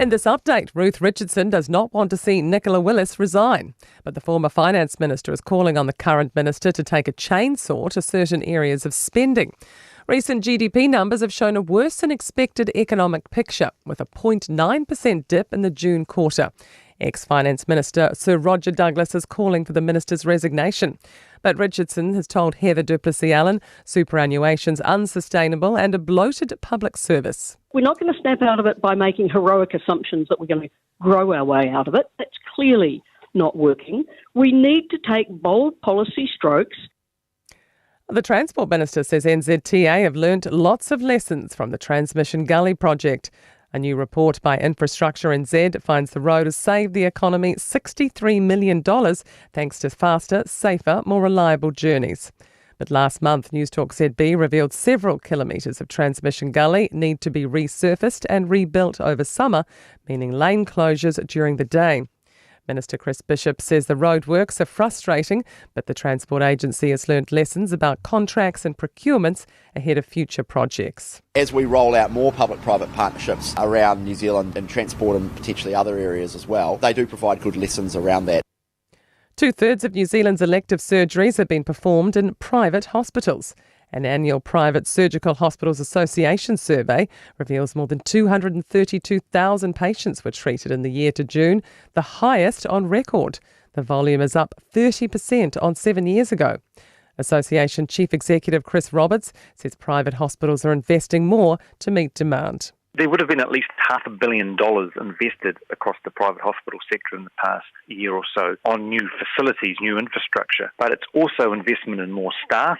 In this update, Ruth Richardson does not want to see Nicola Willis resign, but the former finance minister is calling on the current minister to take a chainsaw to certain areas of spending. Recent GDP numbers have shown a worse than expected economic picture, with a 0.9% dip in the June quarter. Ex-Finance Minister Sir Roger Douglas is calling for the minister's resignation. But Richardson has told Heather Duplessis-Allen superannuation's unsustainable and a bloated public service. We're not going to snap out of it by making heroic assumptions that we're going to grow our way out of it. That's clearly not working. We need to take bold policy strokes. The Transport Minister says NZTA have learnt lots of lessons from the Transmission Gully project. A new report by Infrastructure NZ finds the road has saved the economy $63 million thanks to faster, safer, more reliable journeys. But last month, Newstalk ZB revealed several kilometres of Transmission Gully need to be resurfaced and rebuilt over summer, meaning lane closures during the day. Minister Chris Bishop says the roadworks are frustrating, but the Transport Agency has learnt lessons about contracts and procurements ahead of future projects. As we roll out more public-private partnerships around New Zealand and transport and potentially other areas as well, they do provide good lessons around that. 2/3 of New Zealand's elective surgeries have been performed in private hospitals. An annual Private Surgical Hospitals Association survey reveals more than 232,000 patients were treated in the year to June, the highest on record. The volume is up 30% on 7 years ago. Association Chief Executive Chris Roberts says private hospitals are investing more to meet demand. There would have been at least $500 million invested across the private hospital sector in the past year or so on new facilities, new infrastructure, but it's also investment in more staff.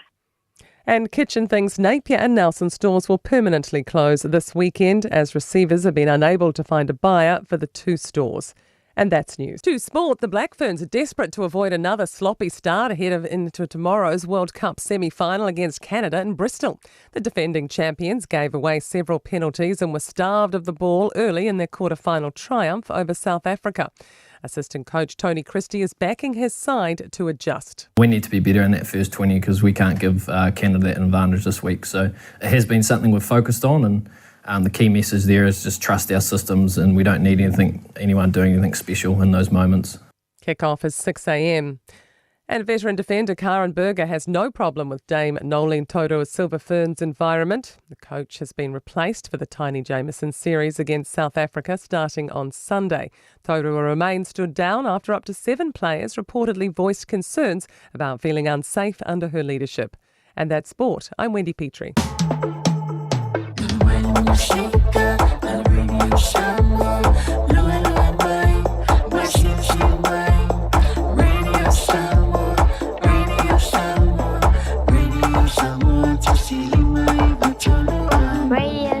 And Kitchen Things Napier and Nelson stores will permanently close this weekend as receivers have been unable to find a buyer for the two stores. And that's news. To sport, the Black Ferns are desperate to avoid another sloppy start ahead of into tomorrow's World Cup semi-final against Canada in Bristol. The defending champions gave away several penalties and were starved of the ball early in their quarter-final triumph over South Africa. Assistant coach Tony Christie is backing his side to adjust. We need to be better in that first 20 because we can't give Canada that advantage this week. So it has been something we've focused on, and the key message there is just trust our systems, and we don't need anyone doing anything special in those moments. Kick-off is 6 a.m. And veteran defender Karen Berger has no problem with Dame Nolene Toto's Silver Ferns environment. The coach has been replaced for the Tiny Jameson series against South Africa starting on Sunday. Toto will remain stood down after up to 7 players reportedly voiced concerns about feeling unsafe under her leadership. And that's sport. I'm Wendy Petrie.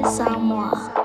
Samoa.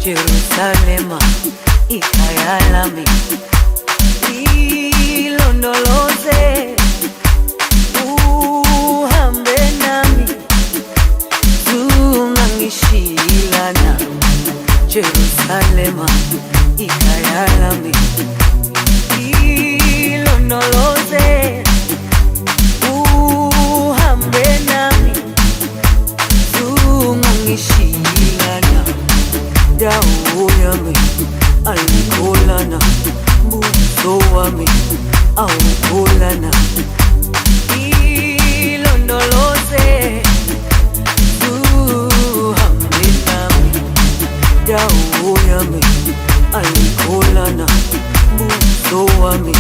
Jerusalema, ikhaya lami, ilondoloze, uhambe nami, zungangishilana. Jerusalema, ikhaya lami, ilondoloze, uhambe nami, zungangishilana. Dawo yami alikolana, buso wami awukolana. Ilondoloze, uhambe nami. Dawo yami alikolana, buso wami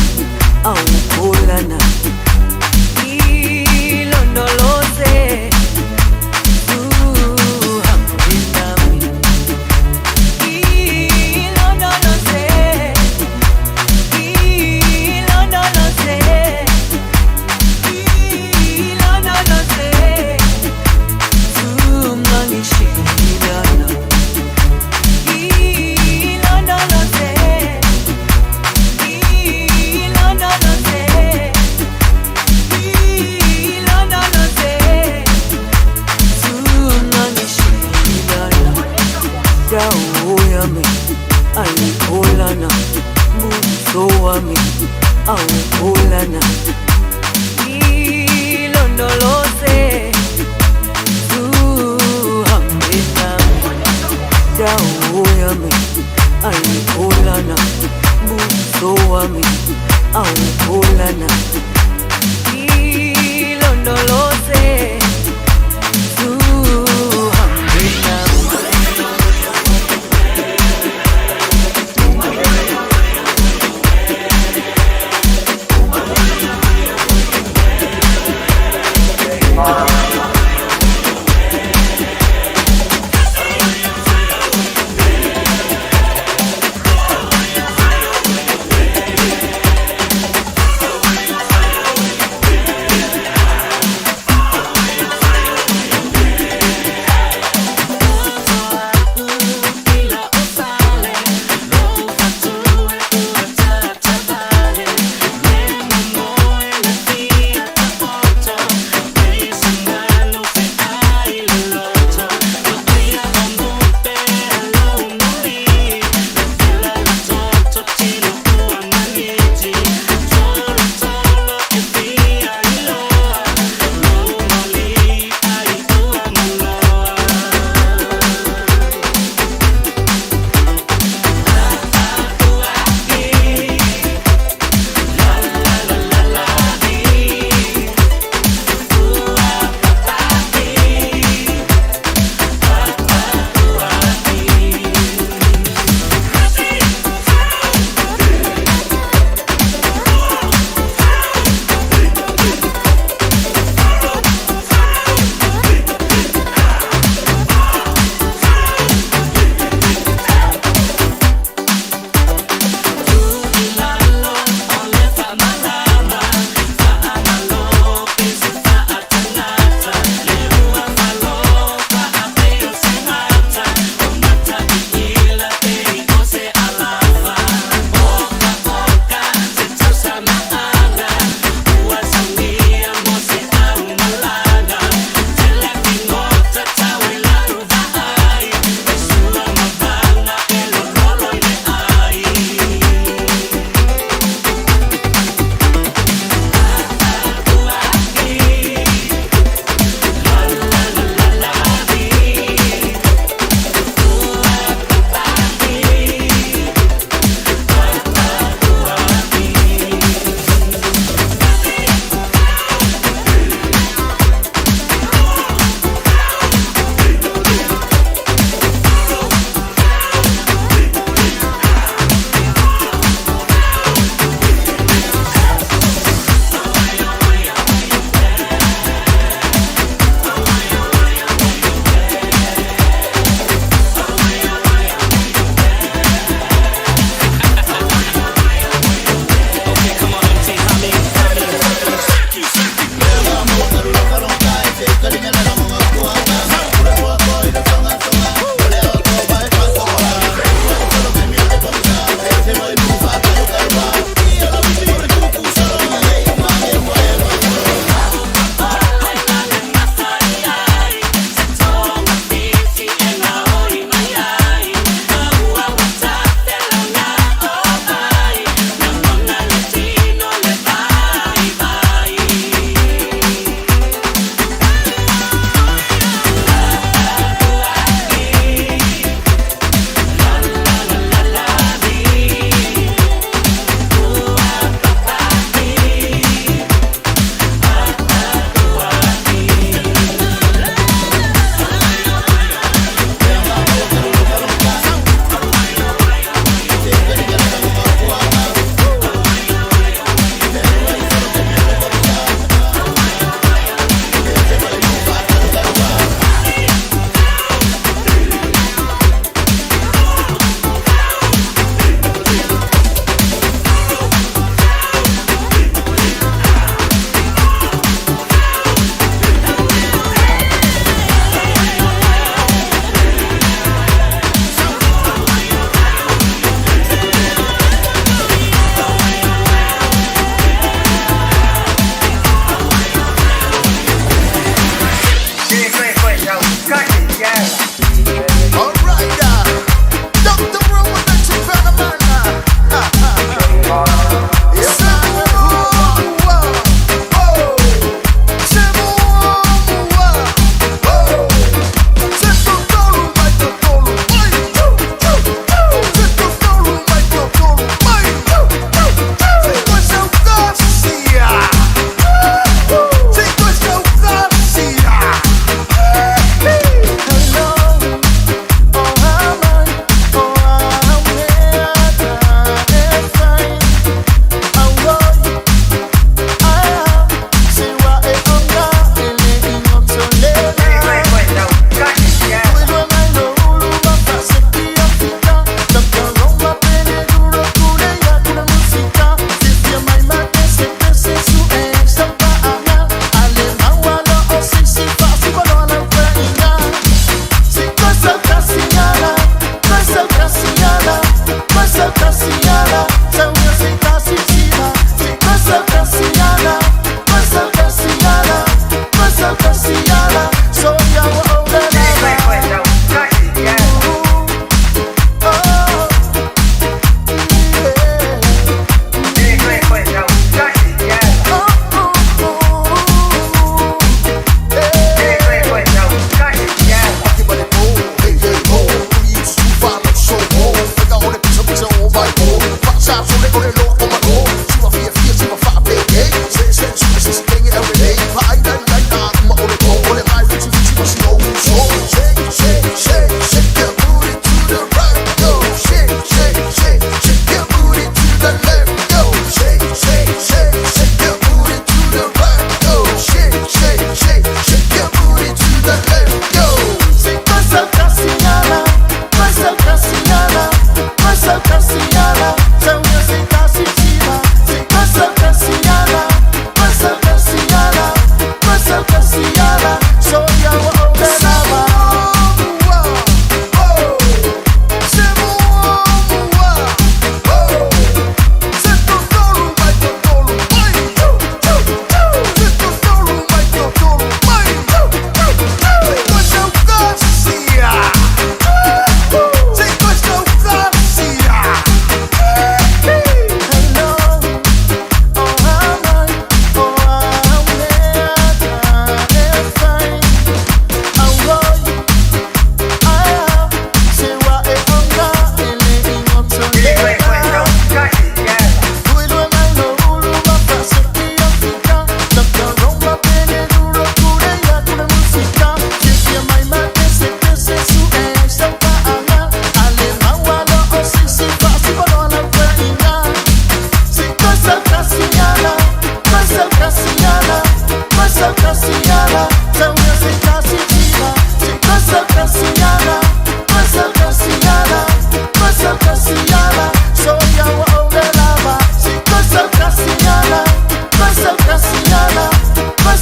awukolana. Ilondoloze, alikolana, buso wami awukolana. Ilondoloze, uhambe nami. Dawo yami alikolana, buso wami awukolana. Ilondoloze, uhambe nami.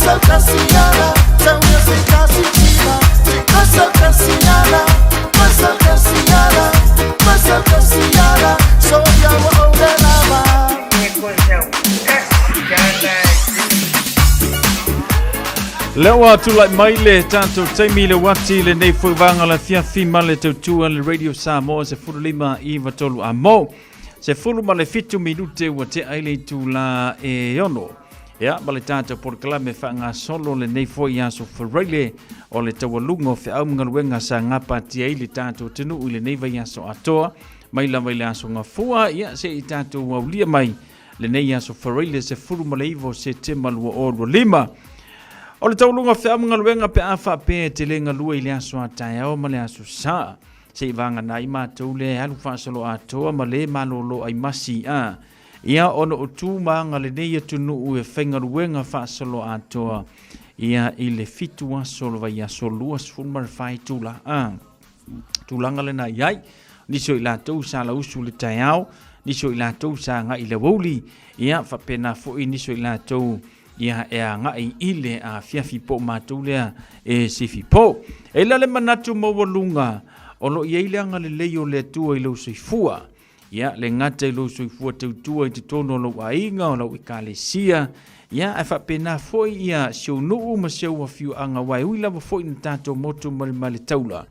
cosa casiala, tauya se casi chila, se cosa casiala, cosa casiala, cosa casiala, soya wa olelava. Lewa tu lai mai le tātou taimi le wati le nei whaiwanga la fiafi ma le tautua le Radio Samoa se furu lima I watolu a mo. Se furu ma le fitu minute wa te aile tu la e ono. Ia, ma le tātou porkala me whaanga solo le nei fwoi aso whareile o le tawalungo fe au mga ruenga sa ngapa ti aile tātou tenu i le nei vai aso atoa. Mai la mai le aso ngā fua, ia se I tātou waulia mai le nei aso whareile se furu ma le iwo se te malua o lima. O le taulunga whea mga luenga pe awha pe te lenga lua I le aso a tae au ma le aso saa. Se I vanga na I mātou le halu whaasalo atoa ma le malolo ai masi a. Ia ono o tū maanga le neia tunu ue whainga luenga whaasalo atoa. Ia I le fitu asolo vai aso lua sfulmar whai tūla a. Tūlanga le na iai. Niso I lātou sa la usu le tae au. Niso I lātou sa nga I le wauli. Ia whapena fo I niso I lātou. Ia e a ngai ile a fiafi po mātou lea e sifi po. E la le manatu mawalunga o lo I eile anga le leo le tua I lau soifua. Ia le ngata I lau soifua tautua I te tono lau a inga o lau I kālesia. Ia e whapena foi ia siau nuu ma siau a fiu anga wai. Ui lava foi na tātou motu male taula.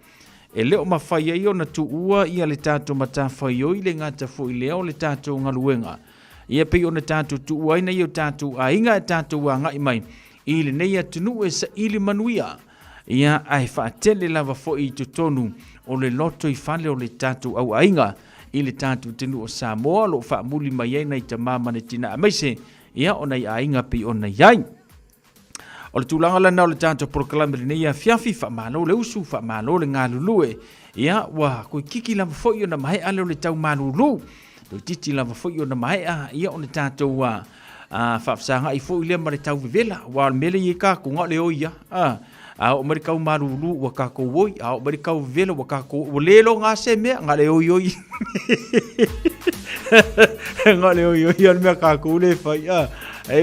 E leo mawhai ai o na tu ua ia le tātou matawhai o I le ngata foi leo le tātou ngaluenga. Ia pei ona tātou tu uaina I o tātou a inga e tātou a ngai mai. I le nei atunu e sa ili manuia. Ia ai whaatele lava fo I tutonu o le loto I whale o le tātou au a inga. I le tātou tenu o Samoa lo whaamuli mai ai nei ta mamane tina a meise. Ia o nei a inga pei ona iai. O le tūlanga lana o le tātou proklame le nei a fiafi whaamalo le usu whaamalo le ngā lulue. Ia wa koe kiki lava fo I ona mai ale o le tau malulu. Do titi lava foi ona mai a ia ona tātou a whafsanga I foi lea mare tau vivela wa mele I ka ko ngale o ia a o mare kau marulu wa ka ko woi a o mare kau vivela wa ka ko o lelo ngā se mea ngale o ioi ngale o ioi an mea ka ko le fai e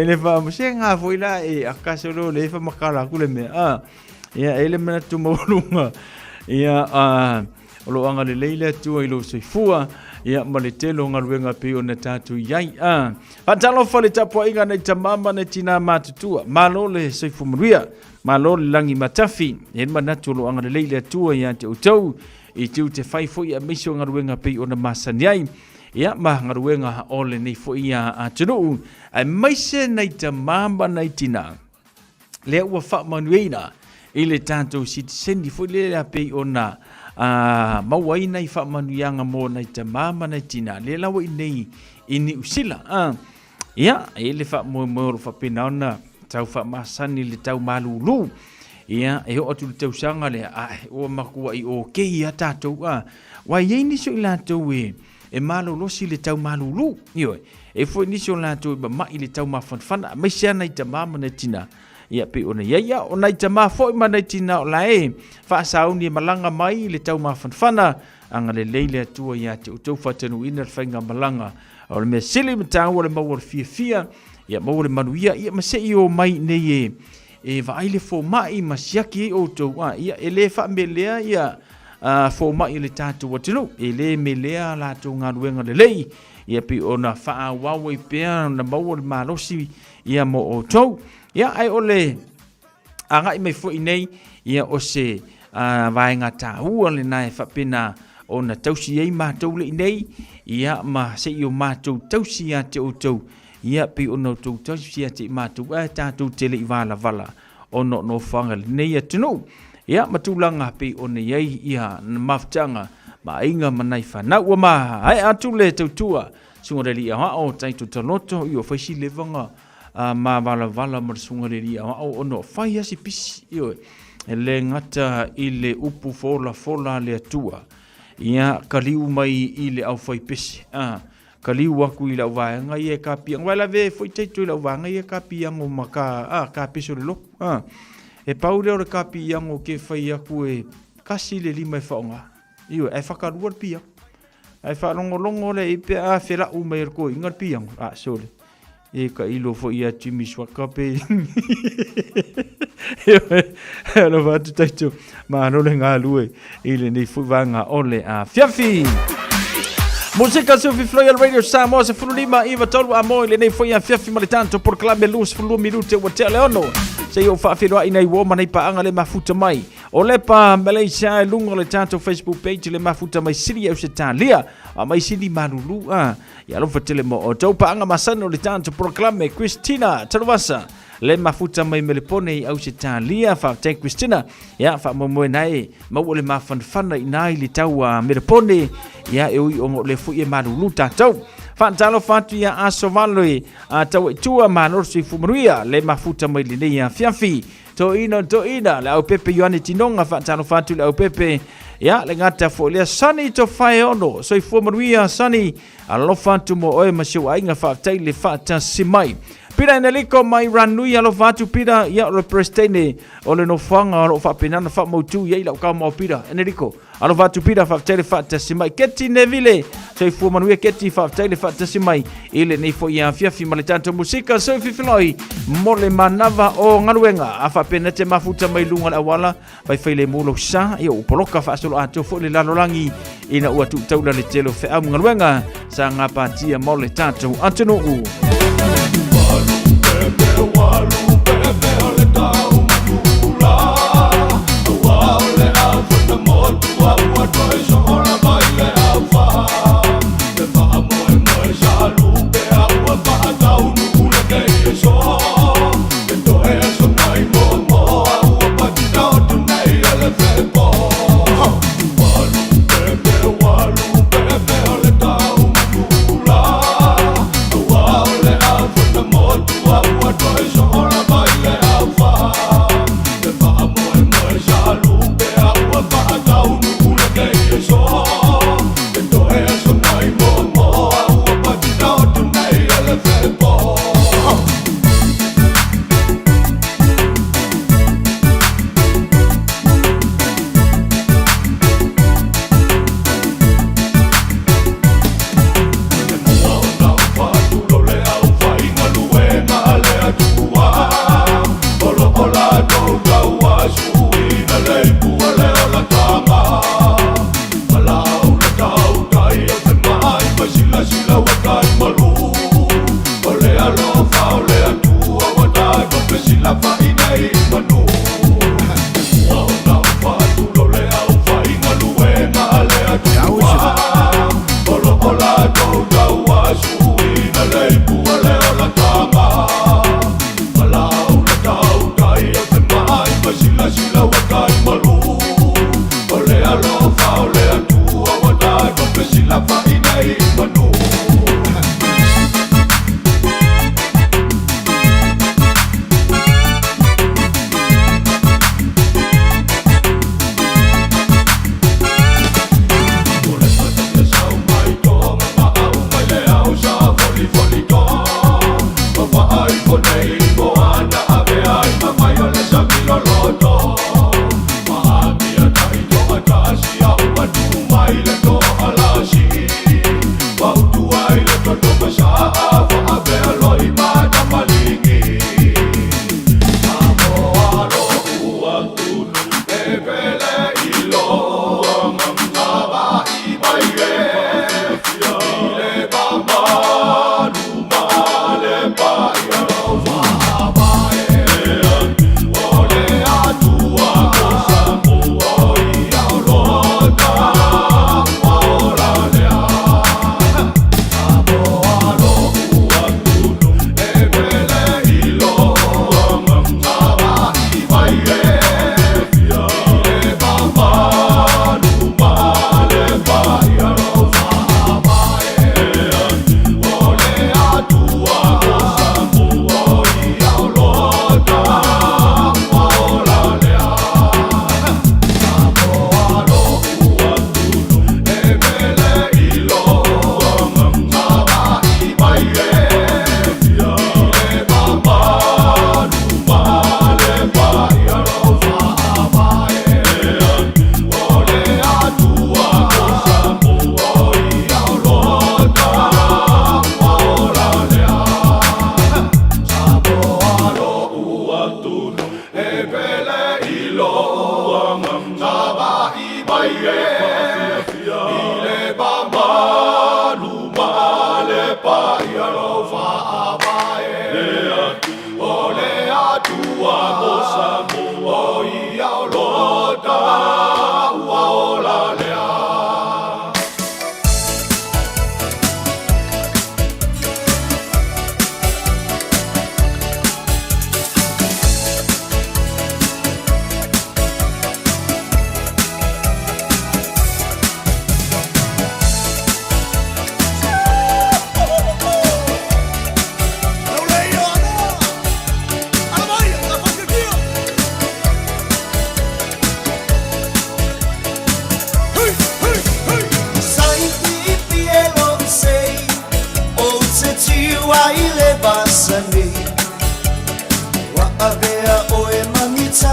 le wha se ngā foi la e a kasolo le wha makala kule mea ia ele mena tu maulunga ia o lo anga le leile tua I lo soifua ia ma le telo ngaruenga pe ona tātou iai Patalo whale tapua inga nei tamama nei tina mātutua malo le soifu maruia malo le langi matafi e manatu lo anga le leile tua ia te utau I tiu te whai fo ia miso ngaruenga pe ona masaniai ia ma ngaruenga o le nei fo ia tunu ai maise nei tamama nei tina lea ua wha manueina I le tātou sitisendi fo le pe ona mawai nei whaamanuianga mō nei te māma nei tina. Le lawa I nei ini usila. Ia, e le whaamoro whapena ona tau whaamasani le tau malulu. Ia, e ho atu le tau sanga le o makua I o kei a tātou. Wai ei niso I lātou e malolosi le tau malulu. Io, e fo niso lātou I mai le tau mawhanwhana. Mai sea nei te māma nei tina. Ia pe ona ia o nai te ma foi ma nei tina o lae fa sauni malanga mai le tau mawhanwhana anga le leile atua ia te utau whatanu ina whainga malanga o le mea sili matau o le maua fia ia maua le manuia ia masei o mai nei e vaile fo mai masiaki o tau ia ele fa melea ia fo mai le tatu watinu ele melea la tu ngaruenga le lei ia pe ona fa wawe pea na maua le malosi ia mo o tau ia ai ole anga I me fo nei ia o se vai nga tāua le nai whapena o na tausi ei mātou le nei ia ma se I o mātou tausi a te o tau ia pi o no tau tausi a te mātou tātou te le I vala o no whanga le nei atunu ia matulanga pi o nei ei ia na maftanga ma inga manai whanau ma ai atu le tautua sungoreli a o taitu taloto I o whaisi levanga ma vala marsunga le ria o ono fai asi pisi io le ngata I le upu fola le atua ia kaliu mai I le au fai pisi kaliu aku I la vaanga ia ka piang wala ve foi taitu la vaanga ia ka piang o maka ka piso le lo e paule o ka piang o ke fai aku e kasi le lima e faonga io e fakarua piang ai fa longo le I pe a fela u mai ko inga piang sole e ka ilo fo ia Jimmy Swakape lo va tu taito ma no le nga lue ile ni fu vanga ole a fiafi Música Silvi Floyd Radio Samoa se fululima iwa tolu amo ile nei foi a fiafi male tanto por clame luz fulu minute wa tele ono se yo fa filwa ina iwo mana pa anga le mafuta mai o le pa Malaysia lungo le tanto Facebook page le mafuta mai siri au se talia a mai siri manulu ya lo fatele mo o tau pa anga masano le tanto proclame Christina Tarwasa le mafuta mai melepone au se talia fa te Christina ya fa mo nai mo le mafanfana inai le tau melepone ya e o le fu e manulu tau Fantalo fatu ya asovaloi tau tua manor si fumuria le mafuta mai le ya fiafi to ina la o pepe yoane tinonga fantalo fatu la o pepe ya le ngata fo le sani to fai ono so fumuria sani alo fatu mo oe masio ainga fa tai le fata simai pira eneliko mai ranui alo fatu pira ya represtene ole no fanga alo fa penana fa motu ya ila ka mo pira eneliko alo fatu pira fa tele fata simai keti nevile so fu manuia keti fa tele fata simai ile nei fo ya fiafi male tanto musika so fifiloi mole manava o ngaluenga afa penete mafuta mai lunga la wala vai fele mulo sa yo poloka fa solo ato fo le lalolangi ina ua tu taula le telo fe am ngaluenga sa ngapa tia mole tanto anteno u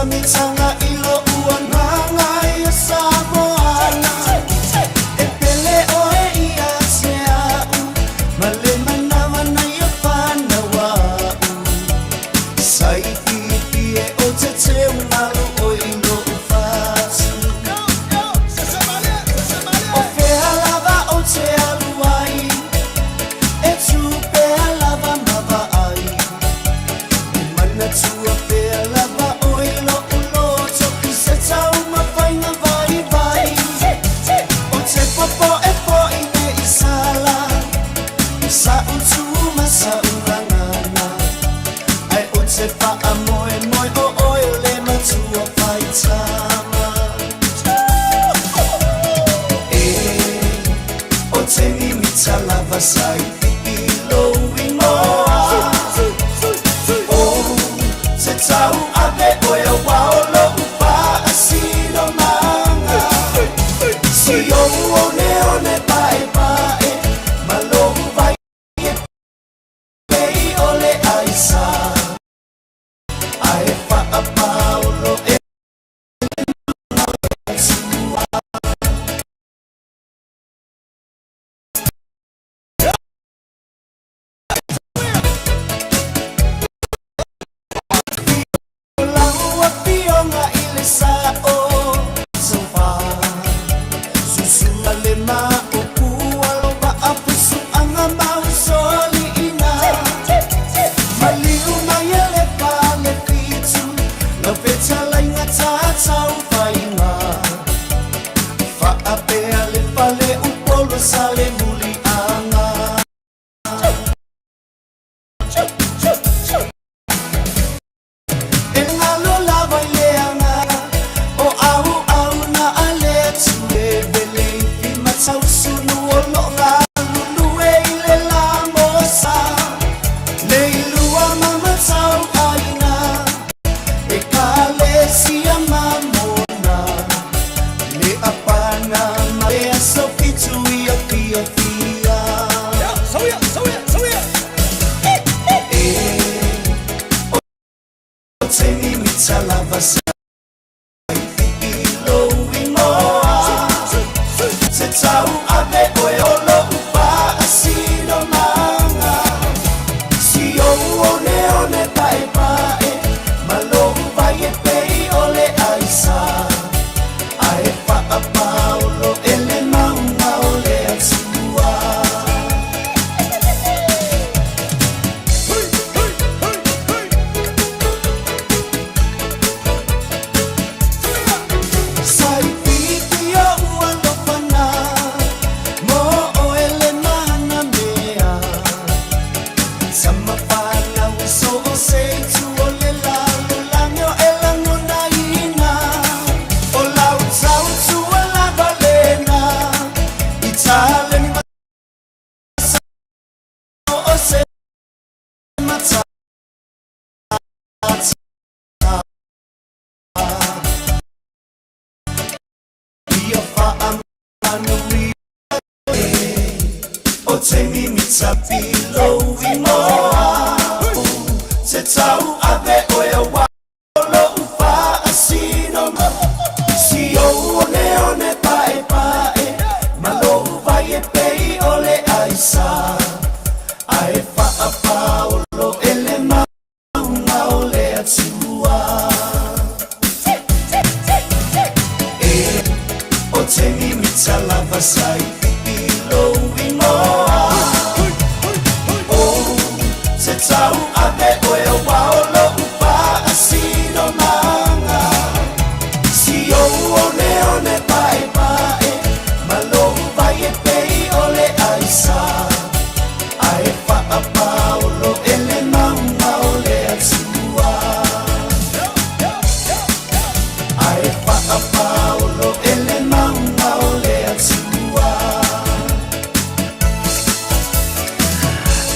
Mitanga ilo uananga ya Samoa e pele oe ia sea male manawa na ya panawa sai pipi e o te te umaru o ilo ufasu o fea lava o te aluai e tu pea lava mava ai e mana tua pea lava sai ilo ingoa o se tau ave oe waolo upa asino manga si o one pae pae malo vai e ole aisa ai fa a paulo e sale muli anga engalo lava ileanga o au na ale tue bele i matau sunu o longa lue ile la mosa le ilua mama tau aina e kale sia mamona le apana marea sofi tui Pia Soya o te mimita lava sai ilo ingoa te tau ave oe olo upa asino manga si o one pae pae malo vai e pei ole aisa ae pa a paulo ele maunga ole atua sai pipi o ualopana mo o ele mana mea sama pana uso o sei tu ole lalo lanyo elango na ina o lau tau tu ala valena Italian o se mata io fa amanui o te mimita pilo imoa te tau ave oe walo upa asino si o one pae pae malo vai e pei ole aisa ae fa a paulo ele maunga ole atua e o te mimita lava sai ilo ingoa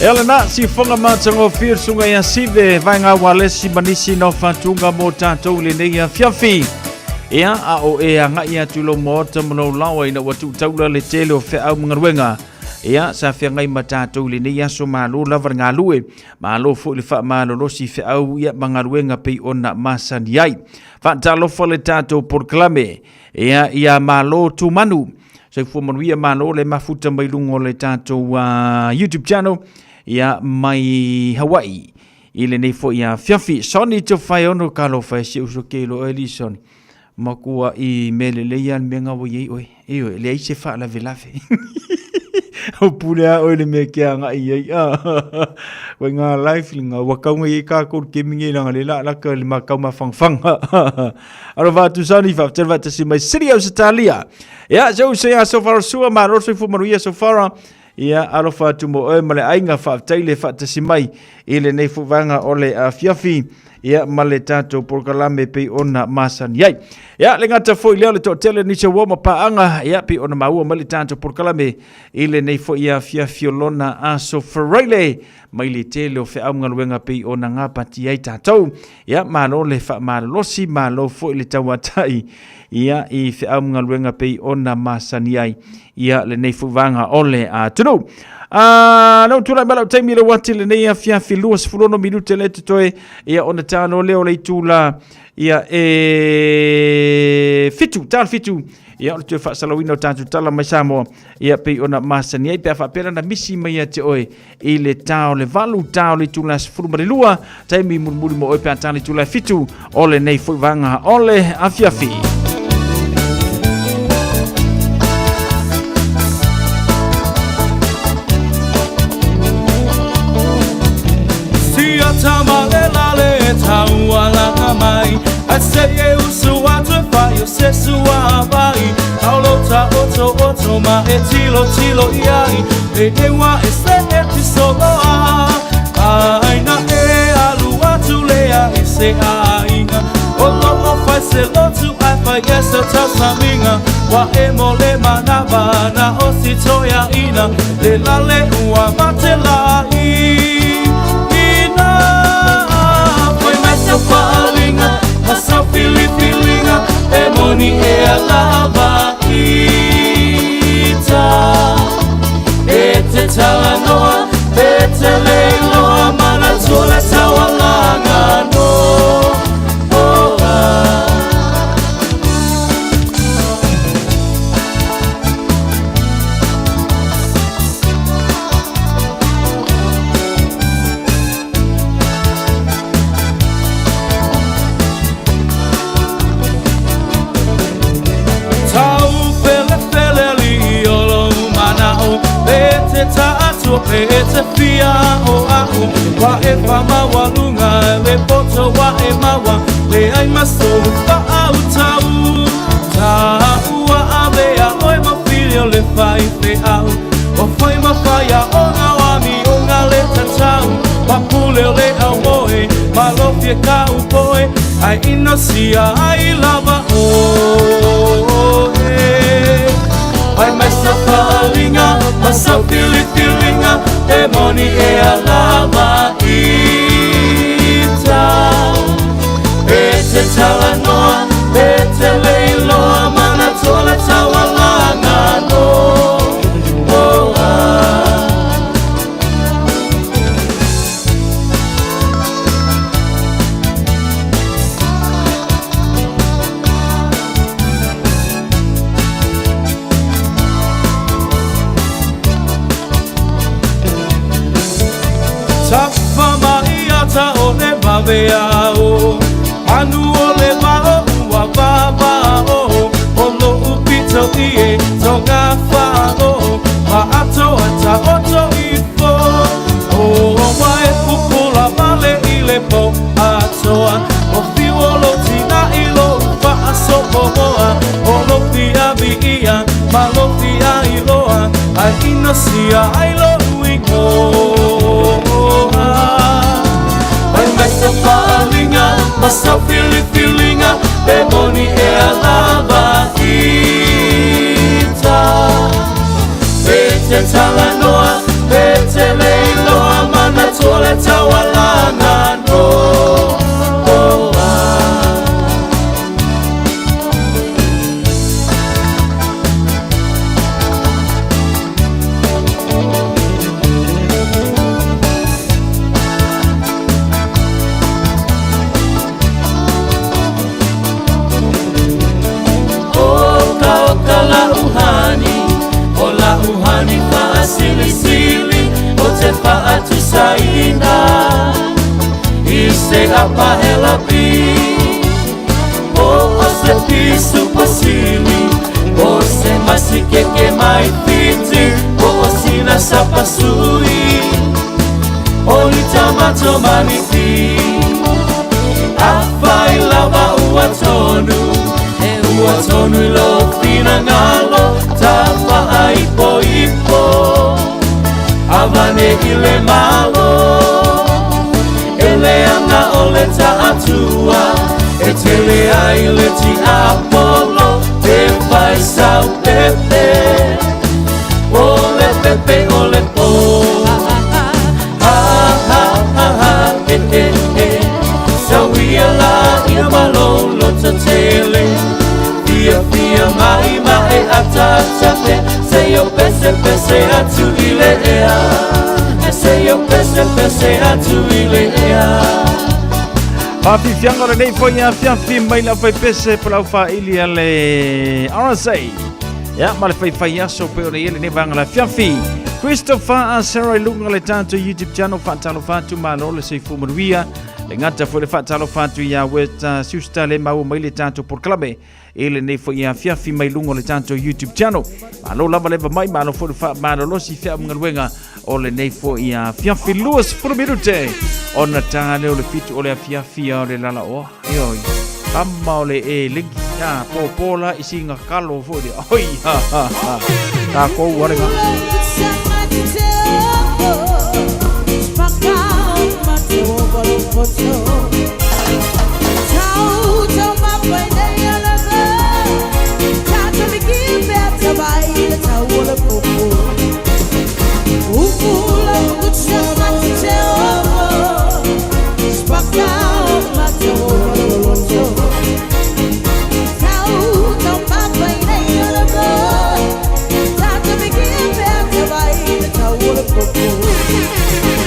Ela na si fonga matango fir sunga ya sive vai nga wale si manisi no fantunga mo tanto le nei ya fiafi. Ia a o e anga ia tulo mo tamono lawa ina watu taula le tele o fe au ngaruenga. Ia sa fe ngai matato le nei ya so malo lava nga lue. Malo fo le fa malo lo si fe au ia mangaruenga pe ona masani ai. Fa talo fo le tato por clame. Ia malo tu manu. So fu manuia malo le mafuta mai lungo le tato YouTube channel. Ia mai Hawaii ile nei fo ia fiafi soni to fai ono kalo fai si uso kelo Elison makua I mele le yan menga wo ye oi le se fa la velafe o pula o le me kia nga ai wa nga life linga wa ka ngi ka ko ke mingi la la ka le makau ma fang aro va tu sani fa terva te si mai city of Italia ya so so far so ma ro so fu manuia so far ia alofa tumo e male ainga fa taile fa tasimai ile nei fuvanga ole a fiafi ia male tato porkalame pe ona masan yai ia le ngata foi le to tele ni se woma paanga ia pe ona maua male tato porkalame ile nei fo ia fiafi lona aso ferele mai le tele o fe amga luenga pe ona ngapa ti ai tato ia malo le fa malo si malo fo ile tawatai ia I fe amga luenga pe ona masan yai ia le nei fuvanga ole a tunu no tula mala taimi le wati le nei afia filua sfulono minute le toe ia ona tano leo le tula ia fitu tal fitu ia o te fa salawino tatu tala mai Samoa ia pe ona masani ai pe fa pera na misi mai te oe I le tao le valu tao le tula sfulu marilua taimi murmuri mo oe pe atani tula fitu ole nei fuvanga ole afia fi I say you so what to buy you say so buy Aulota oto ma etilo iai e wa ese episode ai na e alu atu lea ese ainga Olo fa se lo tu I fa yes ta saminga wa emole manaba na ositoya ina le lale wa matela ina foi myself fallinga myself feeling e money e alaba ita e te talanoa e te leiloa mana tola tawalanga no Ete fia o aku wa e fama walunga le poto wa e mawa le ai maso fa au tau wa abea oi ma filio le fai fe au o foi ma faia o nga wa mi o nga le tatau pa pule le au moe ma lo fie ka u poe ai inosia ai lava o I myself falling out, myself feeling out, the money e alama ita. Ete talanoa, ete leiloa, mana tola tawalanga no. Veao anu ole bao wa baba o ono upito ie tonga fa o ma ato ata oto ifo o mai pupula male ile po atoa o fiolo tina ilo fa asopoa o lo fia via ma lo fia iloa ai inosia ai lo uiko myself falling out, myself feeling out, the money e alaba ita. Ete talanoa, ete leiloa. saina I se apa helapi O se pisu pasili O se masike ke mai piti O sina sapasui O ni tamato maniti Afai lava uatonu Uatonu lo fina ngalo Tapa aipo ipo Avane ile malo Ele anga ole taatua Etele aile ti apolo Te fai sau pepe Ole pepe ole po Ha ha ha ha Sauia la ia malolo tatele Fia fia mai mai atatape Se yo pese pese atu ile ea Se yo pese pese atu ile ea Fianga le nei foi a fiafi mai la fai pese per la fa ilia le RSA. Ya, ma le fai aso pe ole ele ne vanga la fiafi. Christopher a Sarah lunga le tanto YouTube channel fa talo fatu ma lo le sei fu maruia. Le ngata foi le fa talo fatu ya weta susta le mau mai le tanto por clube. Ele ne foi a fiafi mai lunga le tanto YouTube channel. Ma lo lava leva mai ma lo foi fa ma lo si fia ngalwenga ole nei foi a fiafi luas por minute. Ona tangane o le fitu o le afiafia o le lala o ioi amma o le e ligi ya popola isi nga kalo fo de oi ha ha ha ta ko wale ga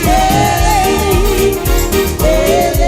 Hey, hey, hey.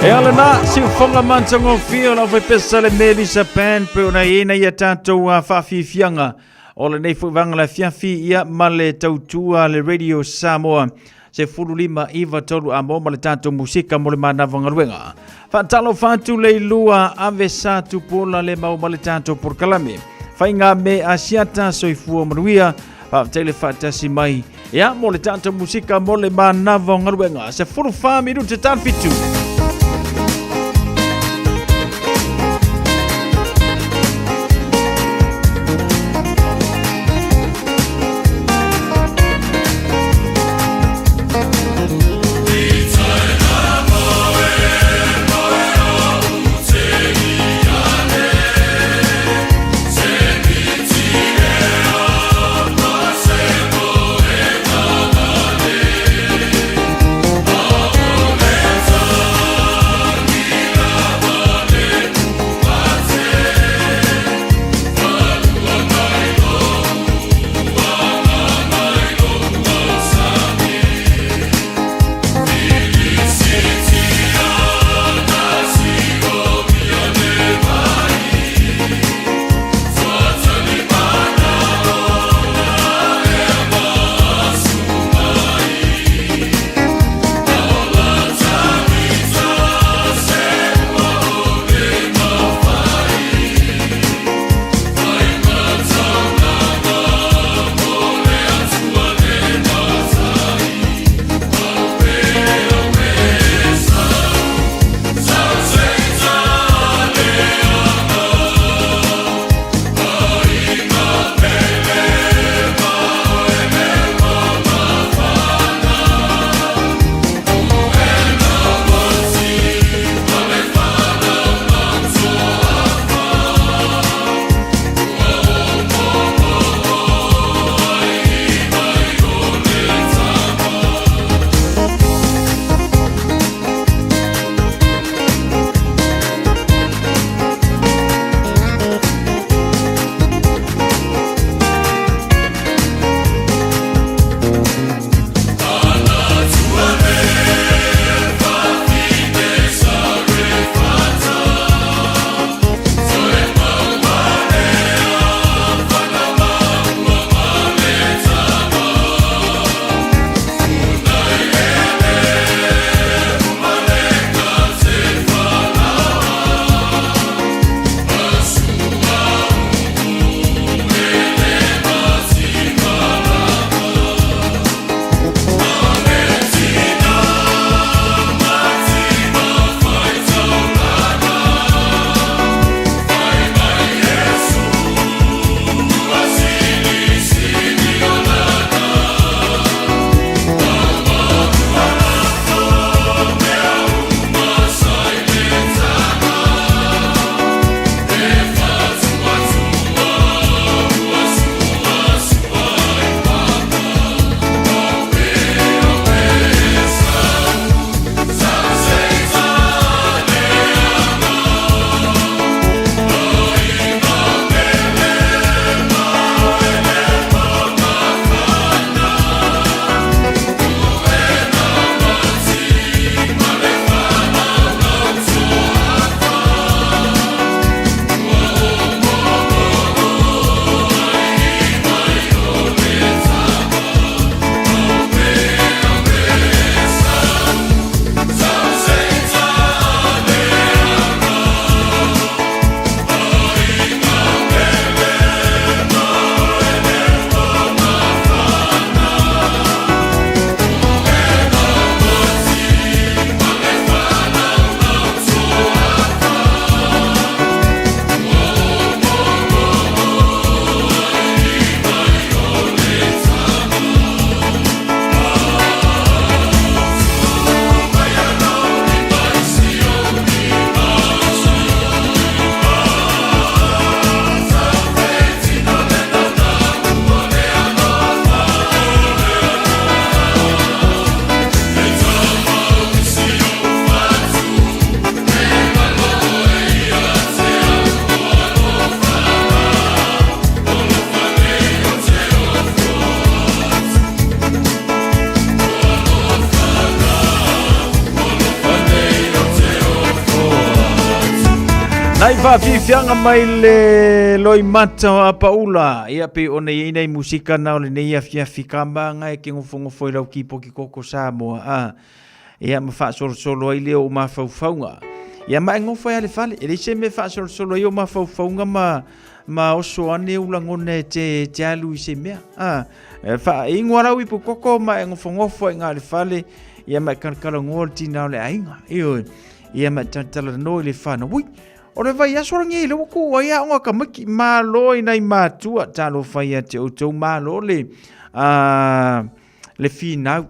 E ala na si fonga mantango fio la foi pesa le meli sa pen pe ona ina ia tatou whaafifianga o le nei fuivanga la fiafi ia male tautua le Radio Samoa se furulima iwa tolu a mo le tatou musika mo le manavanga ruenga fatalo fatu le lua ave sa tu pola le mau male tatou por kalame fainga me asiata soifua manuia tele fatasi mai ia mo le tatou musika mo le manavanga ruenga se furu fami te tanfitu. Nai whawhiwhianga mai le loi mata o Apaula. Ia pe o nei nei musika na o le nei a whiawhikamba ngai ke ngofongofo i lau ki poki koko Samoa. Ia ma wha solo ai leo o ma whauwhaunga. Ia ma ngofo ia le whale. E se me wha solo ai o ma whauwhaunga ma oso ane ulangone te alu i se mea. Wha ingoa rau i po koko ma ngofongofo i ngā le whale. Ia ma kankala ngō tina o le ainga. Ia ma tantala no i le whana. Ui! O le vai asora ngi le wako wa ia onga ka maki malo i nei mātua talo whaia te outou malo le whinau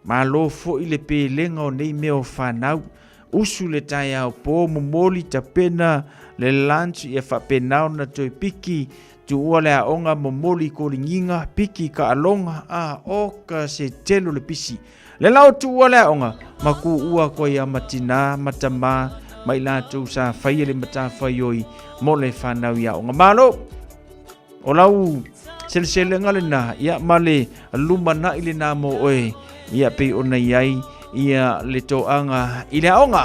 malo fo i le pēlenga o nei meo whanau usu le tai au pō momoli ta pena le lunch ia whapenau na toi piki tu ua le aonga momoli ko ringinga piki ka alonga o ka se telo le pisi le lau tu ua le aonga maku ua ko ia matina matama mai la tu sa fai le mata fai oi mo le whanau ia o ngā malo o lau sele ngale na ia male lumana ile na mo oe ia pe o nei ai ia le toanga i le aonga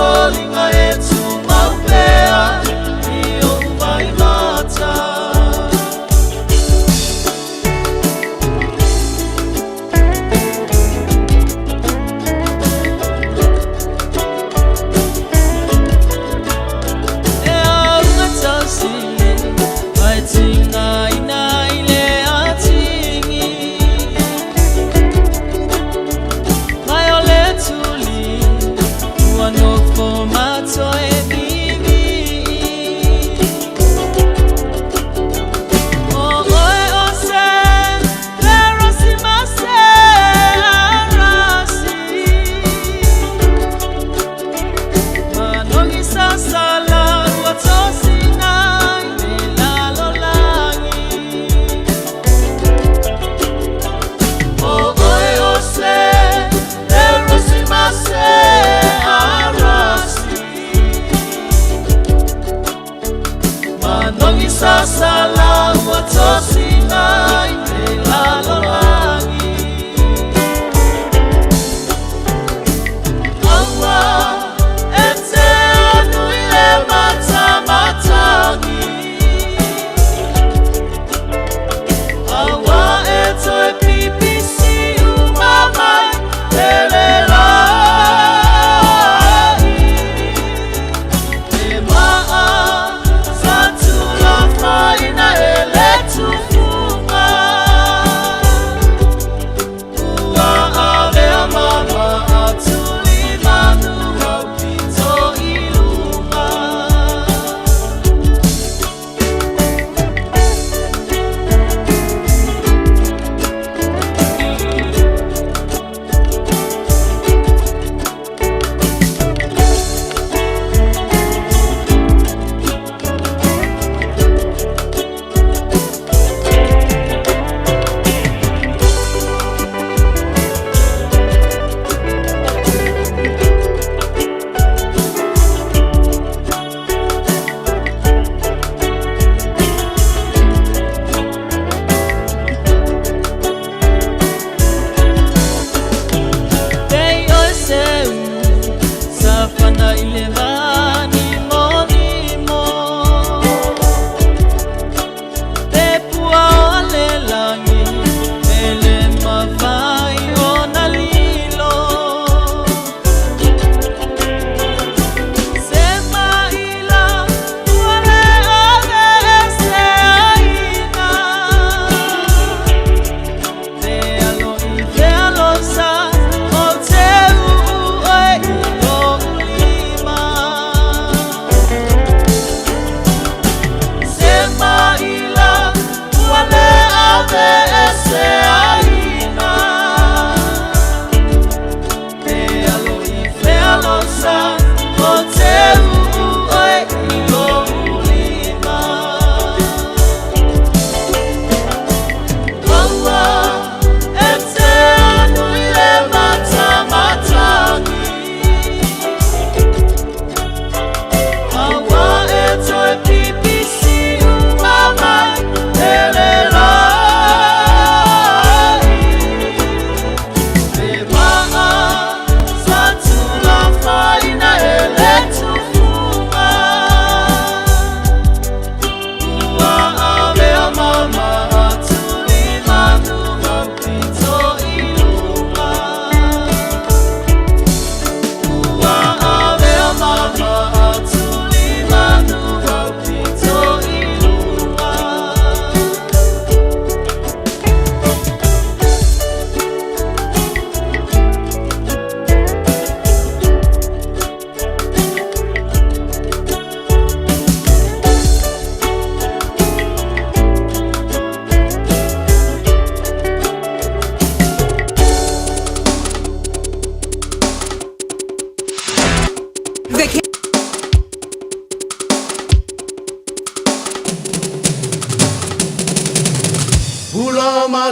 Falling, I had to my bed.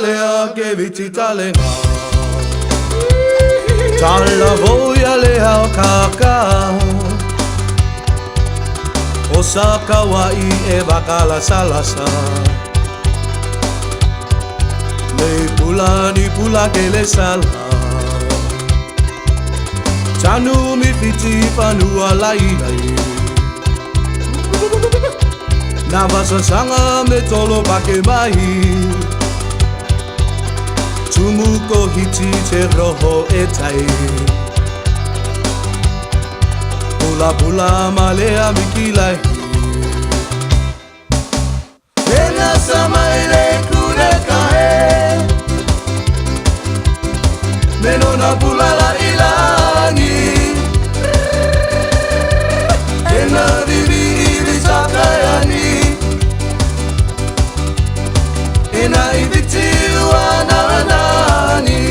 lea ke viti talenga Tala voia lea o kaka Osaka wa I bakala salasa Le pula ni pula ke le sala Tanu mi fiti panua lai lai Navasa sanga me tolo bake mai Tumuko hiti te roho e tai Pula pula malea mikilai Ena samaile kure kae Menona pula la ilangi Ena vivi visakayani Ena ivitiwa naranani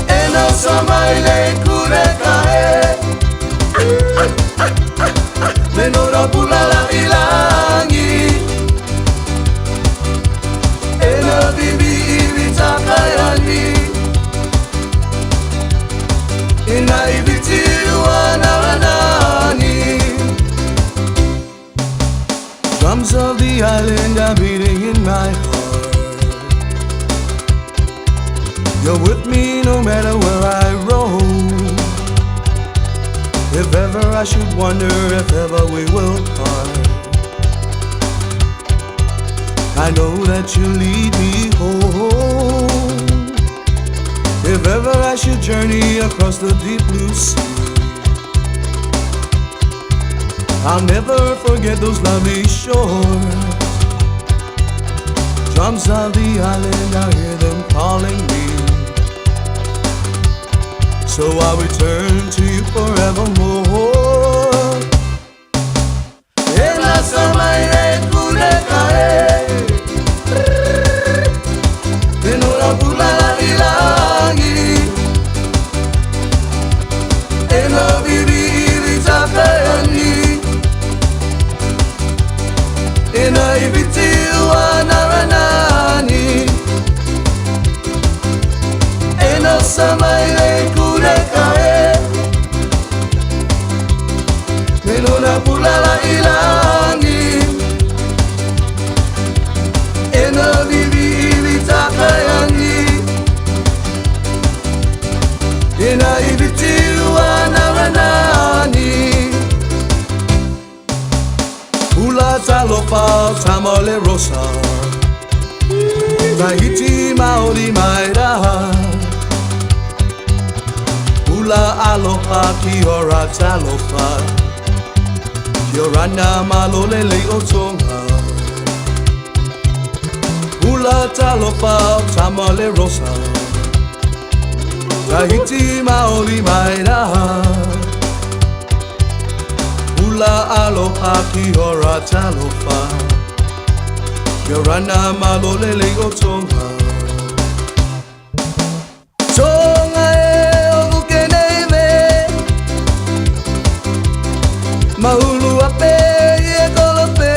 Ena samaile kure kae Menora pula la ilangi Ena vivi ivitakayani Ena ivitiwa naranani Drums of the island are beating in my heart You're with me no matter where I roam If ever I should wonder if ever we will part I know that you lead me home If ever I should journey across the deep blue sea I'll never forget those lovely shores Drums of the island, I hear them calling me So I'll return to you forevermore Ena samaire kure kae Enora pula la ilangi Ena vivi vitakayani Ena ivitiwa naranani Ena samaile kure kae Menona pula la ilangi Ena vivi vitakayani Ena ivitiwa naranani Ula talofa tamale rosa Tahiti maori maira Ula aloha ki ora talofa Ki orana malolele o tonga Ula talofa tamale rosa Tahiti maori maira Ula aloha ki ora talofa Yorana malolele o tonga Tonga e o ukeneme Maulu ape e kolope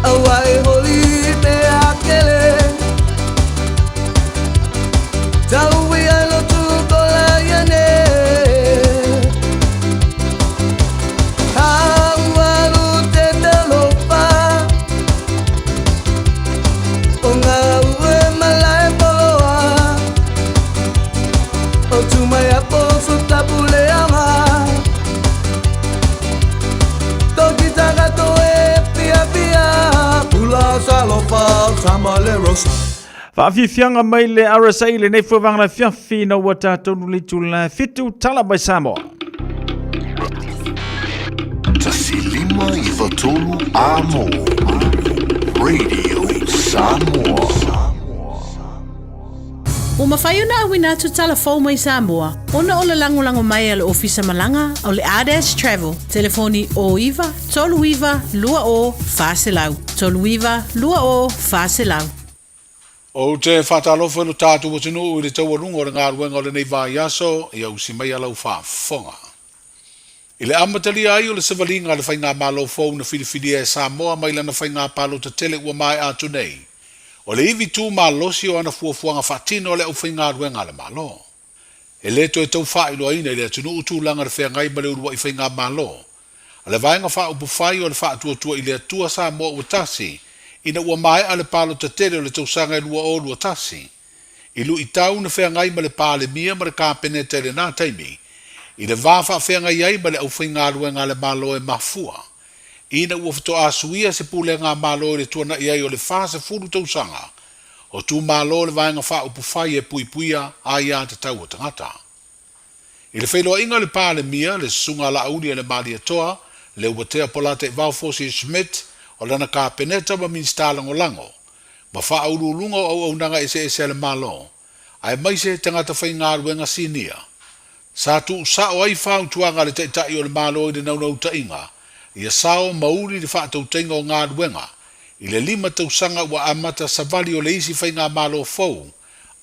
Awai holi te akele Taui alo tu kola yane Whaafianga mai le RSA le nei fuwanga fiafi na wata tonu li tula fitu tala by Samoa. Tasilima iwatolu amo. Radio Samoa. O mawhaiuna a wina tu telefon mai Samoa. Ona o le lango mai ala ofisa malanga o le ADS Travel. Telefoni o iwa, tolu iwa, lua o, whaselau. Tolu iwa, lua o, whaselau. O te whatalofo no tātu o tino o le tauarunga o le ngā ruenga o le nei vai aso, i au si mai alau whaafonga. I le amatalia ai o le sevalinga le whainga malo fau na whiriwhiri e Samoa mai lana whainga palo te tele ua mai atu nei. O le iwi tū malosi o ana fuafuanga whatino o le au whainga ruenga le malo. E le to e tau whailo aina i le atunu utu langa le whaingai ma le urua i whainga malo. A le vaenga wha upu whai o le wha atua i le atua Samoa ua tasi, ina ua mai a le palo te tele o le tausanga e lua o lua tasi. I lu i tau na whaingai ma le pāle mia ma le kāpene tele nā taimi. I le vāwha whenga iai ma le au whainga ruenga le malo e mafua. Ina ua fito asuia se pule ngā malo le tuana iai o le whāse furu tausanga. O tū malo le vaenga wha upu whai e pui puia a ia te tau o tangata. I le whailoa inga le pāle mia le sunga la auni e le mali atoa, le uatea polate vau fosi Schmidt o lana ka peneta ma minsta lango. Ma wha aurulunga au aunanga ese le malo. Ai maise tangata whainga ruenga sinia. Sa tu sa o ai whau tuanga le teitai o le malo i le naunau tainga, ia sao mauri le wha tau tenga o ngā ruenga, i le 5 tausanga ua amata savali o le isi whainga malo fau,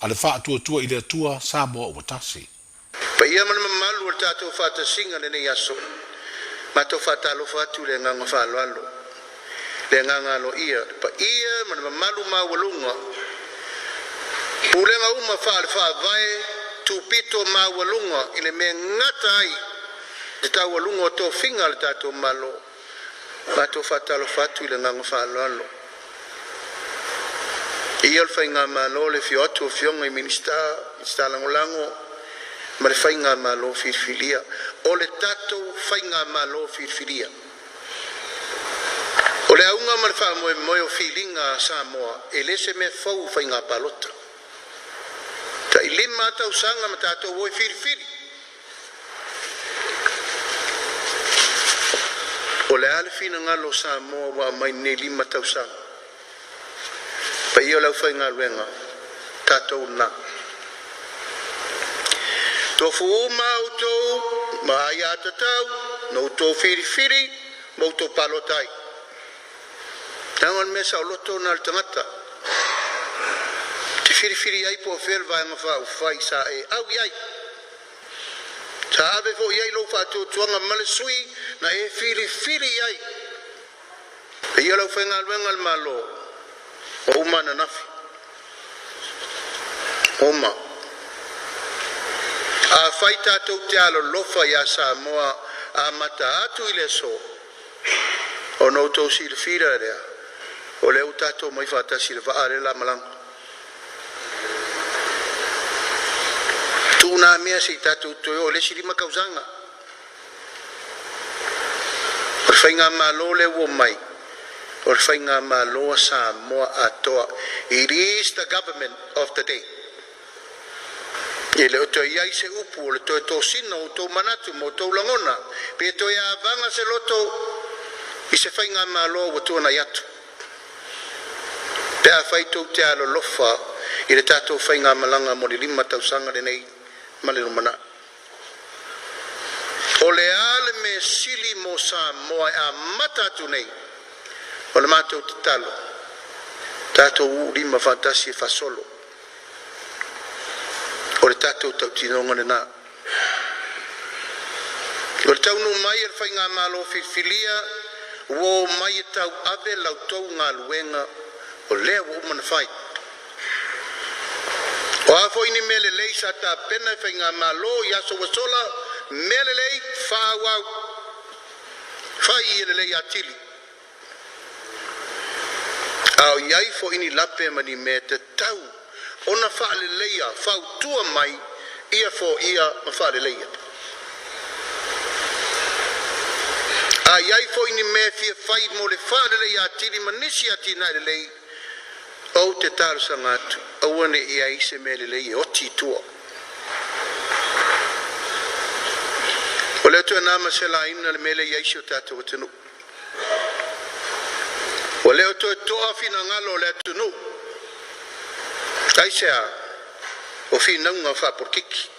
a le wha tua i le atua Samoa ua tasi. Pa ia mana malu o tātou whata singa le nei aso, ma tau whata alo whatu le nganga whalo alo, le nganga alo ia, pa ia mana malu ma walunga, pulenga uma wha vai, tupito ma walunga ile me ngata ai te ta walunga to finga le tato malo ma to fatalo fatu ile nganga falalo ia le fainga malo le fioto fionga i minista langolango ma le fainga malo filia o le tato fainga malo filia o le aunga ma le fa mo feelinga Samoa ele se me fau fainga palota ta ilima ta usanga matato voi firfiri o le alfina ngalo Samoa wa mai ne lima ta usanga pa io la fa ngaluenga tato na to fu auto ma ya tatau no to firfiri mo to palotai tangon mesa loto na tangata firi ai po fer vai ma fa fai sa e au ai sa ave vo ai lo fa tu tuanga male sui na e firi ai e yo lo fa ngal malo o mana nafi oma a fai ta tu te alo lo fa ya Samoa a mata atu ile so o no to si fira rea o le utato mai fa ta si va are la malang tuna mea si tatu to le si lima kausanga o whainga malo le wo mai o whainga malo Samoa atoa. It is the government of the day. E le o to iai se upu o le to sino o to manatu mo to langona pe to ia vanga se loto i se whainga malo o tuana yatu pe a whai to te alo lofa i le tato whainga malanga mo li 5 tausanga le nei malero mana o le ale me sili mo Samoa a mata tu nei o le mato talo tato u 5 fantasi fa solo o le tato tautinonga le na o le taunu mai el whainga malo filia o mai tau ave lau tau ngā luenga o lea o umana whai o a fo ini mele lei sa ta pena whainga malo ya so wasola mele lei whawau whai ele lei atili au iai fo ini lape mani me te tau ona whaale leia whau tua mai ia fo ia ma whaale leia a iai fo ini me fia whai mo le whaale leia atili manisi atina ele lei o te taru sangatu awane ia ise mele lei o titua o le tu na masela ina le mele ia ise o tatu watenu o le tu to afina ngalo le tunu aisea o fina nga fa por kiki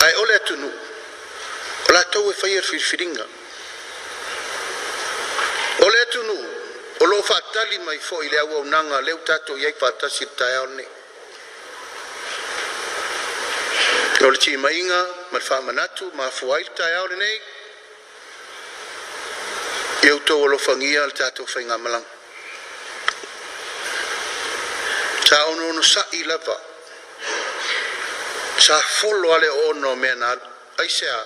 ai o le tunu la to e fair firinga o le tunu o lo fatali mai fo ile au nanga leu tato iai fatasi taone o le chi mainga ma whamanatu, ma fuai tai au nei. Iau tau alofangia le tātou whainga malang. Sa ono sa I lava. Sa folo ale ono mea na aisea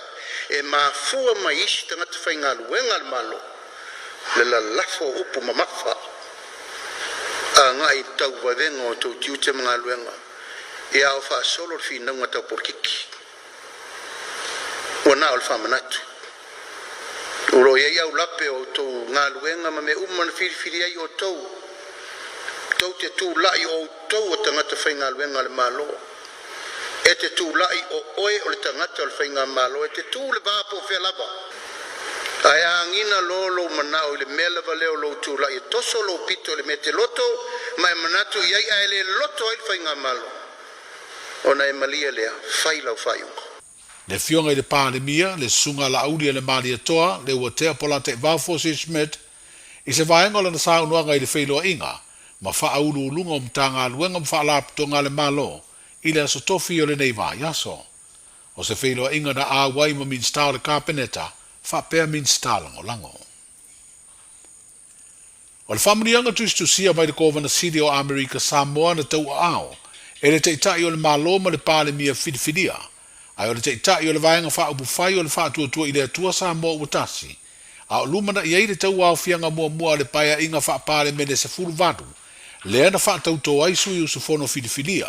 e ma fua mai isi tangata whainga luenga le malo. Le la lafo upu mamafa. A ngai tau wavenga o tau tiute mga luenga. E au wha solo le fina ngā tau porkiki. Wana o le whamanatu. Uro ia iau lape o tau ngā luenga ma me umana whiriwhiri ai o tau. Tau te tū lai o tau o tangata whainga luenga le malo. E te tū lai o oe o le tangata o le whainga malo. E te tū le bāpo whelava. Ai angina lolo manao le mele valeo lo tū lai. E toso lo pito le me te loto. Mai manatu iai ai le loto ai le whainga malo. Ona e malia lea, whailau whaiunga. Le fionga I le pandemia, le sunga la audi le maria toa, le ua tea pola te vaufosi Smith, I se vaenga le na saunuanga I le whailoa inga, ma wha aulu ulunga o mtanga aluenga mwha alaputonga le malo, I le aso tofi o le nei vā yaso. O se whailoa inga na awai ma min stau le kāpeneta, wha pēr min stau lango lango. O le whamanianga tusia mai le kovana siri o Amerika Samoa na tau ao, e le te itai o le malo ma le pāle mia whidiwhidia, ai o le te itai o le vaenga wha upu whai o le wha atua I le atua Samoa utasi, a o lumana I eire tau au fianga mua mua le paia inga wha pāle mene se furu vadu, le ana wha tautoa ai sui usu fono whidiwhidia,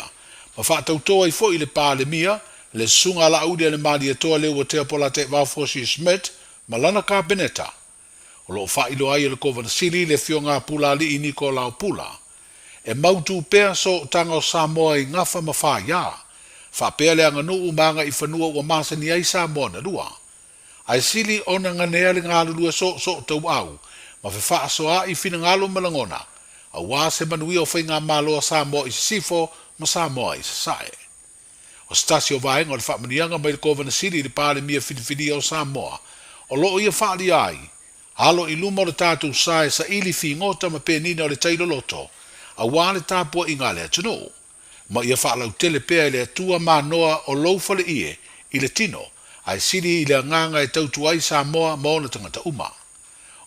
ma wha tautoa ai fo I le pāle mia, le sunga la audia le mali atoa le ua tea pola te vaufosi Smith, ma lana ka beneta. O lo wha ilo ai le kovana sili le fionga pula li I niko lao pula, e mautu pea so tanga o Samoa I ngafa ma wha ia. Wha pea le anga nuu manga I whanua ua masa ni ai Samoa na rua. Ai sili ona nganea le ngālu lua so tau au, ma wha soa I whina ngalo malangona, a wā se manui o whainga māloa Samoa I sifo ma Samoa I sae. O stasi o vaenga o le whamanianga mai le kovana sili le pāle mia whidiwhidi o Samoa, o loo ia whaali ai, halo I luma o le tātou sae sa ili fi ngota ma penina o le tailo loto, a wale tāpua I ngā lea tino. Ma ia whaalau tele pea I le atua manoa o loufa le ie, I le tino, ai siri I le nganga e tautu ai Samoa ma ona tangata uma.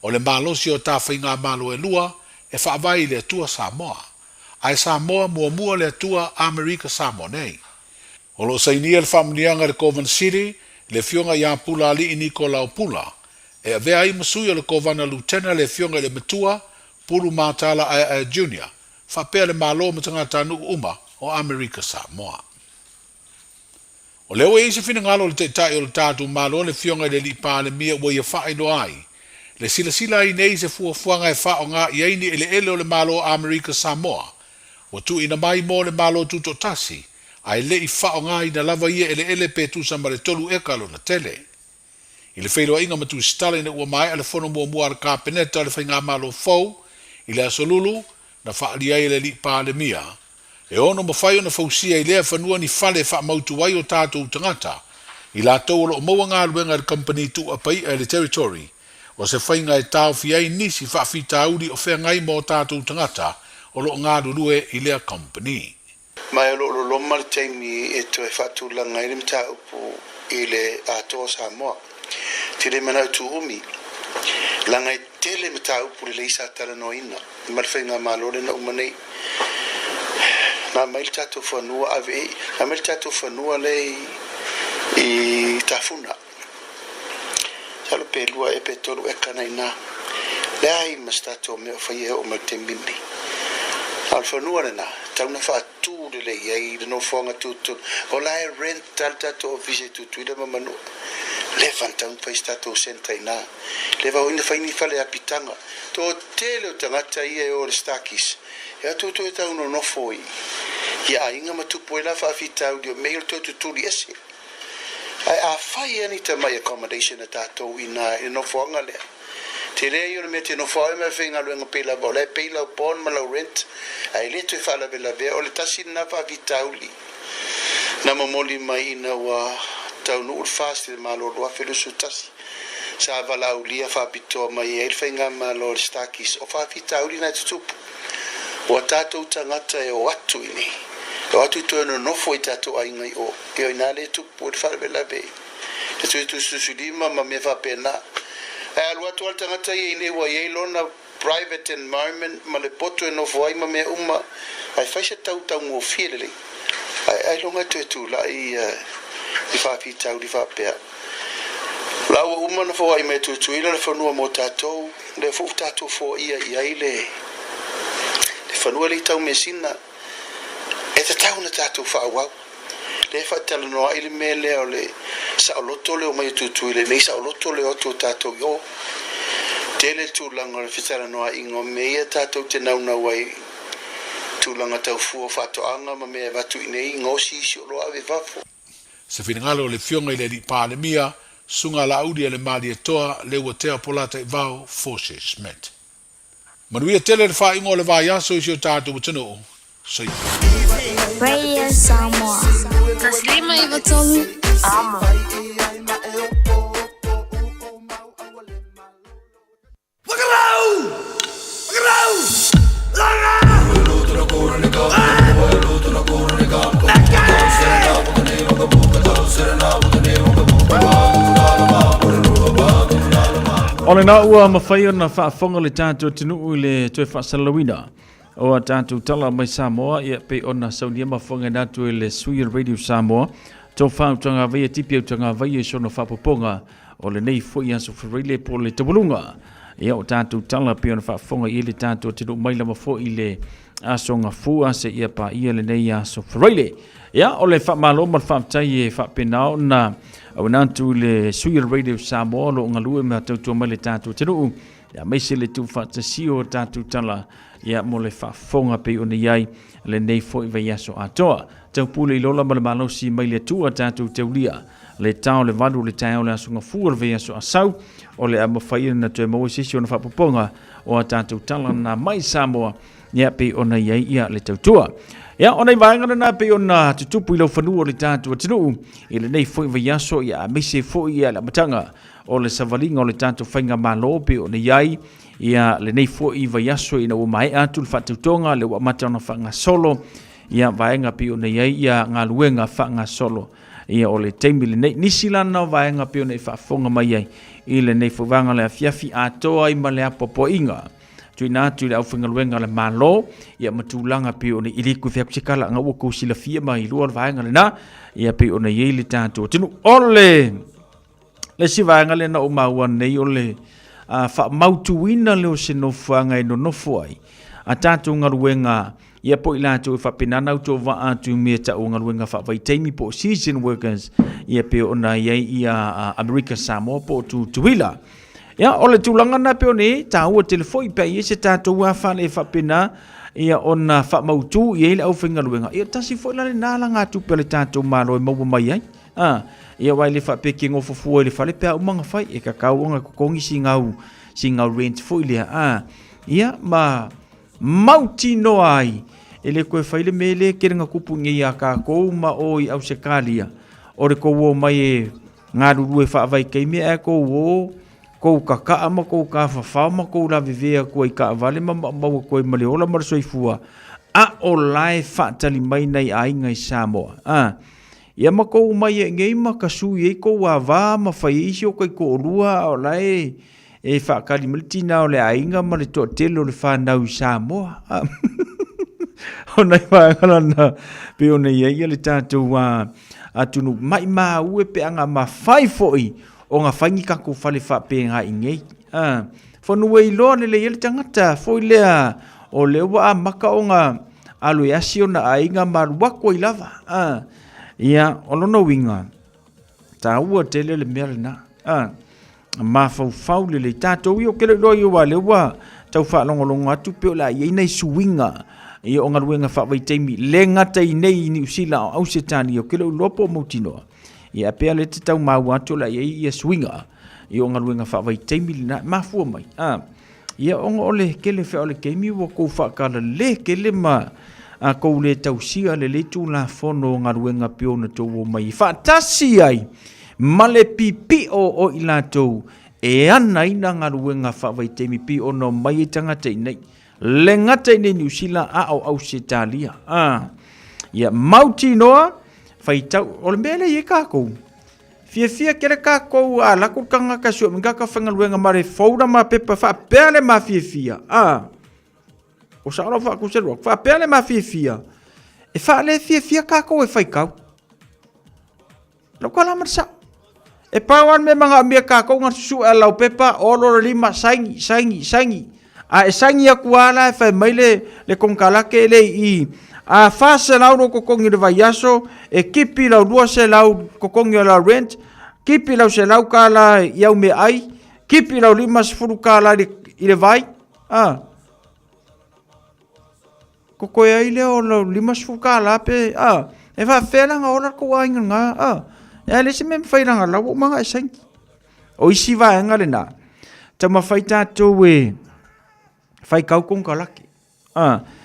O le malosi o tā whainga malo e lua, e whaavai I le atua Samoa. Ai Samoa mua le atua Amerika Samoa nei. O lo sainia le whamnianga le Kovana City, le fionga ia pula li I niko lao pula, e a vea I masui o le kovana lutena le fionga le matua, pulu mātala ai junior, whapea le malo matanga tanu uma o Amerika Samoa. O leo e isi fina ngalo le te tai o le tātu malo le fionga le li pāle mia ua ia whaino ai. Le sila I nei se fuafuanga e wha o ngā iaini ele ele o le malo o Amerika Samoa. O tu ina mai mo le malo tuto tasi, ai le I wha o ngā ina lava ia ele ele pe tu sa mare tolu e kalo na tele. I le whailo inga matu stala ina ua mai ale fono mua mua le kāpeneta le whainga malo fau, I le asolulu, na whaali ai le li pāle mia. E ono mawhai o na fausia I lea whanua ni whale wha mautu wai o tātou tangata, I la tau o maua ngā luenga le company tu apai e le territory, o se whainga e tau fiai nisi wha fita auri o whea ngai mo tātou tangata, o lo ngā rurue I lea company. Mai o lo loma le taimi e toi whatu langa I le mta upu I le atoa Samoa. Te le mana tu umi. Langa I tele mta upu le isa tala no ina. Marwhainga malore na umanei. Na mail tatu whanua ave. Na mail tatu whanua le I tafuna. Salo pe lua e pe tolu e kana ina. Le ai mastato me o whaie o me te mimi. Al whanua rena. Tauna whaatu le iei le no whonga tutu. O lai rent tal tato o vise tutu I le mamanu. Le fantaun pa istato senta ina. Le va oina whaini whale apitanga. To tele o tangata ia o le stakis. E atu to e tau no nofoi. Ia inga matupo e la whaafitau dio mail to tuturi ese. Ai a whai ani ta mai accommodation a tato ina no whonga lea. Te rea i o le me te no whae me whenga luenga pela bo. Le pela o pon ma lau rent. Ai le tu e whala vela vea. O le tasi na whaafitau li. Na mamoli mai ina wa tau nuur fast le malo roa felusu tasi. Sa vala ulia whaapitoa mai e whenga malo le stakis. O whaafitau li na tutupu. O tātou tangata e o atu ini. O atu tu eno nofo I tātou aingai o. E o inale tupu o le wharebela vei. tu susulima ma me fa pena alua tu al tangata i ne wa ye lona private environment ma le poto no foi ma me uma ai faisa tau ngo fiele ai longa tu la i fa pi tau di fa pe la uma no foi me tu ila le fanua mo tato le fu tato fo ia ile le fanua le tau mesina e te tau na tato fa wa le fa tala no ile mele ole sa loto le o mai tu ile le sa loto le o tu tato yo tele tu langa le fitala no ingo me tato te nau na wai tu langa tau fu fa to anga ma me va tu nei ngo si lo ave va fo se finangalo le fionga ile di pandemia sunga la audi le mali toa le wotea polata i vao force smet manuia tele le fa ingo le va ya so isi tato tano so Radio Samoa. Taslima Ivatolu. Ama. Ole na ua mawhai ona whaafonga le tātou tinu le toi whaasalawina. O tātou tala mai Samoa, ia pe ona saunia mawhonga nātu le Suia Radio Samoa. Tō whautanga vai tipi autanga vai sona whapoponga o le nei fwoi aso wharile po le tawalunga. Ia o tātou tala pe ona whaafonga i le tātou tinu mai lama fwoi le asonga fua se ia pa ia le nei aso wharile. Ia o le whaamalo ma whaamtai e whaapenao na au nantu le Suia Radio Samoa lo ngalue me tautua mai le tātou tinu. Ia meise le tu whaatasio tātou tala ia mo le whaafonga pe ona iai le nei fwoi vai aso atoa. Tau pule i lola ma le malosi mai le tua tātou teulia. Le tau le valu le tau le asunga fua le vai aso asau o le amawhaia na tue maua sisi ona whapoponga o tātou tala na mai Samoa ia pe ona iai ia le tautua. Ia ona i vaengana na pe ona tutupu i lau whanua o le tātou atinu i le nei fwoi vai aso ia meise fwoi ia la matanga o le savalinga o le tātou whainga malo pe ona iai ia le nei fwoi vai aso ina ua mai atu le whatautonga le ua mata ona whanga solo ia vaenga pe ona iai ia ngā luenga whanga solo ia o le teimi le nei nisilana vaenga pe ona i whaafonga mai ai i le nei fwanga le afiafi atoa i ma le apopo inga tui nātu le au whinga luenga le malo ia matulanga pe ona i liku whiapsikala ngā ua kousila fia mai lua le vaenga le na ia pe ona iai le tātou tinu ole le si vaenga le na o maua nei ole wha mautuina leo se no whanga e no nofo ai a tātou ngā luenga ia po ilato e whapinana auto wa atu mea ta o ngaluenga whawaitaimi po season workers ia pe ona iai ia America Samoa po tuila. Ia ole tūlanga na pe one ta ua telefoi pe ia se tātou wa whane whapina ia ona whamautu ia ile au whinga luenga. Ia tasi foi lale nāla ngā tupe le tātou mālo e maua mai ai. Ia wai le whapeke ngofofua le whale pēa umanga whai e kakau onga kukongi si ngau rent foi lea. Ia ma mauti no ai ele koe whaile mele kerenga kupu ngi a ka kou ma oi au se kālia ore kou o mai e ngā rurue whaavai kei mea e kou kaka ama kou ka whawhau ma kou la vivea kua i ka avale ma maua koe male ola mara soifua a o lai whaatali mai nei a inga i Samoa ia ma kou mai e ngei ma kasu i kou a wā ma whai isi o kai ko orua o lai e whaakali militina o le a inga ma le toa telo le whanau i Samoa ona i maangana na pe ona ia le tātou atunu mai maa ue pe anga ma whai foi o ngā whaingi kako whale whape ngā ingei. Whanua i loa le le tangata foi lea o le ua a maka o ngā alo e asi o na a inga maruako i lava. Ia olono winga ta ua tele le mea le na. Ma whau le tātou i o kele loa i o le ua tau whaalongolongo atu pe o la i nei suwinga. Ia o ngā ruenga whawaitaimi le ngata i nei ni usila o au se tani o kele ulopo mautinoa. Ia pea le te tau mau atu la ia swinga. Ia o ngā ruenga whawaitaimi le na mafua mai. Ia o ngā ole kele wha ole keimi wa kou whakala le kele ma kou le tausia le tu la fono ngā ruenga piona tau o mai. Whatasi ai ma le pipi o ilatou e ana ina ngā ruenga whawaitaimi pi o no mai e tangata i nei. Le ngata i nei New Zealand a au se talia. Ia mauti noa, whai tau, o le mele i e kākou. fia kere ka kou a lako kanga ka sio minga ka whangaluenga mare faura ma pepa wha pēle ma fia. O sa ora wha kuserua, wha pēle ma fia. E wha le fia ka kou e whaikau. Lau ka lamar sa. E pawan me mga amia ka kou ngar susu e lau pepa olo lima saingi. A e saingi aku ala e whai maile le kongkalake le I a fase lau no kokongi le vaiaso e kipi lau dua se lau kokongi la rent kipi lau se lau kala iau me ai kipi lau 5 kala i le vai koko ai le o lau 5 kala pe e fa fela nga ora ko ai nga e le se me faila nga lau manga e sangi o isi va nga le na tama faita to we fai kau kongkalake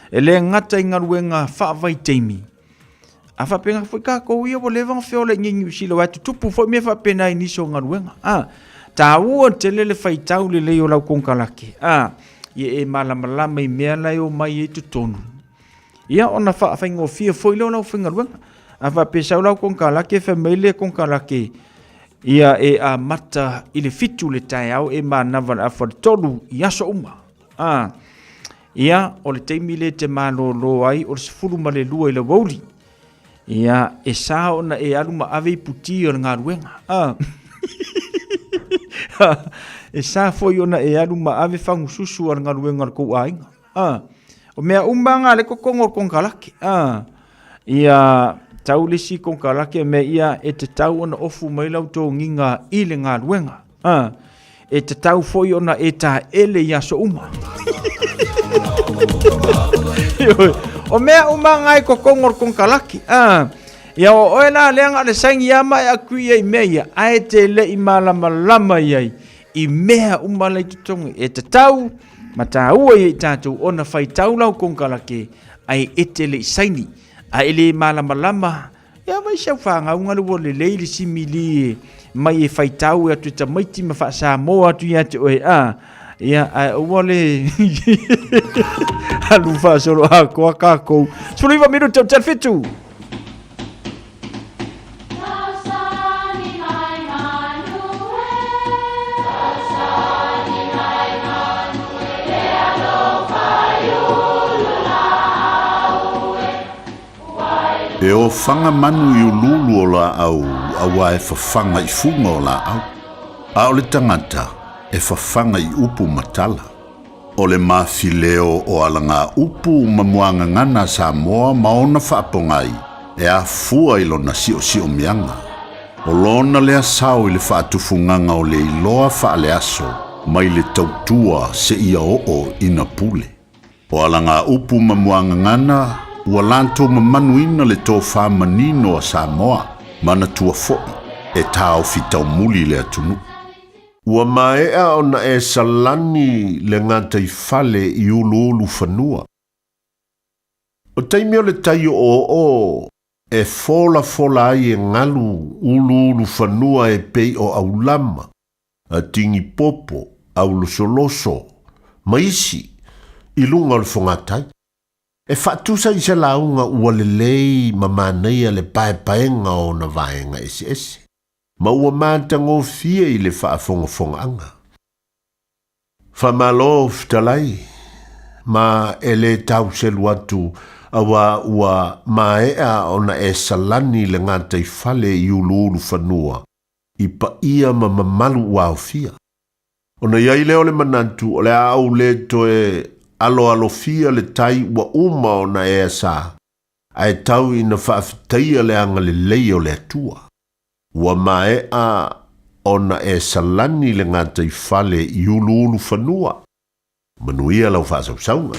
e le ngata inga ruenga whaavai teimi. A whapenga whaika kou ia wo lewanga whio le ngingi usilo atu tupu fo me whapena iniso ngā ruenga. Tā ua te lele whaitau le leo lau kongkalake. Ia e malamalama I mea lai o mai e tu tonu. Ia ona whaafengo fia foi leo lau whinga ruenga. A whapesau lau kongkalake whameile kongkalake. Ia e a mata I le fitu le tai au e ma navan a wharitolu I aso uma. Ia, o le teimi le te malolo ai, o le sefulu ma le lua I le wauli. Ia, e sa ona e alu ma ave I puti o ngā ruenga. E sa foi ona e alu ma ave whangu susu o ngā ruenga le kou ainga. O mea umanga le kokongo o kongkalake. Ia, tau lesi kongkalake me ia e te tau ona ofu mailau tō nginga I le ngā ruenga. E te tau foi ona e tā ele I aso uma. O mea umanga I kokongor kongkalaki. Ia o oela leanga le saingi ama e akui I mea a e te le I malama iai I mea umala I tutongi e te tau ma tā ua I tātou ona whai tau lau kongkalaki ai e te le I saini a e le malama ia vai siau whangaunga luo le leili simili mai e whai tau e atu ta maiti ma wha Samoa atu I atu oe ia ai wale alu fa solo a ko ka ko suliva minuto tel fitu e o fanga manu I ululu o la au awa e fafanga I funga o la au a o le tangata e whawhanga I upu matala. O le mawhileo o alanga upu mamuanga ngana Samoa maona whaapongai e a fua I lona sio mianga. O lona lea sao I le whaatufunganga o le iloa whaale aso mai le tautua se ia o ina pule. O alanga upu mamuanga ngana ua lanto mamanuina le tō whamanino a Samoa mana tua foi e tāo fitau muli le atunu. Ua maea ona e salani le ngata I fale I ulu whanua. O taimi o le taio o e fola ai e ngalu ulu whanua e pei o aulama, a tingi popo, aulosoloso, maisi, I lunga o le whangatai. E whatusa I se launga ua le lei mamanea le paepaenga o na vaenga esi. Ma ua mātango fia I le whaafongafonga. Whamalo ftalai, ma ele tau selu atu awa ua maea ona e salani le ngata I fale I ulu whanua I pa ia ma mamalu wau fia. Ona iai leo le manantu o le au le toe alo fia le tai ua uma ona e sa. Ai tau ina whaafitaia le anga le leo le atua. Ua maea ona e salani le ngata I fale I ulu whanua. Manuia lau whaasausaunga.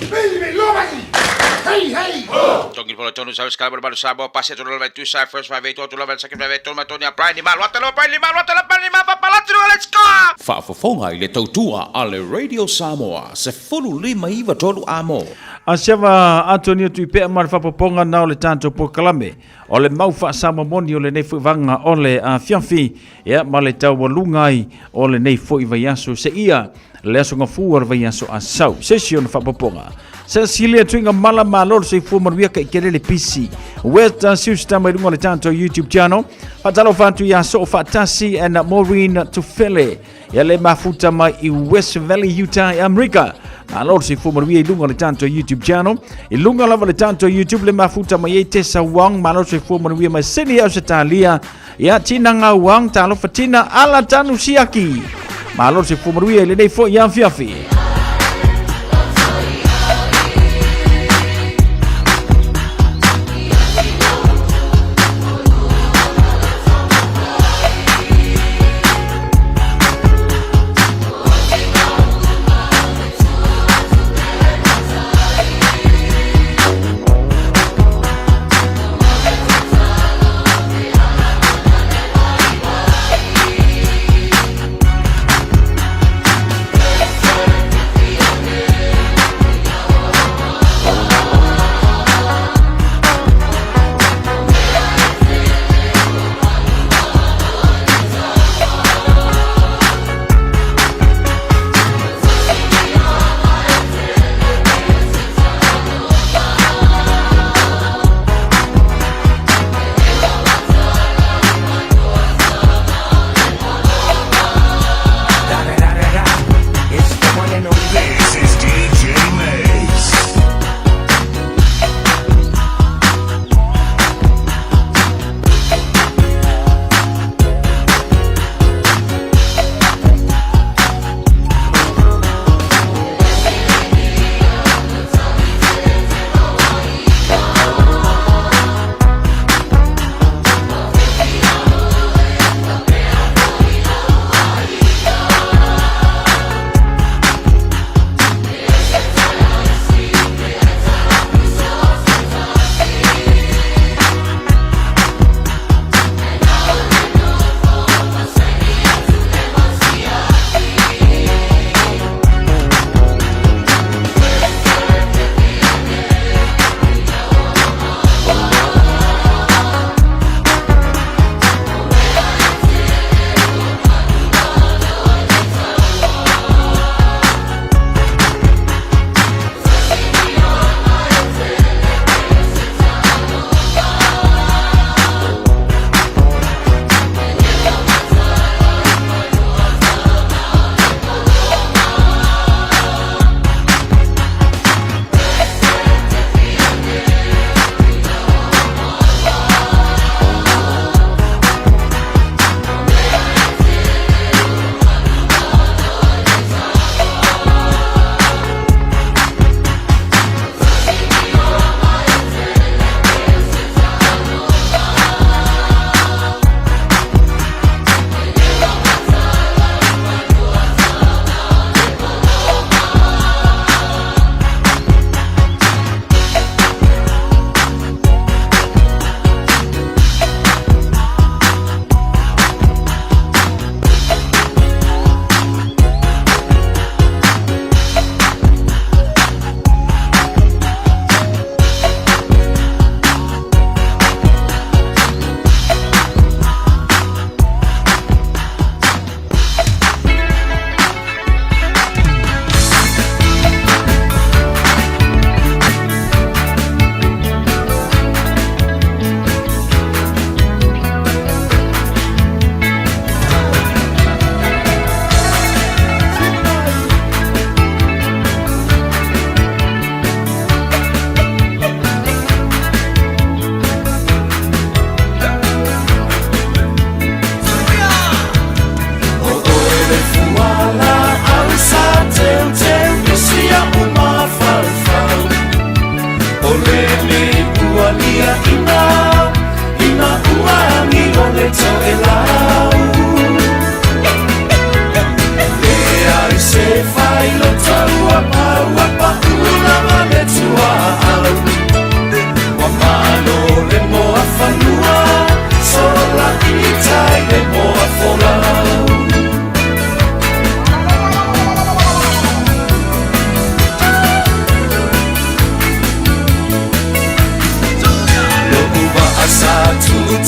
Tongi polo tonu sa skala balu sabo passe to level 2 side first 5 8 to level second 5 8 to matonia Brian Mal watalo fa palatro let's go fa fofonga I le tautua ale Radio Samoa se fulu lima iwa tolu amo a seva Antonio tuipe mar fa poponga na le tanto po kalame o le mau fa sama moni o le nei fuivanga o le a fianfi ia ma le tau walungai o le nei foi vaiaso se ia le aso ngafuar vaiaso a sau session fa poponga Cecilia tuinga mala malor se fu maruia ka ikelele pisi West Siusta mai lunga le tanto YouTube channel. Fatalo fantu ya so fatasi and Maureen Tufele. Ya le mafuta mai I West Valley, Utah, America. Alor si fu marui lunga le tanto YouTube channel. Ilunga lava le tanto YouTube le mafuta mai Tessa Wang. Malor si fu marui mai Sydney Australia. Ya tina nga Wang talo fatina ala tanu siaki. Malor si fu marui le nei fo yang fiafi.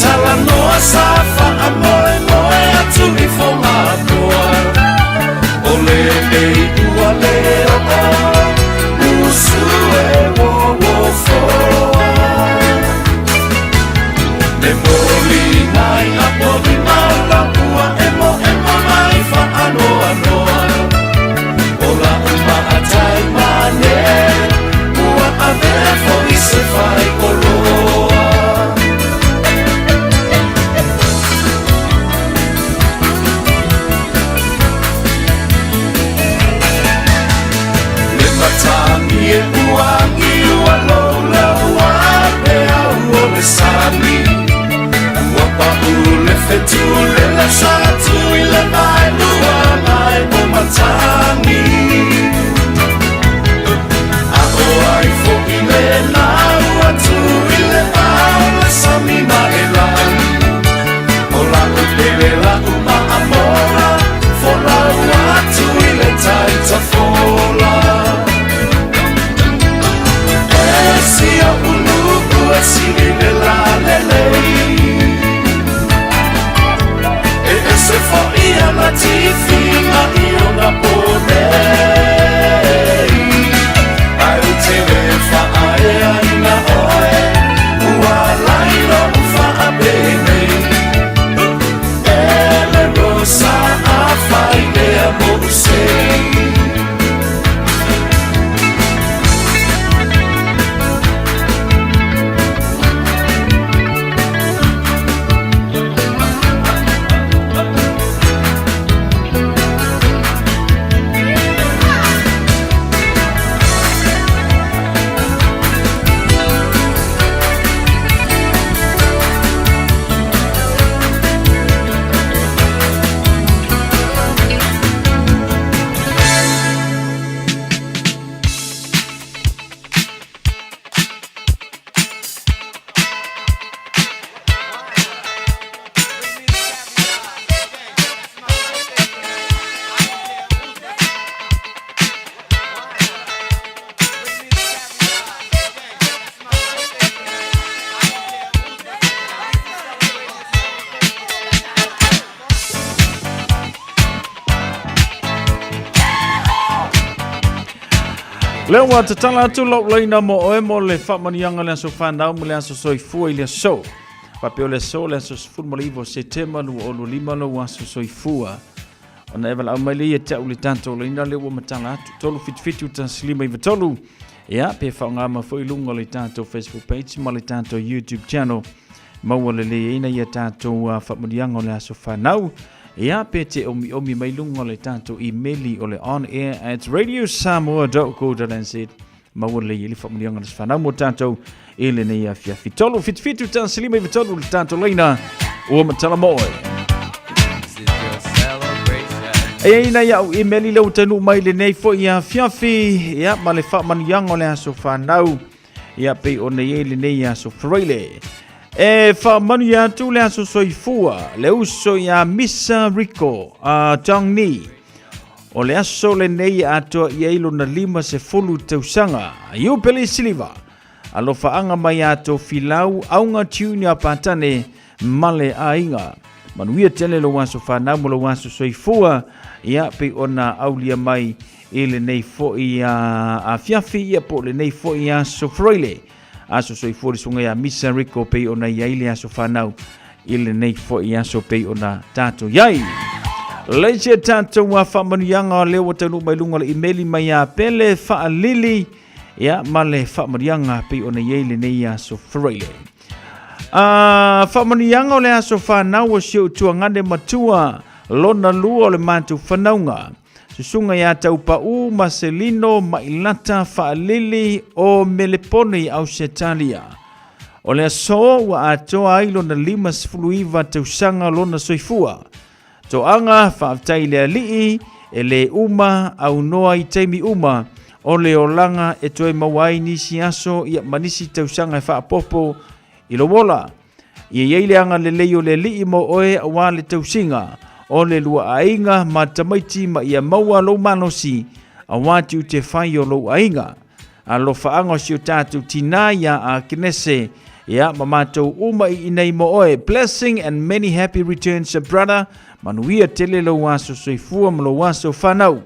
Tala no asafa amore Leo wa te tala atu lau leina mo oe mo le whamanianga le aso whanau mo le aso soifua I le aso. Pape o le aso le aso sifuru mo le iwo September lu o lu lima lo aso soifua. Ona ewa lau mai le ia tau le tanto leina leo wa matala atu. Tolu fitifitu ta silima iwa tolu. Ia, pe whaongama fo ilunga le tanto Facebook page ma le tanto YouTube channel. Maua le le ina ia tanto whamanianga le aso whanau. Ia pe te omi mai lunga le tanto emaili o le on air at radiosamoa.co.nz. Maua le ili whamurianga le whanau mo tanto ele nei a fiafi. Tolu fitfitu tan silima I tolu le tanto leina o matala moe. E ina ia o emaili leo tanu mai le nei fo ia fiafi. Ia ma le whamurianga le aso whanau. Ia pe o nei ele nei aso freile. E whamanu ia tu le aso soifua, le uso ia Misa Rico, Tong Ni. O le aso le nei ato ia ilo na lima se fulu tausanga, iu pele siliva. Alo whaanga mai ato filau, aunga tiuni a patane, male a inga. Manuia tele lo waso whanau mo lo waso soifua, ia pe ona aulia mai ele nei fo ia a fiafi ia po le nei fo ia sofroile. Aso soifua sunga ia Misa Rico pe ona iaile aso whanau ile nei fo I aso pe ona tato iai. Leise tato wa whamanianga leo wa tanu mai lunga le emaili mai a pele whaalili ia ma le whamanianga pe ona iaile nei aso freile. Whamanianga le aso whanau o siu tuangane matua lona lua le matu whanaunga. Susunga ia tau pau Marcelino Mailata Faalili o Melepone au Setalia. O le aso wa atoa ai lona lima sifuluiva tausanga lona soifua. Toanga whaaftai le alii e le uma au noa I teimi uma o le olanga e toi mawai nisi aso ia manisi tausanga e whaapopo I lo wola. Ia yeile anga le leio le alii mo oe awa le tausinga. O le lua ainga ma tamaiti ma ia maua lo manosi a watu te whai o lo ainga. A lo whaanga si o tātou tina ia a kinese ia ma mātou uma I nei mo oe. Blessing and many happy returns, brother. Manuia tele lo waso soifua ma lo waso whanau.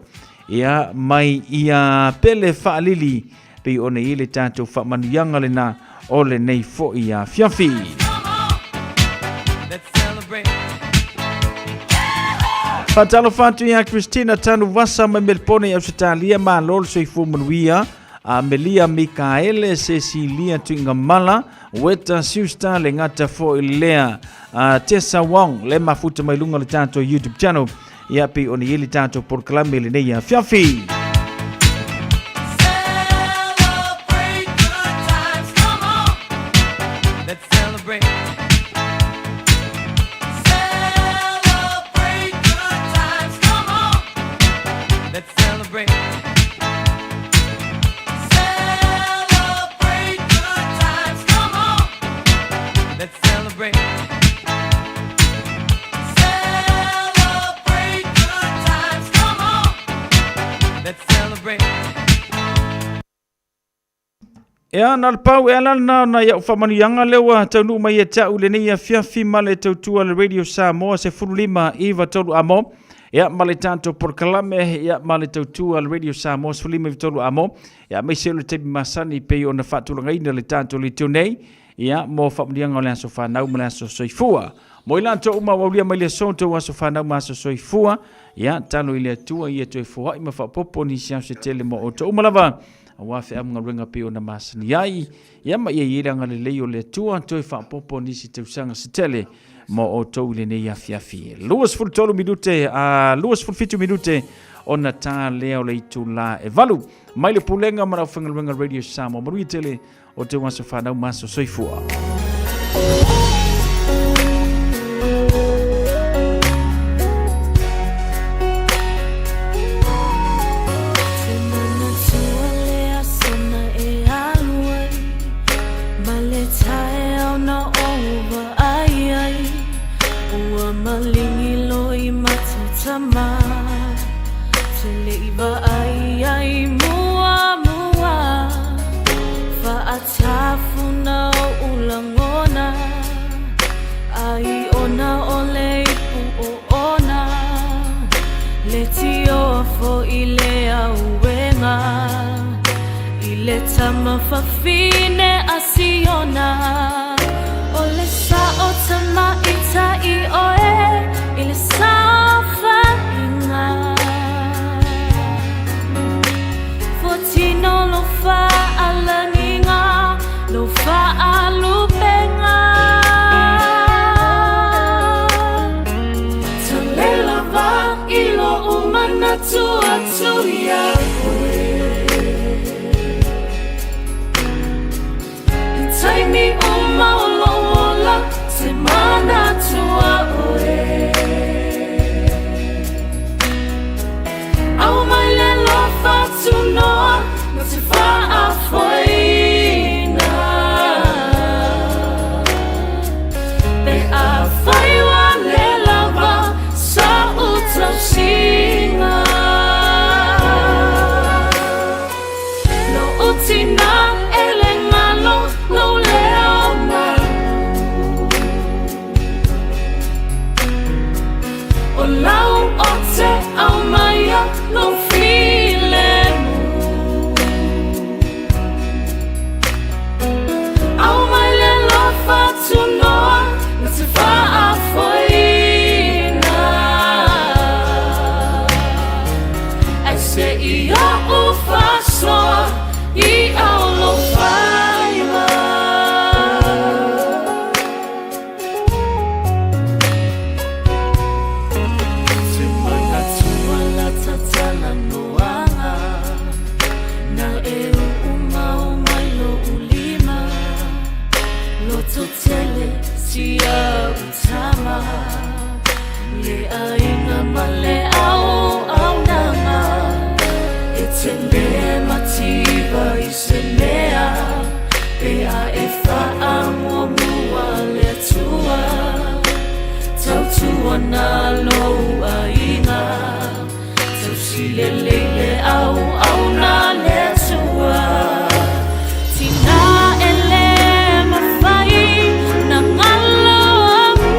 Ia mai ia pele whaalili pe o ne ile tātou whamanuyanga le na o le nei fo ia fiafi. Fatalo fatu ia Christina tanu wasa ma Melpone au Setalia ma lol soifu manuia a Melia Mikaele Cecilia Tuingamala weta siusta le ngata fo ilea Tessa Wong le mafuta mai lunga le tanto YouTube channel ia pe oni ili tanto por klame le nei fiafi. Ea nal pau ela na ia whamanianga lewa taunu mai e tau le nei a fiafi male tautua le Radio Samoa se furulima iwa tolu amo. Ea male tanto por kalame ea male tautua le Radio Samoa se furulima iwa tolu amo. Ea mai se le tebi masani pe o na whatulanga ina le tanto le tionei. Ea mo whamanianga le aso whanau ma le aso soifua. Mo ilanto uma waulia mai le sonto aso whanau ma aso soifua. Ea tano ile atua ia toi fuhai ma whapopo ni siam se tele mo o to umalava. Awa fe am ngarenga pe ona masani ai ia ma ia anga le leo le tua toi fa popo nisi tausanga setele mo o tou le nei afiafi luas ful tolu minute luas ful fitu minute ona ta leo le itu la e valu mai le pulenga mara fangarenga Radio Samoa maru tele o te waso fa na maso soifua. Sama Teliba ai mua mua Faatafu na ulangona Ai ona ole pu ona Letio fo ilea uwenga mafafine asiona ole sa o tama ita I oe ile sa fainga fotino lo fa alaninga lo fa alupenga talela va ilo umana tua tuya Taimi uma olola semana tua oe Au mai le lofa tu noa ma te wha a whaina Pe a whaiwa le lawa sa utau singa No utina ele ngalo lo leo mau O lau o te au maia lo file mu Au mai le lofa tu noa na te wha a whaina Ai se I o ufa soa I au lo whaima Te mana tua la tatala noanga Na e uma o mai lo ulima Lo totele sia utama Le aina ma le au nanga E te mea mativa I se mea Pea e wha mua mua le tua Tau tua na loa inga Tau sile leile au na le tua Tina ele mawhai na ngalo amu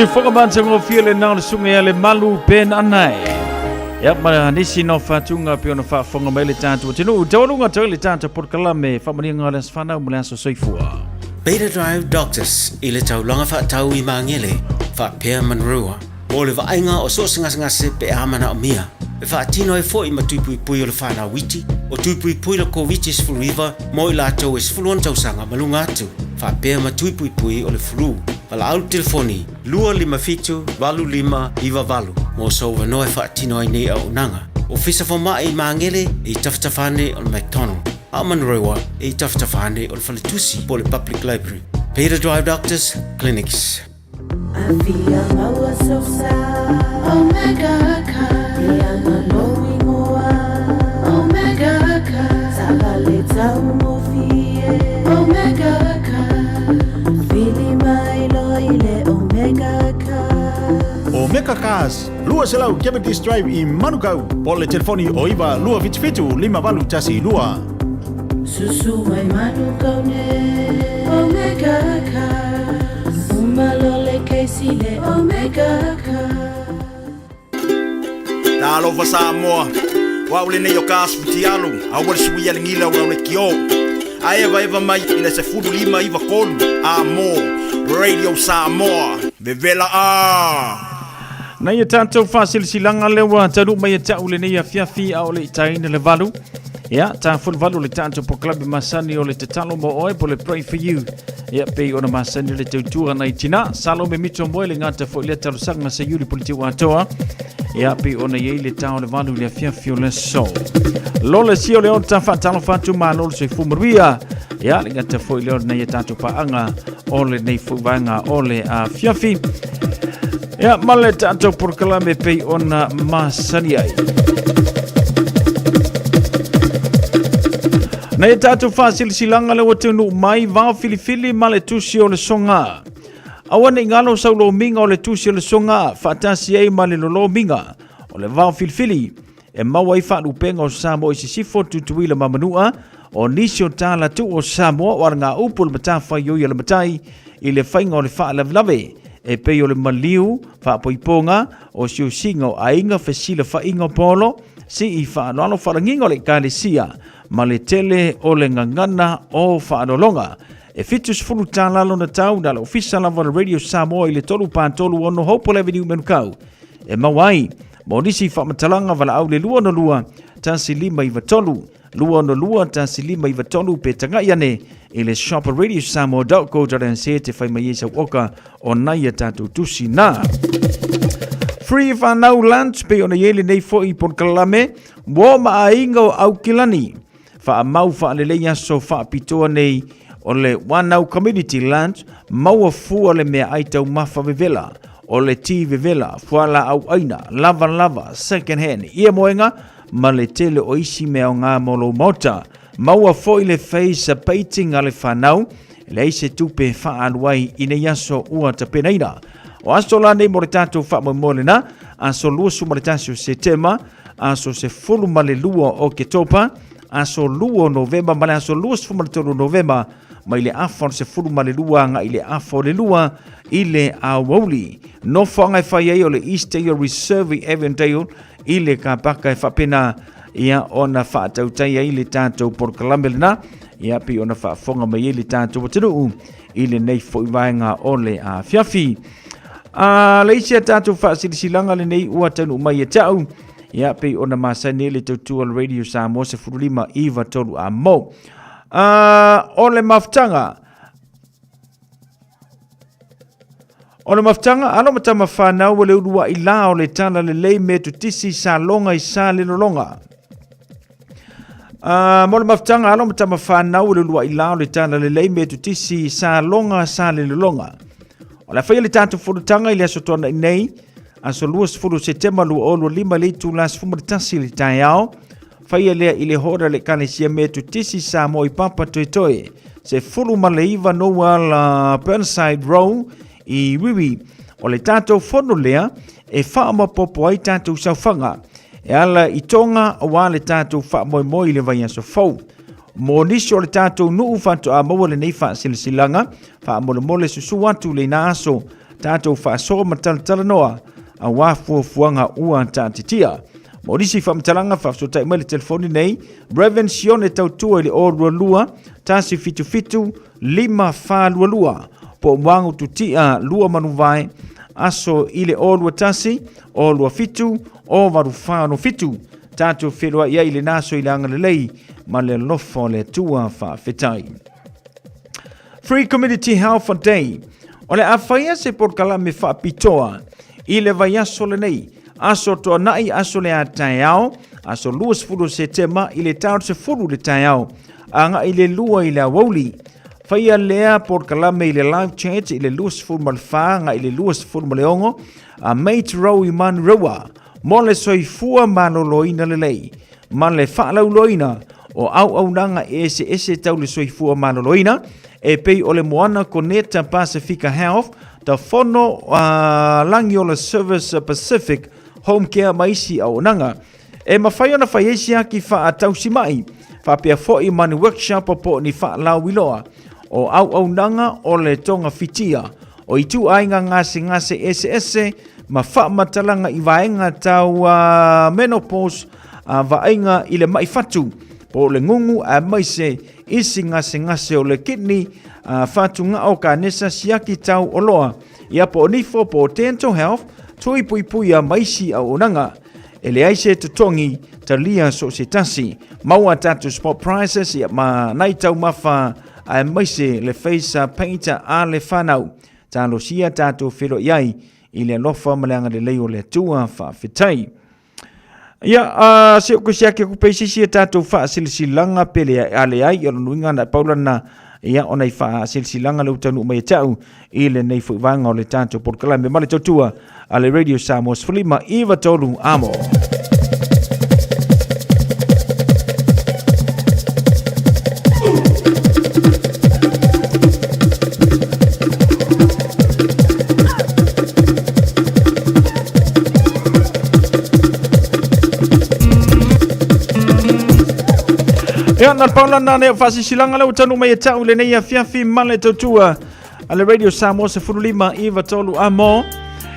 Si whakamansa ngō fia le nao le sunga le malu ben anai. Ia ma nisi no whatunga pio na whaafonga mai le tātua tinu. Taurunga tau le tātua porkalame whamania ngā le whanau mule aso soifua. Beta Drive Doctors i le taulanga whaatau i mangele whaapea manrua. O le vaenga o so ngase pe amana o mia. E whaatino e fo i matupui pui o le whanau witi. O tupui pui la ko witi sfuluiva mo i lātou e sfuluan tausanga malunga atu. Whaapea matupui pui o le flu. Pala au telefoni, 255 iwa valu. Mo so wanoe whaatino ai nei au nanga. O fisa whamai i mangele i taftafane o le McDonald. A manrewa i taftafane o le Whaletusi po le Public Library. Beta Drive Doctors Clinics. Afia maua so sa Omega ka Ia maloi moa Omega ka Sabale tau mo fie Omega ka Fili mai loile Omega ka Omega Cars, lua selau Diabetes Drive i Manukau. Po le telefoni o iwa lua vitfitu 5 tasi lua. Susu mai Manukau ne Omega ka Umalole keisile Omega ka Talo fa Samoa. Wa ule ne yo kas futialu. Awal sui ya ngila wa le kio. Aeva eva mai ina se fudu lima iva kolu. Amo Radio Samoa. Bevela a. Na ia tātou whasilsilanga lewa taru mai e tau le nei a fiafi a o le itaina le valu. Ia, tā fulvalu le tātou po klabi masani o le te talo mo oe po le Pray For You. Ia, pei ona masani le tautua nei tina. Salo me mito moe le ngata fo le talo sanga sa yuri politi watoa. Ia, pei ona iei le tau le valu le fiafi o le so. Lole si o le on ta whatalo whatu maa lolo se fumaruia. Ia, le ngata fo le on nei tātou paanga o le nei fuwanga o le fiafi. Ia, male tātou porkalame pei ona masani ai. Na e tātou whasilsilanga le watunu mai vāo filifili ma le tusi o le songa. Awane ngalo sau lo minga o le tusi o le songa, whaatasi ei ma le lolo minga o le vāo filifili. E maua i whaanu penga o Samoa i sisifo tutuila mamanua o nisi o tāla tu o Samoa o ngā upu le matawhai o le matai i le whainga o le whaalawlawe. E pei o le maliu, whaapoiponga o siusinga o ainga whesila whainga polo, si i whaanoalo wharanginga o le kālesia, ma le tele o le ngangana o whaanolonga. E fitus fulu tālalo na tau na le ofisa lava le Radio Samoa i le tolu pātolu ono Hopewell Avenue Menukau. E mawai, mo nisi whaamatalanga wala au le lua no lua, tasi lima i watolu. Lua no lua, tasi lima i watolu pe tanga iane, i le shop Radio Samoa.co.nz te whaima yesa woka o naia tātou tusi nā. Free whanau lunch pe ona yele nei fo i pon kalame, mo maa inga o au kilani. Wha mau wha lelei aso wha pitoa nei o le Wanau Community Lunch, maua fua le mea aitau mafa vevela, o le ti vevela, fuala au aina, lava, second hand, ia moenga, ma le tele o isi mea o ngā molo mota. Maua fo i le face painting a le whanau, le eise tupe wha anuai ina yaso ua ta penaina. O aso la nei mo le tātou wha mo na, aso lua su mo le tātou se tema, aso se fulu ma le lua o ke topa, aso lua Novemba, ma le aso lua se fulu ma le tolu Novemba, ma i le afon se fulu ma le lua, nga i le afo le lua, i le awauli. No whangai whai ei o le East Dale Reserve i Avondale, i le ka paka e whapena, ia ona whaatautai i le tātou porkalamele na, ia pi ona whaafonga mai i le tātou watanuu, i le nei whoiwaenga o le fiafi. Le isia tātou whaasilisilanga le nei ua tanu mai e tau, ia pi ona masani le tautua le Radio Samoa se furulima iwa tolu a mo. O le maftanga, alo matama whanau o le urua i la o le tana le lei me tu tisi sa longa i sa le longa. Mo le maftanga, alo matama whanau o le urua i la o le tana le lei me tu tisi sa longa sa le longa. O la whaia le tātou whurutanga i le asotona i nei, aso luas furu se tema lua o lua lima le tu las fumaritasi le tai ao, whaia lea i le hora le kalesia me tu tisi sa mo i papa toe, se furu ma le iwa noa la Burnside Row i Wiwi, o le tātou whono lea, e whaama popo ai tātou sauwhanga, e ala i tonga o wā le tātou wha moi le vai aso fau. Mo nisi o le tātou nuu whanto a maua le nei wha silanga, wha mole susu atu le nā aso, tātou whaasoa mataltala noa a wafuafuanga ua tātitia. Maurisi whamtalanga whafsotai mai le telefoni nei, Reverend Sione tautua ile o lua tasi fitu lima lua po wangu tutia lua manuvai aso ile o lua tasi o lua fitu o varufano fitu tātou whelua ia ile naso ile angalelei ma le lofo le tua whawhetai. Free Community Health Day. O le awhaia se porkalame whaapitoa i le vaiaso le nei. Aso toa nai aso le a taiao, aso luas furu se tema i le tau se furu le taiao, anga i le lua i le awauli. Whaia lea porkalame i le live chat i le luas furu malwha, i le luas furu maleongo, a mate rau i man raua, mo le soifua maloloina le lei, man le whaalauloina, o au nanga ese tau le soifua maloloina, e pei o le moana Koneta Pacifica Health, ta fono langi o le Service Pacific Home Care maisi au nanga. E mawhai ona whaiesi aki wha atausi mai, wha pia foi mani workshop po ni wha lauiloa, o au nanga o le tonga fitia, o i tu ainga ngase ese, ma wha matalanga i vaenga tau menopause, vaenga i le mai fatu, po le ngungu a maise isi ngase o le kidney, whatunga o ka nesa siaki tau o loa, ia po nifo po dental health, tui pui a maisi a onanga, e le aise tutongi ta lia so se tasi, maua tatu spot prices, ia ma nai tau mawha a maise le face painter a le whanau, ta lo sia tatu whiro iai, i le lofa maleanga le leo le tua whawhetai. Ia, se o kusiake kupeisi sia tatu whaasilsilanga pele ale ai, o nuinga na paulana, ia ona i wha silsilanga le utanu mai tau i le nei fuivanga o le tātou porkalame male tautua a le Radio Samoa Sfulima iwa tolu amo. Ia na paulana ne fasisilanga le utanu mai tau le nei fiafi male tautua a le Radio Samoa Sfulima iwa tolu amo.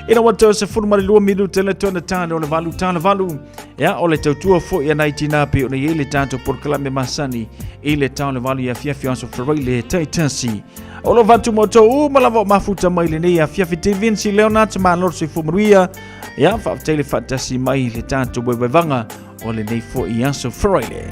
Ina watu se furma le 2 minuta le tona tano le valu. Ya o le tautua fo ia naitina pe o le ile tanto porkalame masani ile tau le valu ya fiafi aso freile taitasi. O lo vatu moto u malavo mafuta mai le nei fiafi Vinci Leonard malor se fumruia ya fa tele fantasi mai le tanto bwevanga o le nei fo ia aso freile.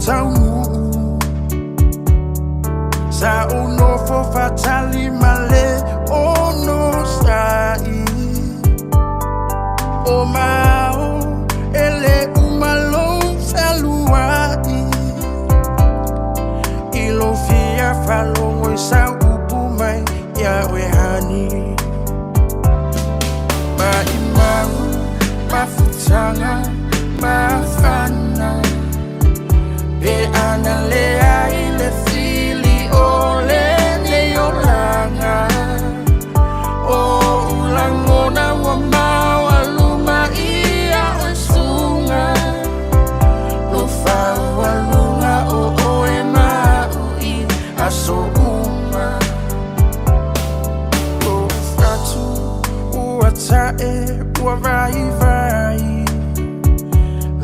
taunu sa uno fo fatali male ono sai o mao ele umalo saluai ilo fia falongo sa upumai ya wehani ba imau mafutanga mafana be analea ile fili ole ne yolanga o ulangona wa mawaluma ia osunga no fa walunga o oema ui asouma o fratu uatae uavai vai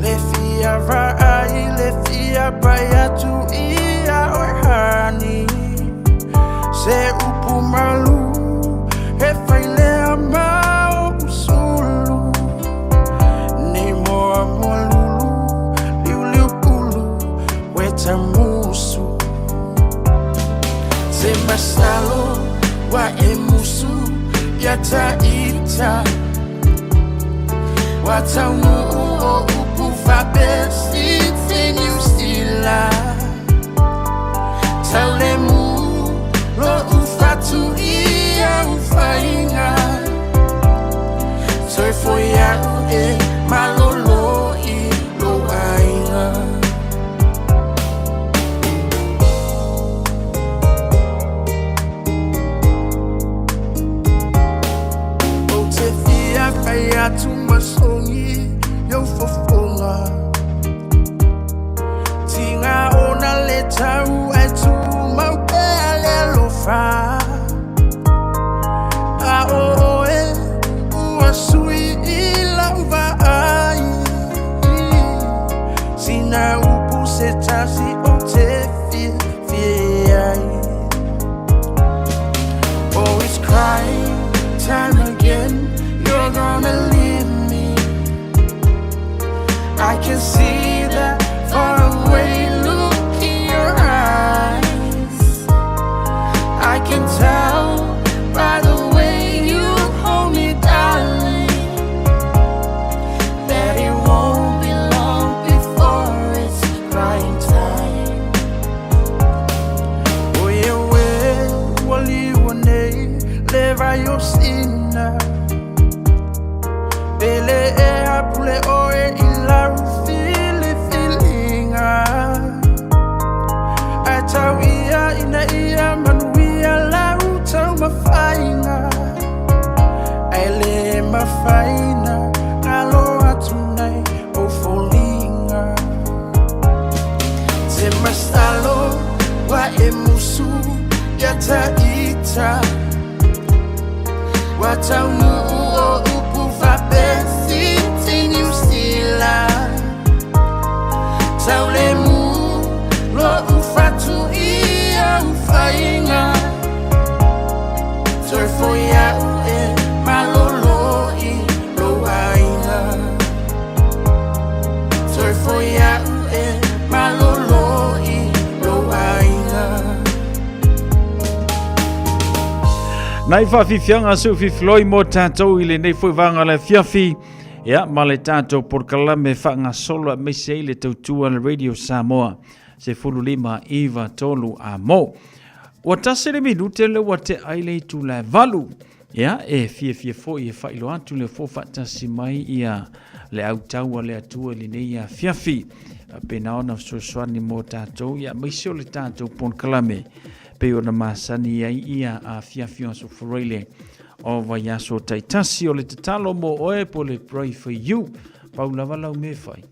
le fia vai le fia bayatu ia ohani se upumalu he faile amao usulu ni moa molulu liu pulu weta musu se masalo wa emusu yata ita wataunu o ukufa besi you still Taulemu lo ufatu ia ufainga Soy foya e malolo I lo ainga O te fia faya tu masongi yo fofonga Tinga ona letau e tu mau pele lo fa A o e ua sui I lauva ai Sina upu se tasi o te fi ai Always crying time again You're gonna leave me I can see that far away look in your eyes I can tell by the way you hold me darling That it won't be long before it's crying time Oye we wali wane leva yo sina Bele e apule oe ila Atawia ina ia manuia lau tau mafaina Aile mafaina Ngalo atunai o folinga Te masalo wa emusu Yata ita Wataunu o ukufa besi Tinu stila Taulemu lo ufatu ia ufainga Toi foia e malolo I lo ainga Toi foia e malolo I lo ainga Nai whawhiwhianga su whiwhloi mo tātou I le nei whaiwanga le whiawhi Ia, ma le tātou porkalame whanga solo me se le tautua le Radio Samoa se fulu lima iwa tolu a mo. Wa tasere minute le wa te aile tu la valu. Ia, e fie fo I whailo atu le fo whatasi mai ia le au taua le atua li nei a fiafi. Pena ona swani mo tātou, ia maisio le tātou porkalame. Pe ona masani ia a fiafi on so fureile. O vai aso taitasi o le tatalo mo oe po le pray for you. Paula walau me fai.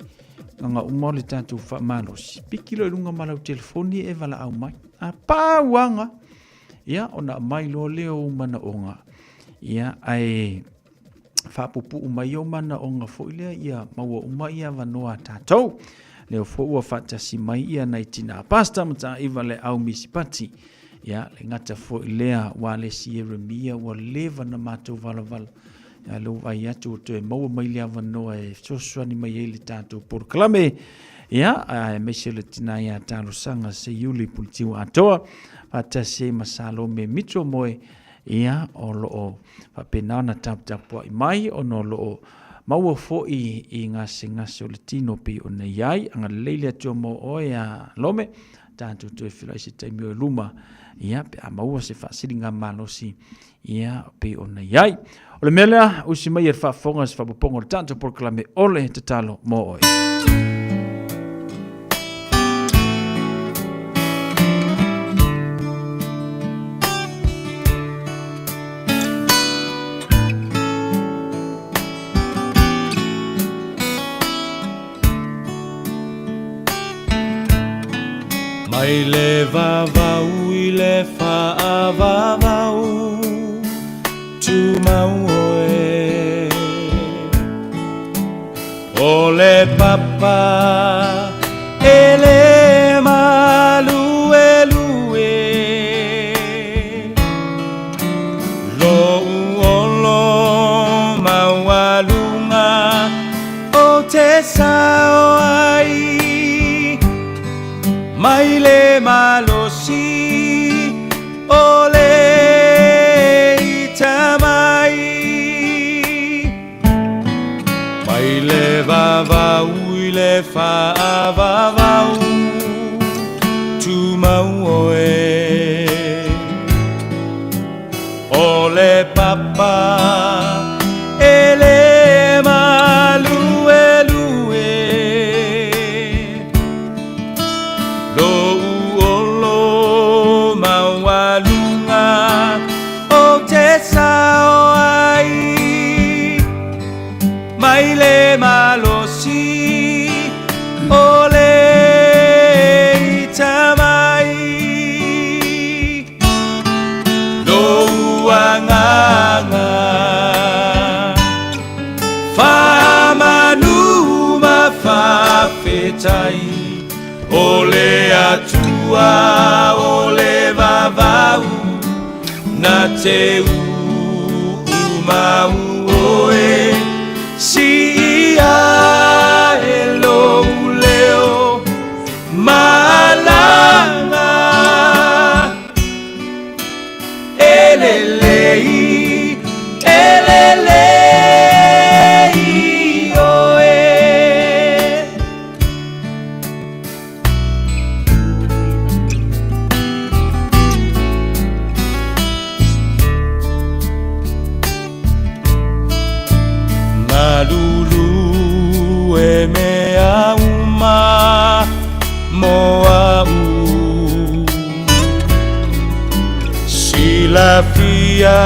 Nga uma le tātou whamalosi. Pikilo runga malau telefoni e wala au mai. A pāwanga. Ia, ona mai lo leo umana onga. Ia, ai whapupu umai o mana onga foilea. Ia, maua umai ia wanoa tātou. Leo fōua whatasi mai ia nei tina pasta mata iwa le au misipati. Ia, le ngata foilea wa le Sieremia wa lewa na mātou valavala. Ya lo vai atu to e mau mai le avanoa e sosua ni mai ele tātou porklame Ia, me se le tina ia talo sanga se yuli pultiu atoa, ata se masalo me mitro moe, ia o loo whapena na tapua i mai, o no loo maua fo'i i ngase o le tino pi o nei ai, anga leile atua mo oe a lome, tātou tue whila isi taimi o luma, ia pe a maua se whaasiri ngā malosi, ia pi o nei ai. O le melea, usi mai e whaafonga se whapupongo le tātou porklame ole te talo mo oe. Mai le vavau I le whaavavau tu mau oe o le papa e le malue lue lo uolo maualunga o te sao ai mai le malosi o le itamai mai le vavau I le whaavavau tu mau oe o le papa e le malue lue lo uolo maualunga o te sao ai mai le malosi o le itamai lo uanganga whamanu mawhawhetai o le atua o le vavau na te umau oe si ia e lo leo malanga elelei oe malulu e mea uma moa u silafia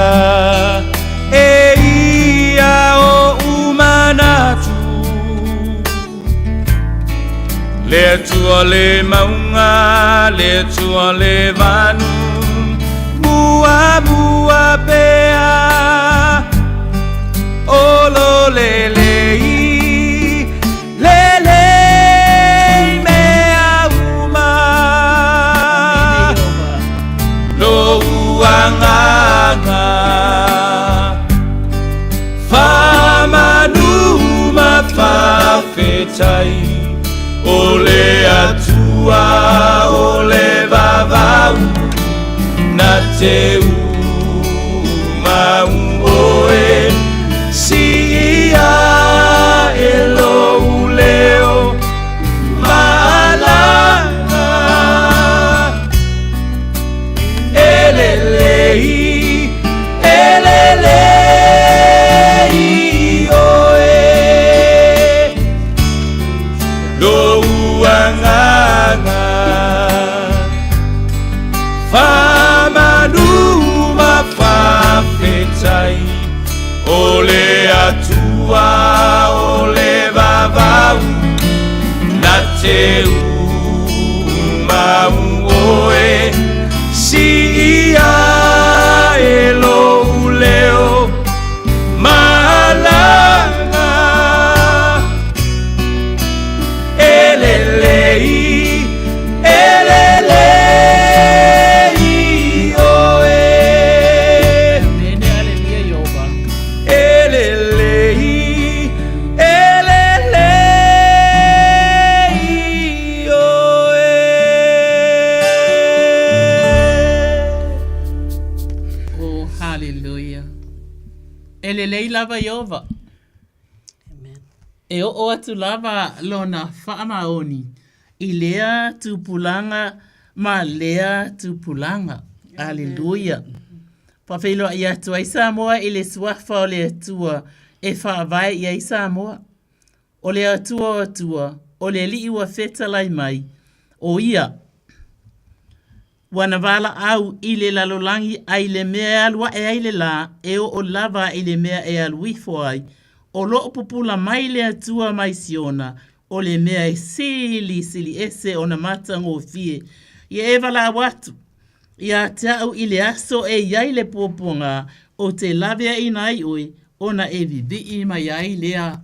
e ia o umanatu le tua le maunga le tua le vanu mua mua pea o lo le mea uma lo uanganga whamanu mawhawhetai o le atua o le vavau na te umau oe si ia e lo leo malanga elelei oe lo uanganga whamanu mawhawhetai o le atua o le vavau na te umau oe si ia e lo leo malanga elelei oe elelei ai lava Iova. E o atu lava lona whaamaoni. I lea tupulanga ma lea tupulanga. Aleluia. Pawhelo i atu ai Samoa i le suafa o le atua e whaavai i ai Samoa. O le atua o atua, o le li iwa whetalai mai. O ia, wana wala au i le lalolangi ai le mea alua e ai le la e o lava i le mea e aluifo ai. O loo pupula mai le atua mai siona, o le mea e sili ese o na mata ngō fie. I ewa la watu, i a tau i le aso e iai le poponga o te lavea i nai oi, o na e vivi i mai ai lea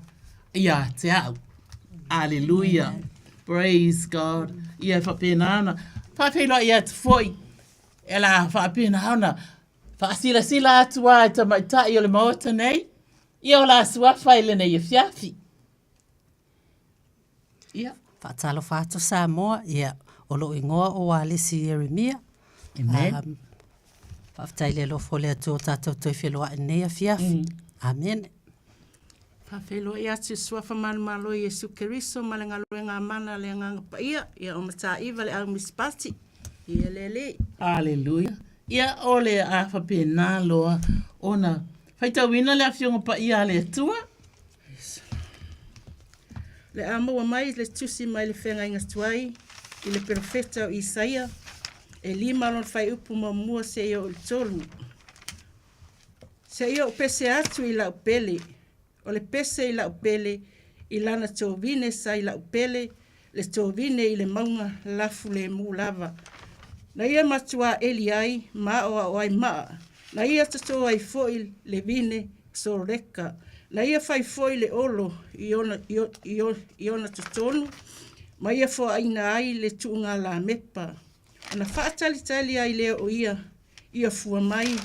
i a tau. Alleluia. Praise God. I a whapenana. Whapelo i atu foi. E la whapenana. Whaasila atua e tamaitai o le maota nei. I o la suafa ele nei e fiafi. Ia. Whaatalo whaato Samoa. Ia. O lo ingoa o walesi Jeremia. Amen. Whaftai le lo fole atu o tātou toi wheloa e nei a fiafi. Amen. Whawhelo i atu suafa manumalo i Jesu Keriso, malengalo ngā mana le nganga paia, ia o mata iwa le au mispati. Ia lele. Alleluia. Ia ole a whapena loa ona. Whaitawina le a fionga paia le atua. Le amoa mai, le tusi mai le whenga inga tuai, i le profeta o Isaia, e lima lon whai upu mamua se i o tolu. Se i o pese atu i lau pele, o le pese i lau pele, i lana tōvine sa i lau pele, le tōvine i le maunga lafu le mū lava. Na ia matua eli ai, maa o ai maa. Na ia tato ai foi le vine soreka. Na ia fai foi le olo i ona tutonu. Ma ia fo aina ai le tuunga la mepa. Ana whaatalitali ai leo o ia fua mai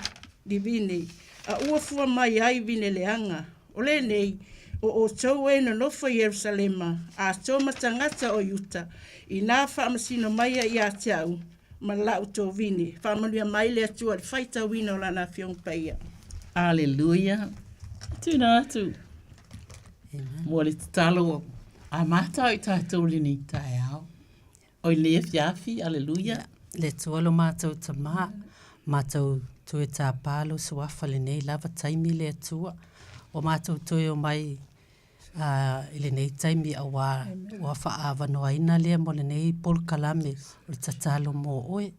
di vine. A ua fua mai ai vine leanga. O le nei, o tau e na nofa Yerusalema, a tō matangata o Yuta, i nā whaamasino mai i a te au, ma lau tō vini, whaamanuia mai le atua le whaita wina o lana whiong paia. Alleluia. Tūna atu. Mua le tatalo a mātau i tātou lini tae au. O le fiafi, alleluia. Le tualo mātou ta mātou tue tā pālo suafa le nei lava taimi le atua. O mātou toi o mai ile nei taimi a wā whaawanoa ina lea mo le nei pol kalame o le tatalo mō oe.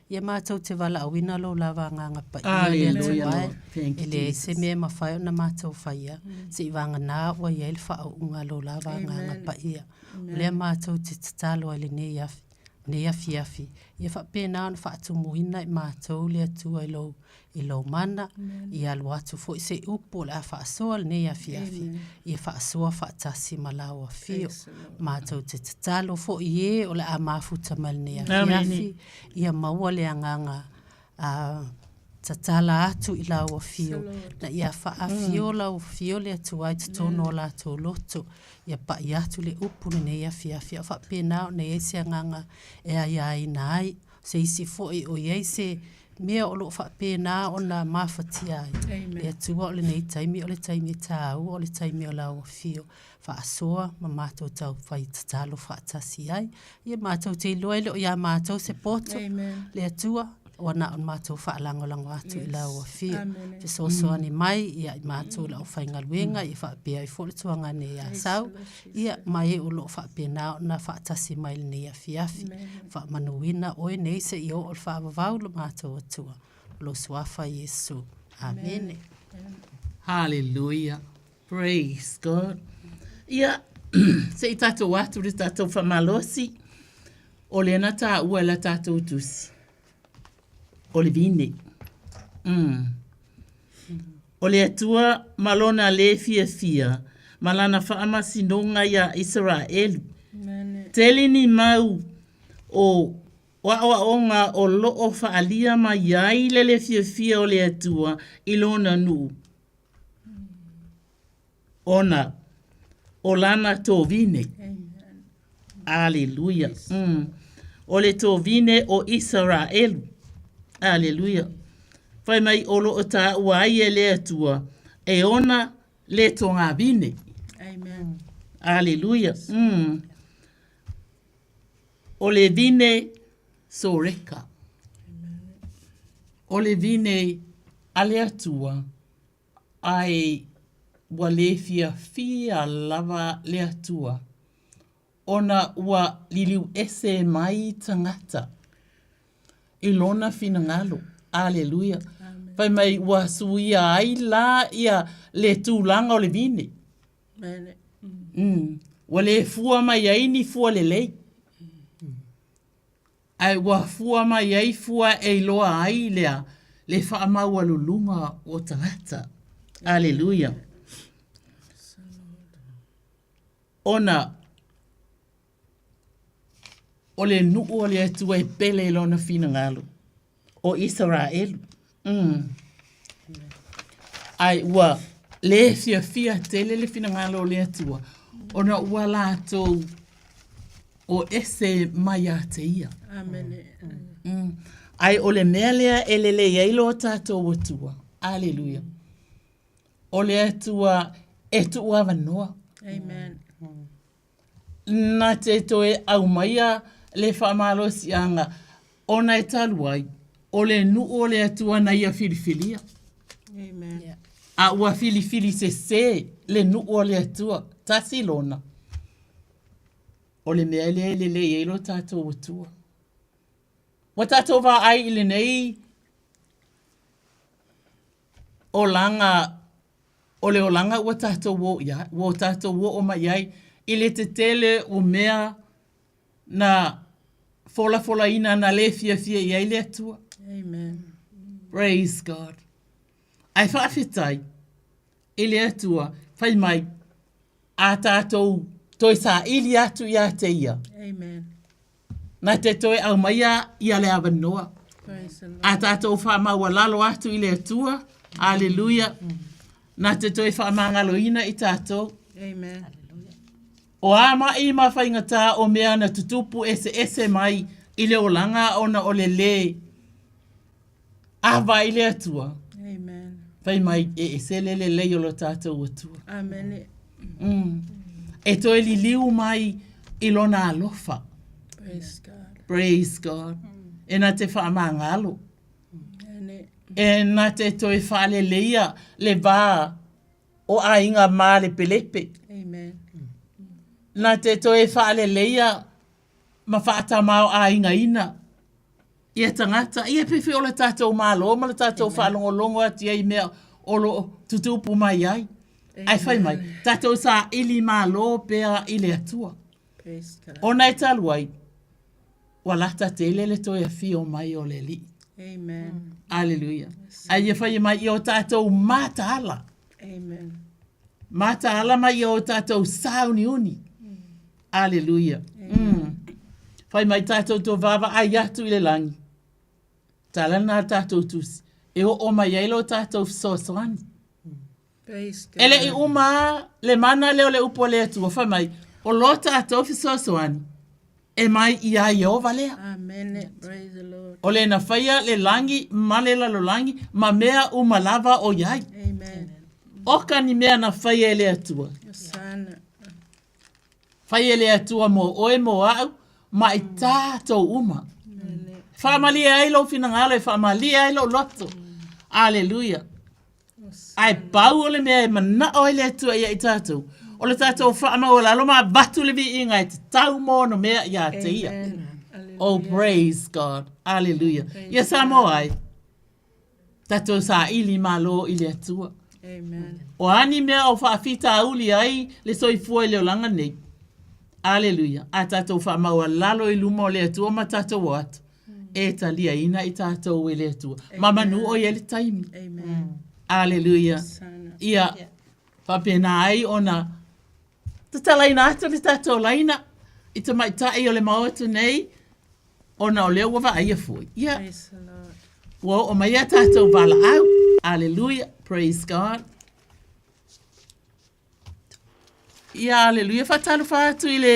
Ia mātou te wala awina lo lava nganga pa ia lea tuae. Ile se mea mawhai o na mātou whaia. Se i wanga nā ua ia ili whaunga lo lava nganga pa ia. Lea mātou te tatalo ile nei afi. Ia whapena o na whaatumuhina i mātou lea tua i lo mana i alu atu fo i se upo le a whaasoa le nei afi. Ia whaasoa whaatasi malau a fio. Mātou te tatalo fo i e o le a mafuta mal nei afi. Ia maua le anganga tatala atu i lau a fio. Na ia whaafio lau fio le atu ai te tono la tō loto. Ia pa i atu le upu le nei afi. A whapena o nei eise anganga e ai ai nai. Se isi fo i o iese mea o lo whapena o na mawhatia ai. Le atua o le nei taimi o le taimi tāu o le taimi o lau a fio. Whaasoa ma mātou tau whai tatalo whaatasi ai. Ia mātou te iloa le o ia mātou se poto. Le atua o na on mātou whaalangolango atu i lau a fio. Te sosoani mai ia i mātou lau whaingaluenga i whaapea i wholetuanga nei a sau. Ia mai o lo whaapena o na whaatasi mai nei a fiafi. Whaamanuina oe nei se i o o whaavavau lo mātou atua. Lo suafa Yesu. Amen. Hallelujah. Praise God. Ia, se i tātou atu re tātou whamalosi, o le na tā ua la tātou tusi. O le vine. O le atua malona le fia, malana whaamasinoga ia Israelu. Telini mau o waoaonga o loo whaalia mai ai le fia o le atua i lona nuu. Ona, o lana tō vine. Alleluia. O le tō vine o Israelu. Alleluia. Whai mai olo o tā ua ai e le atua. E ona le tonga vine. Amen. Aleluia. O le vine soreka. O le vine ale atua ai wale fia lava le atua. Ona ua liliu ese mai tangata. Ilona fina ngalo. Aleluia. Pai mai ua suia ai la ia le tūlanga o le vine. Wale fua mai ai ni fua le lei. Ai wa fua mai ai fua e loa ai lea le whaamau alulunga o tangata. Aleluia. Ona o le nuu o le atua e pele lona fina ngalo o Israelu. Ai ua le fia tele le fina ngalo o le atua. Ona ua lātou o ese mai a te ia. Amen. Ai o le mea lea e le iai lo tātou atua. Aleluia. O le atua e tu ua noa. Amen. Nā te toe au maia le whaamalosi anga. Ona e talu ai. O le nu o le atua na ia filifilia. Amen. A ua filifili se le nu o le atua. Tasi lona. O le mea le eilo tātou atua. Wa tātou wā ai ile nei o langa, o le o langa wa tātou wo ia, wa tātou wo o mai ai, ile te tele o mea na fola ina na le fia ia ile atua. Amen. Praise God. Ai whawhitai, ile atua, whai mai, a tātou toi sa ili atu ia te ia. Amen. Na te toe au maia ia le awanoa. Praise the Lord. A tātou whaamaua lalo atu i le atua. Aleluia. Na te toi whaamangalo ina i tātou. Amen. O ama i mawhaingata o mea na tutupu ese mai i le olanga ona o le le. Awa i le atua. Amen. Whai mai ese le o lo tātou atua. Amen. E toi li liu mai i lona alofa. Praise God. Praise God. E na te whaamangalo. Amen. E na te toi whaale leia le vā o a inga mā le pelepe. Amen. Na te toi whaale leia ma whaata mao a inga ina. Ia tangata, ia pewhi o le tātou mālo, ma le tātou whaalongolongo ati ai mea o lo tutupu mai ai. Ai whai mai, tātou sa ili mālo pēra i le atua. Praise God. O nei talu ai, walata te lele toi a fio mai o le li. Amen. Aleluia. Ai ia whai mai i o tātou mātaala. Amen. Mātaala mai i o tātou sauni uni. Aleluia. Whai mai tātou tō vava ai atu i le langi. Tāla nā tātou tusi. E o mai eilo tātou sosoani. Praise God. Ele i uma le mana leo le upo le atua. Whai mai, o lo tātou sosoani. E mai i a Jehova lea. Amen. Praise the Lord. O le na whaia le langi, malela lo langi, ma mea uma lava o iai. Amen. Oka ni mea na whaia le atua. Sana. Whaia le atua mo oe mo au, ma i tātou uma. Whamalia ailo finangalo e whamalia ailo loto. Aleluia. Ai pau o le mea e mana o le atua ia i tātou. O le tātou whaama o lalo ma batu le vi inga e te tau mō no mea ia te ia. Oh, praise God. Aleluia. Ia Samoa ai. Tātou sa ili malo i le atua. Amen. O ani mea o whaafita auli ai le soifua i leo langa nei. Aleluia. A tātou whaama o lalo i luma o le atua ma tātou o atu. E talia ina i tātou e le atua. Mamanu o ia le taimi. Amen. Aleluia. Ia, whapena ai ona te talaina atu le tātou laina i te maitai o le maotu nei ona o leo wawa aia fui. Ia, Praise the Lord. wow, o mai a tātou wala au. Aleluia. Praise God. Ia, aleluia. Whatalu whātu i le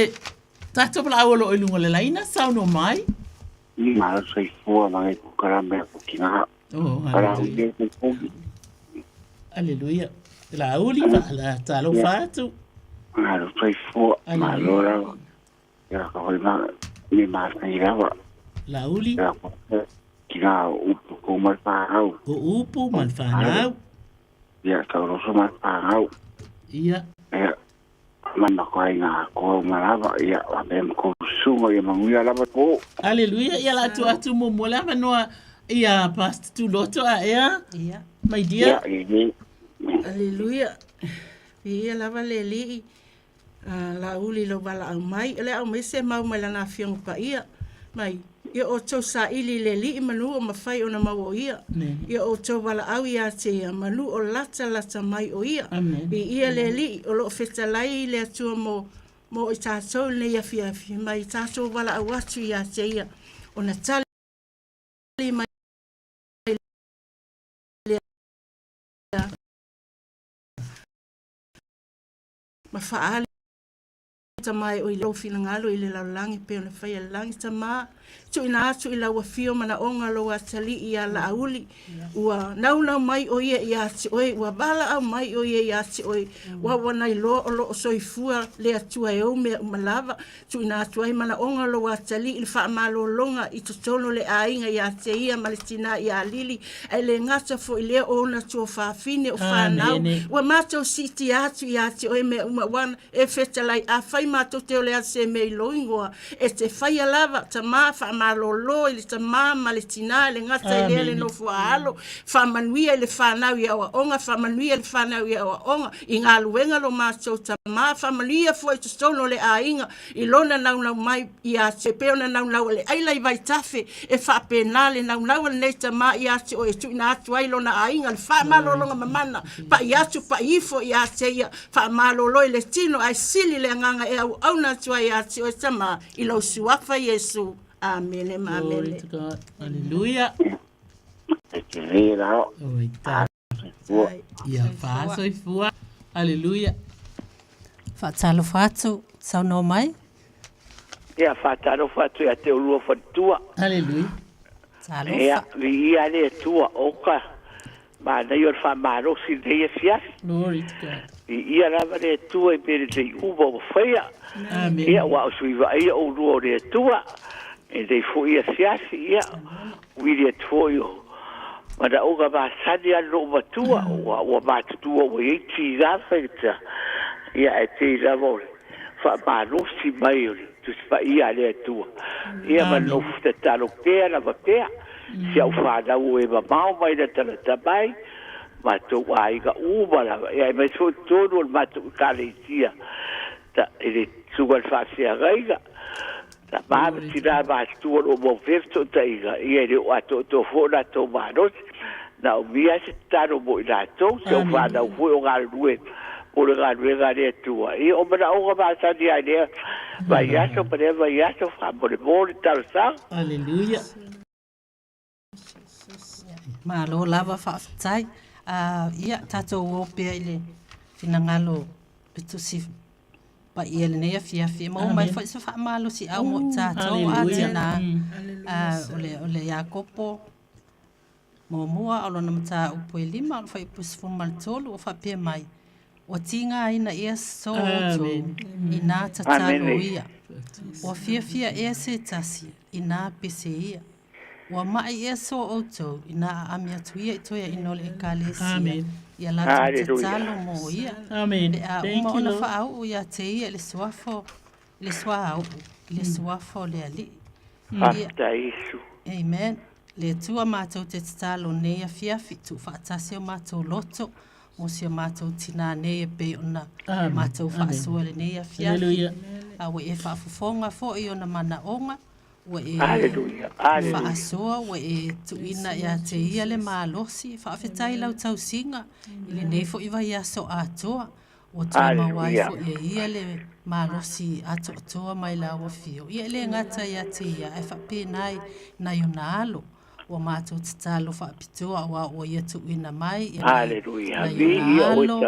tātou pala au alo o ilunga le laina. Sauno mai. Ni mara sai fua mai kukara mea kukina. Oh, Para hallelujah. uye kukubi. Aleluia. La uli va la talo fatu. Ngalo fai fo ma lora. Ya ka hoi ma ni ma nei rawa. La uli. Ya ko kina upu ko mal pahau. O upu mal fanau. Ya ka roso mal pahau. Ia. Ya mana ko ai nga ko malava ya wa ben ko sungo ya manguia lava ko. Aleluia, ia la tu mo mola noa ia past tu loto a ea. Ia. My dear. Aleluia. Ia lava le li. La uli lo bala au mai. Le au mai se mau mai lana fiong pa ia. Mai. Ia o tau sa ili le li manu o mawhai o na mau o ia. Ia o tau bala au ia te ia manu o lata mai o ia. I ia le li o lo feta lai le atua mo i tātou le ia fiafi. Mai tātou bala au atu ia te ia. O na tali mai ma faali tamai o i lo fina ngalo i le laulangi pe o na whai langi tama tu ina atu i lau fio mana onga lo atali i a la auli ua nau mai o ia i ati oi ua bala au mai o ia i ati oi ua wana i lo o lo o soifua le atua e o mea umalava tu ina atu ai mana onga lo atali i le wha amalo longa i totono le ainga i ate ia maletina i a lili e le ngata fo i lea o na tua whawhine o whanau ua mato siti atu i ati oi mea umawana e fetalai a whai mato te o le ase mei loingoa e te whai alava ta maa wha malolo i le ta maa maletina le ngata i lea le nofu a alo wha manuia i le whanau i awa onga wha manuia i le whanau i awa onga i ngā luenga lo mato ta maa wha manuia fo i tustono le ainga i lona nau mai i a te peo na nau le aila i vai tafe e wha pena le nau le nei ta maa i a te o e tu ina atu ai lona ainga le wha malolonga mamana pa i atu pa ifo i a te ia wha malolo i le tino ai sili le nganga e au na tua i ati o e tama i lau suafa Yesu. Amen. Amen. Glory to God. Hallelujah. Oita. Ia faso i fua. Hallelujah. Whaatalo whātu, sau no mai. Ia whaatalo whātu ia te ulua whatua. Hallelujah. Talo ia vi ia le tua oka. Ma na yor fa maro si de fias. Glory to God. Ia lava le tua i pere te uba o whaia. Amen. Ia wa o suiva ia o lua le tua. E te fo ia fias ia. Wiri e tuoio. Ma da oga ba sani a lo matua. Wa ba tua wa i ti rafa ia e te ravole. Fa maro si mai o tu fa ia le tua. Ia ma no futa talo pea na va pea. Si au whāna ue ma mau mai na tala tabai, ma tō ai ka ubala, ia mai so tōnu al matu kare tia, ta ele tūgal whāsia gaiga, ta māma tina ma tūal o mō whefto ta iga, ia ele o ato tō whona tō mānos, na o mia se tāno mo i nātou, se au whāna ue o ngā rue, o le ngā rue ngā rea tua. Ia o mana o ngā māsani ai lea, vai aso, pane vai aso, whamone mōre talo sang. Hallelujah. Ma lo lava whaafitai. Ia tātou o pia ile whinangalo pitusi pa ia le nea fiafi. Ma o mai wha isa wha malo si au mo tātou a tina. Ole Iakopo mo mua alo na mata upo e lima alo wha ipusi fumal tolu o wha pia mai. O tinga ina ia so to ina tatalo ia. O fia ea se tasi ina pese ia. Wa mai e so auto ina amia tuia itoia inole ekalesia. Amen. Ia la tatalo mo ia. Amen. Thank you, Lord. Fa au ia te ia le swafo le swafo le ali. Hasta Yesu. Amen. Le tua mātou te tatalo nei a fiafi tu whaatase o mātou loto. Mo si o mātou tina nei e pe ona mātou whaasua le nei a fiafi. Hallelujah. Awe e whaafufonga fo i ona mana onga. Hallelujah. Whaasoa wa e tuina ia te ia le mālosi. Whaafetai lau tau singa. Ile nei fo iwa ia so atoa. O tua mawai fo ia le mālosi atoa mai la wa fio. Ia le ngata ia te ia. E whapēnai na yona alo. Wa mātou te talo whaapitoa wa o ia tuina mai. Hallelujah. Na yona alo.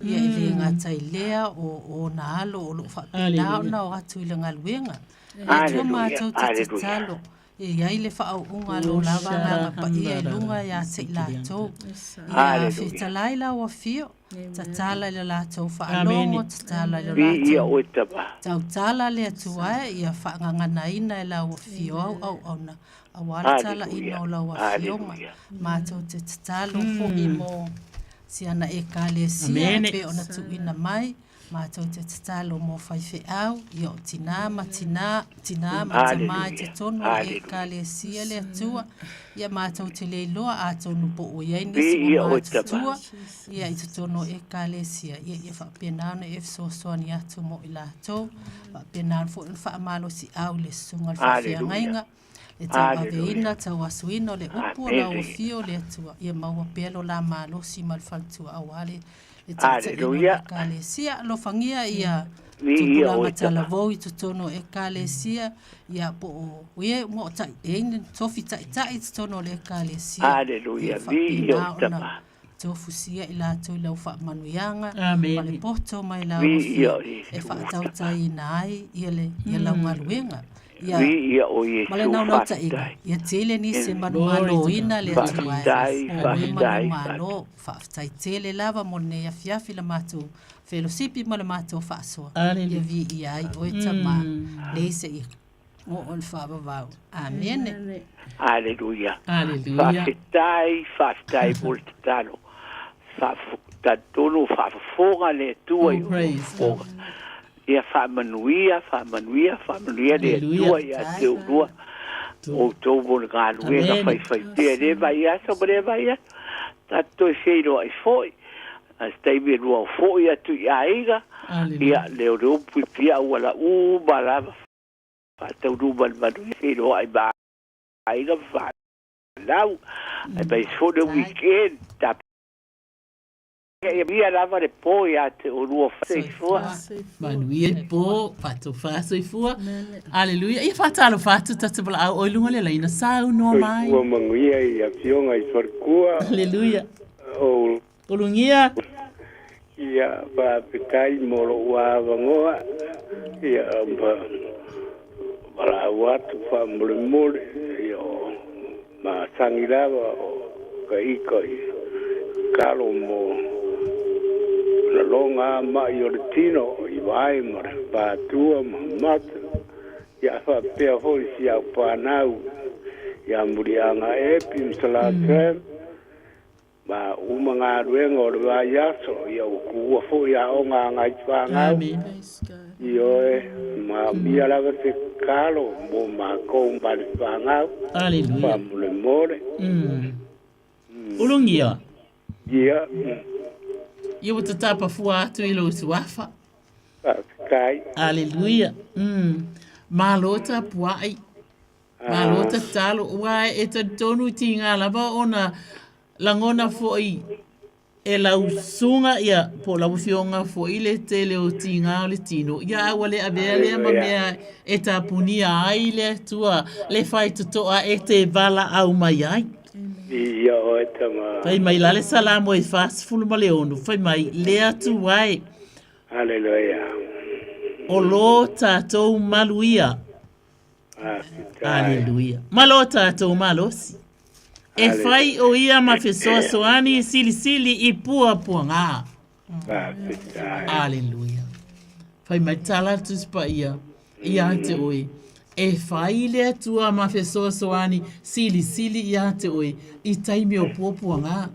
Ia le ngata i lea o na alo. O lo whapēnao na o atu ila ngaluenga. E tua mātou te talo Iai le whaaunga lo lava ngā pa ia I lunga ia te lātou. Hallelujah. Ia whitalai la wa fio. Ta tala le lātou whaalongo, ta tala le Vi ia lātou. o tapa. Tau tala le atuae, ia whaangangana ina la wa fio au na. Awala tala ina o la wa fionga. Mātou te tatalo fo I mo. Siana e kāle sia, pe ona tu ina mai. Mātou te tatalo mo whaiwhi au, I o tina ma tina ma te mai te tono e kāle sia le atua. Ia mātou te leiloa a tonu po o iei nisi o mātou tua. Ia I te tono e kāle sia. Ia whapenano e fsosoani atu mo I lātou. Whapenano fo in whaamalo si au le sunga whawhia ngainga. E tau aveina, tau asuina, le upu la o fio le atua. Ia maua pelo la malo si malfaltua awale. E tau te ina kāle sia. Lo fangia ia tupulanga tala vau I tutono e kāle sia. Ia po o uie mo tai eine tofi tai tutono le kāle sia. Aleluia. Vi o tapa. Tofu sia I lātou lau whaamanuianga. Amen. Pale poto mai lau fio. E whaatau tai nai. Ia lau ngaluenga. Ia o Yesu Male nau ta ina. Ia tele ni se manualo ina le atuai. Fastai. Manualo. Fastai tele lava mo ne ia fiafi la mātou. Fellowshipi ma le mātou whaasoa. Ia vi iai o e tama. Leise I o on whaavavau. Amen. Aleluia. Aleluia. Fastai mo te talo. Tatolo whaafonga le tua I o ia whaamanuia le tua ia te urua o tōbo na kāluenga whai tia re vai asa ma re vai asa tato e whiro ai fōi a steimi rua o fōi atu I aiga ia leo reo pui pia ua la malava whatau ruma manu I whiro ai ba aiga whanau ai bai sone weekend ta e mia lava le po ia te urua whaifua. Manuia po, whatu whasoifua. Aleluia. Ia whatalo whatu tatapala au oilunga le laina sau no mai. Ua manguia I a fionga I wharkua. Aleluia. Olungia. Ia whapekai moro ua wangoa. Ia wala watu whamure. Ia ma sangirawa o kaiko I kalo mo na longa mai o le tino I vai mo re pātua mata ia whapea hoi si au pānau ia murianga epi msalatre ma umanga ruenga o le vai aso ia ukua fo ia o ngā ngai whangau ioe ma mia laga te kalo mo ma kou mbari whangau Aleluia. Whamule more Ulungia. Ia. Ia wata tapa fua atu I lo suafa. Kai. Aleluia. Malota puai. Malota talo uai e ta tonu ti ngā lava ona langona foi e lau sunga ia po lau fionga foi le tele o ti ngā o le tino. Ia awa le avea lea mamea e ta punia ai le tua le fai tutoa e te vala au mai ai. Ia o e tama. Fai mai lale salamo e fast fulu ma leonu. Fai mai lea tu wai. Aleluia. O lo tātou maluia. Aleluia. Malo tātou malosi. E fai o ia ma fesoa soani sili I pua ngā. Aleluia. Fai mai tala tuspa ia. Ia te oi. E fai le atua ma fesoa soani sili ia te oi I taimi o pua ngā.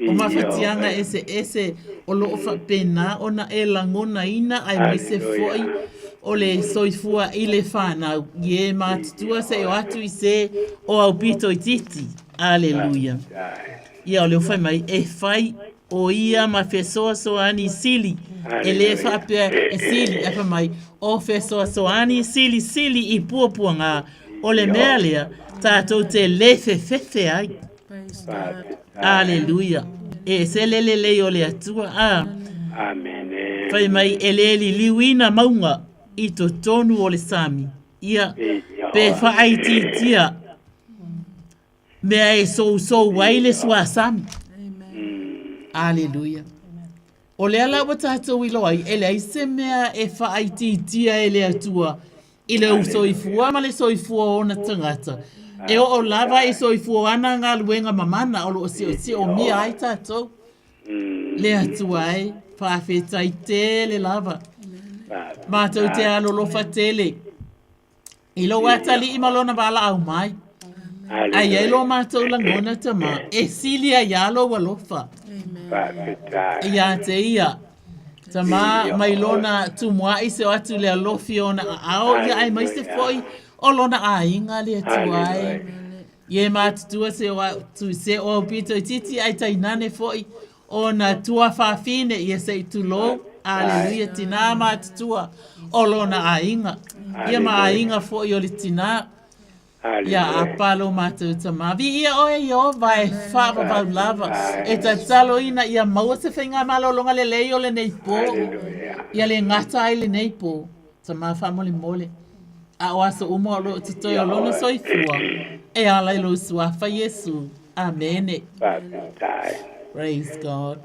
O mawhatianga ese o loo whapena ona e langona ina ai mai se foi o le soifua I le whanau. Ie mātutua se o atu I se o au pito I titi. Aleluia. Ia o leo whai mai e whai o ia ma fesoa soani sili. E le whapea e sili e whai mai o fesoa soani sili I pua ngā. O le mea lea tātou te lefe fefe ai. Aleluia. E se lele o le atua. Amen. Whai mai e le liwina maunga I to tonu o le sami. Ia pe whaai titia. Mea e so waile sua sami. Aleluia. O le ala wa tātou I loai, e le aise mea e whaai titia e le atua. I le usoifua ma le soifua ona tangata. E o lava e soifua ana ngā luenga mamana o lo si o mia ai tātou. Le atu ai, whawhetai te le lava. Mātou te alolofa tele. I lo watali I malona wala au mai. Ai ai lo mātou langona tama. E sili ai alo walofa. Ia te ia. Tama mai lona tumua I se atu le alofi ona ao. Ia ai mai se foi o lona a inga le atu ai. Ie mātutua se o pito titi ai tainane foi. Ona tua whawhine ia se tulo. Aleluia tina mātutua o lona a inga. Ia ma a inga foi o le tina. Ia apalo mātou tamavi. Ia oe io vai whawa vau lava. E ta talo ina ia maua se whainga malolonga le leo le neipo. Ia le ngata ai le neipo. Tama whamole mole. A oaso umo lo tutoi o lona soifua. E ala ilo suafa Yesu. Amene. Praise God.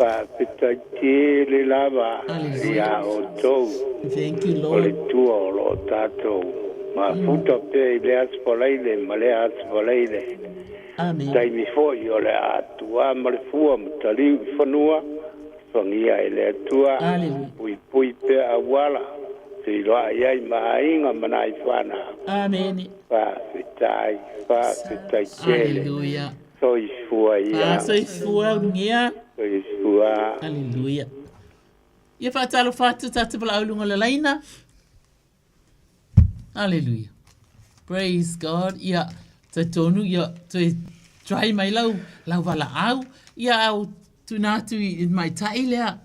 Le lava. Ia o tou. Thank you, Lord. O le tua o lo tātou. Ma futa pe le aspoleile, ma le aspoleile. Amen. Tai mi foi o le atua ma le fua ma tali whanua. Whangia e le atua. Pui pe awala. Te roa iai ma inga manai whana. Amen. Whawhetai kele. Hallelujah. Soifua ia. Soifua ngia. Soifua. Hallelujah. Ia whaatalo whatu tatu pala aulunga le laina. Hallelujah. Praise God. Ia te tonu, ia te trai mai lau wala au. Ia au tunatu I mai tai lea.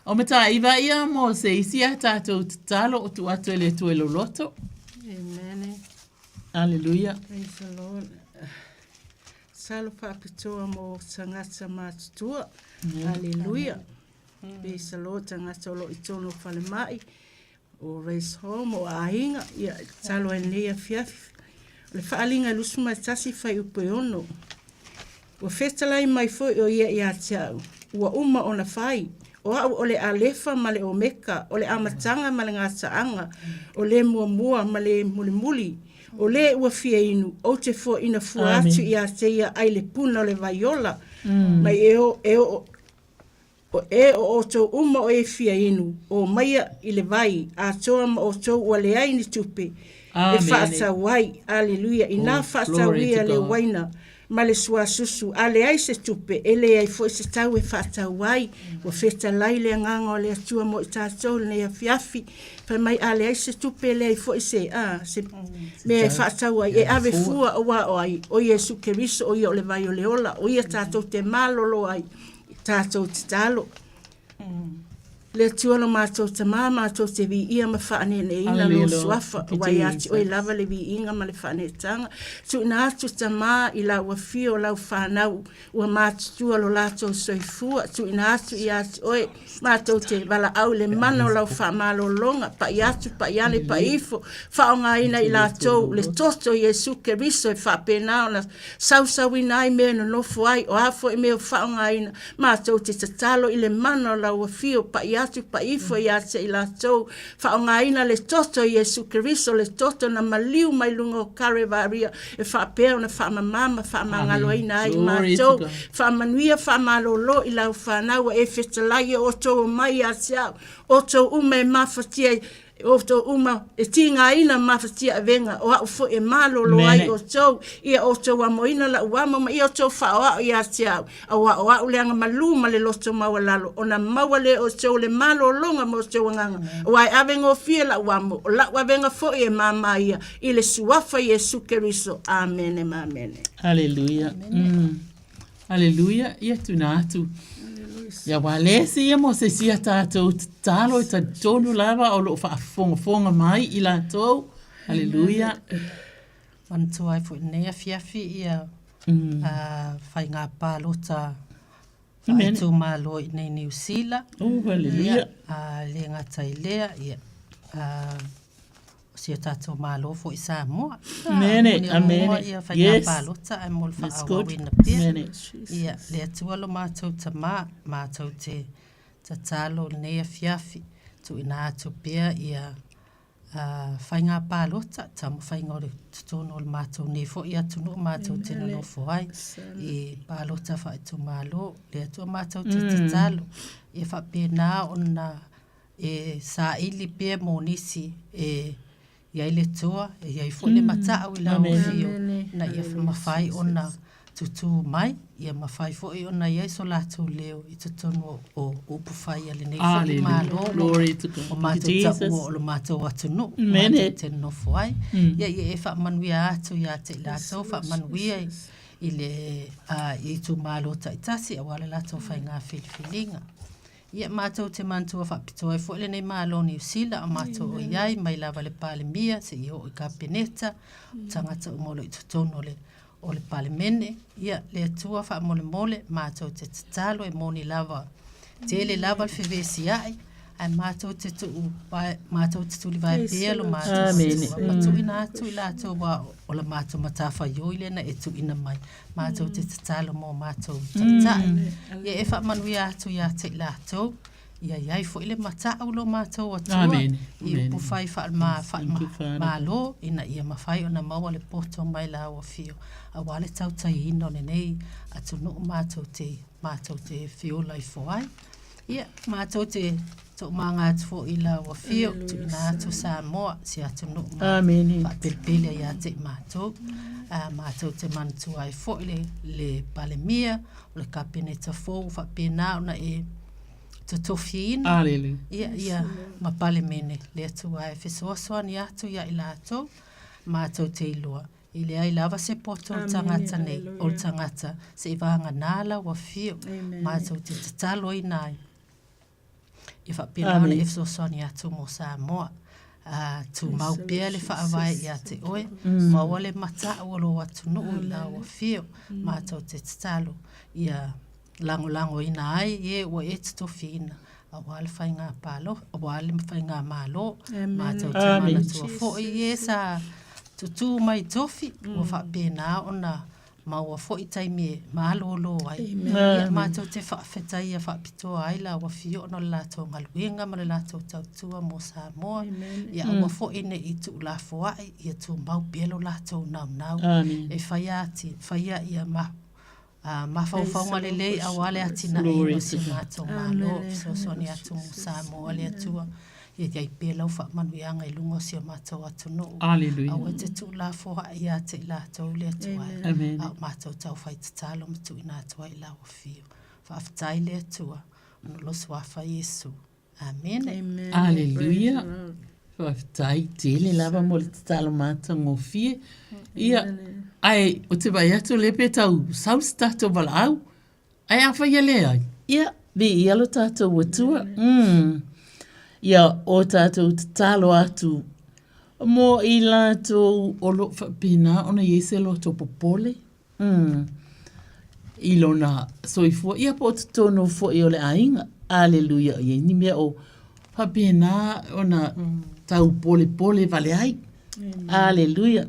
O me tā iwa ia mo se isi a tātou talo o tu atu ele tu elo loto. Amen. Hallelujah. Praise the Lord. Salo whapitoa mo tangata mātutua. Hallelujah. Praise the Lord. Tangata o lo I tono whale mai. O raise home o ainga. Ia talo e nea fiafi. Le whaalinga lusu mai tasi whai upe ono. Ua whetalai mai fo o ia ia tiau. Ua uma ona whai. O au o le alefa ma le omeka. O le amatanga ma le ngataanga. O le mua ma le muli. O le ua fia inu. O te fo ina fuatu ia te ia ai le puna o le vaiola. Mai o tō uma o e fia inu. O maia I le vai. A toa ma o tō ua le ai ni tupe. E whaatau wai. Aleluia. I nā whaatau ia le waina. Ma le sua susu. A le ai se tupe. E le ai fo se tau e whaatau wai. Wa wheta lai le nganga o le atua mo I tātou le nea fiafi. Whai mai a le ai se tupe le ai fo se. Me e whaatau wai. E ave fua o wa o ai. O Yesu Keriso o I o le vai o le ola. O ia tātou te malolo ai. Tātou te talo. Le tualo mātou te mātou te vi ia ma whaane ne ina lo suafa. Wai ati oi lava le vi inga ma le whaane tanga. Tu ina atu ta mā I lau wafio lau whanau. Ua mātou tualo lātou soifua. Tu ina atu I ati oi mātou te wala au le mana o lau whamalo longa. Pa I atu, pa I ane, pa ifo. Whaonga ina I lātou le toto Yesu Keriso e whapena o na sausau ina ai mea no nofo ai. O hafo I mea whaonga ina. Mātou te tatalo I le mana o lau wafio pa I atu pa ifo I ate I lātou. Whaonga ina le toto Yesu Keriso le toto na maliu mai lungo kare varia. E whapea na whamamama, whamangalo ina ai mātou. Whamanuia, whamalolo I lau whanau e whetalai o tō mai ate au. O tō ume mawhatia o tō uma e tinga ina mawhatia venga. O au fo e malolo ai o tō. Ia o tō wamoina la uama ma ia o tō whaoa I ate au. O au leanga malu ma le loto maua lalo. O na maua le o tō le malo longa mo tō wanganga. O ai avenga o fia la uamo. O la wavenga fo e mama ia. I le suafa Yesu Keriso. Amen e mamene. Hallelujah. Hallelujah. Ia tunatu. Ia walesi ia mo se sia tātou talo I ta tonu lava o lo whaafonga mai I lātou. Hallelujah. Mantu ai fu nea fiafi ia whai ngā pālota whai tū mālo I nei New Zealand. Hallelujah. Le ngā tailea ia sia tātou mālo fu I Samoa. Mene, amene. Ia whai ngā pālota ai mol whaawa wina pia. Ia le atualo mātou ta mātou te talo nea fiafi. Tu ina atu pia ia whainga pālota, tamu whainga o le tutono o le mātou nei fo i atunu mātou tena no foai, i pālota wha i tu mālo, le atua mātou te talo, e wha pēnā o na sa ili pē mō nisi iai le toa, iai fo le matau i lau fio, na ia mawhai o na tutu mai, ia mawhai fo i o na iai so lātou leo i tutono o upu whai ale nei fo i mālo, o mātou tau o lo mātou atunu, mātou te nofo ai, ia e wha manuia atu ia te lātou, wha manuia i le i tu mālo taitasi, a wale lātou whai ngā whiliwhilinga. Ia mātou te mantua whapitoa e fo le nei mālo ni usila, a mātou o iai, mai lava le pāle mia, se i o i kabineta, tangata umolo i tutono o le palemene, ia le atua wha mole mātou te tatalo e moni lava. Te le lava le whiwesi ai, ai mātou te tuli vai pēlo mātou. Mātou ina atu i lātou wa o la mātou matawha ioile na e tu ina mai. Mātou te tatalo mō mātou tatai. Ia e wha manui atu ia te lātou. Ia iai fo ile matau lo mātou atua. I upu whai mālo, ina ia mawhai o na maua le poto mai la o fio. A wale tau tai ino ne nei atu no mātou te fio lai foai. Ia mātou te to manga atu fo ila o fio, tu ina atu Samoa, si atu no whapelpele ia te mātou. Mātou te mantu ai fo le palemia, o le kapineta fo, whapena o na Tofina. Ia ma pale mene le atu ai fesoasoani atu ia i lātou mātou te ilua. I le ai lava se poto o tangata nei, o tangata se i vanga nāla wa fio mātou te tatalo i nai. I whapena ona e fesoasoani atu mo Samoa. Tu mau pēr le whaawai ia te oe, maua le mata olo atu nuu i la wa fio mātou te tatalo ia lango ina ai e o e to fina a wale whainga palo a wale whainga malo mātou te mana tua fo i sa tutu mai tofi o wha pēnā o na maua fo i taimi malo lo ai mātou te whaafetai a whaapitoa ai la wa fio no lātou ngaluenga ma le lātou tautua mo Samoa ia ua fo ine i tu la fo ai ia tu mau pelo lātou nau e whaia ia mawhauwhaunga le lei a wale atina e no si mātou mālo so soni atu Samoa le atua ia te ai pēlau whaamanuianga i lungo si a mātou atu no a ua te tu la foha ia te lātou le atua a mātou tau whai te talo matu ina atua i lau fio whaaftai le atua no losu wafa Yesu Amen. Aleluia. Whaaftai te le lava mo le te talo mātou ngō fie ia ai o te vai atu lepe tau saus tātou walau ai awhai ale ai ia vi i alo tātou watua ia o tātou te talo atu mo i lātou o lo whapina ona iese lo to popole i lona soifua ia po te tono fo i ole ainga aleluia ia ni mea o whapina ona tau pole vale ai aleluia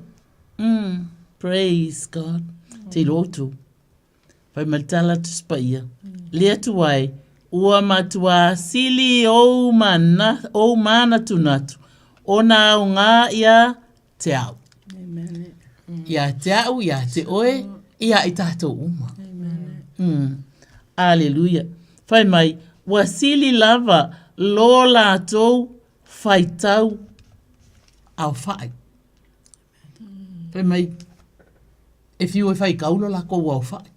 praise God. Te lotu. Pai matala tu spaia. Lea tuai. Ua matua sili o mana tunatu. Ona au ngā ia te au. Ia te au, ia te oe, ia i tātou uma. Aleluia. Pai mai, wa sili lava lo lātou whai tau au whai. Pai mai, if you whai kaulo la ko wau whai.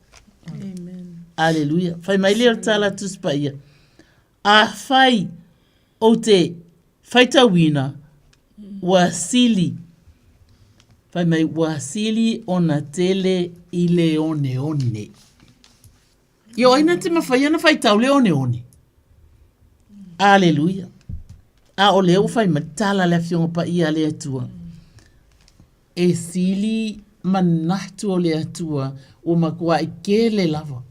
Aleluia. Whai mai leo tala tuspaia. A whai o te whaitawina wasili. Whai mai wasili ona tele i le one. Io aina te mawhai ana whaitau le one. Aleluia. A o leo whai matala le fionga pa ia le atua. E sili manatu o le atua o makua i ke le lava.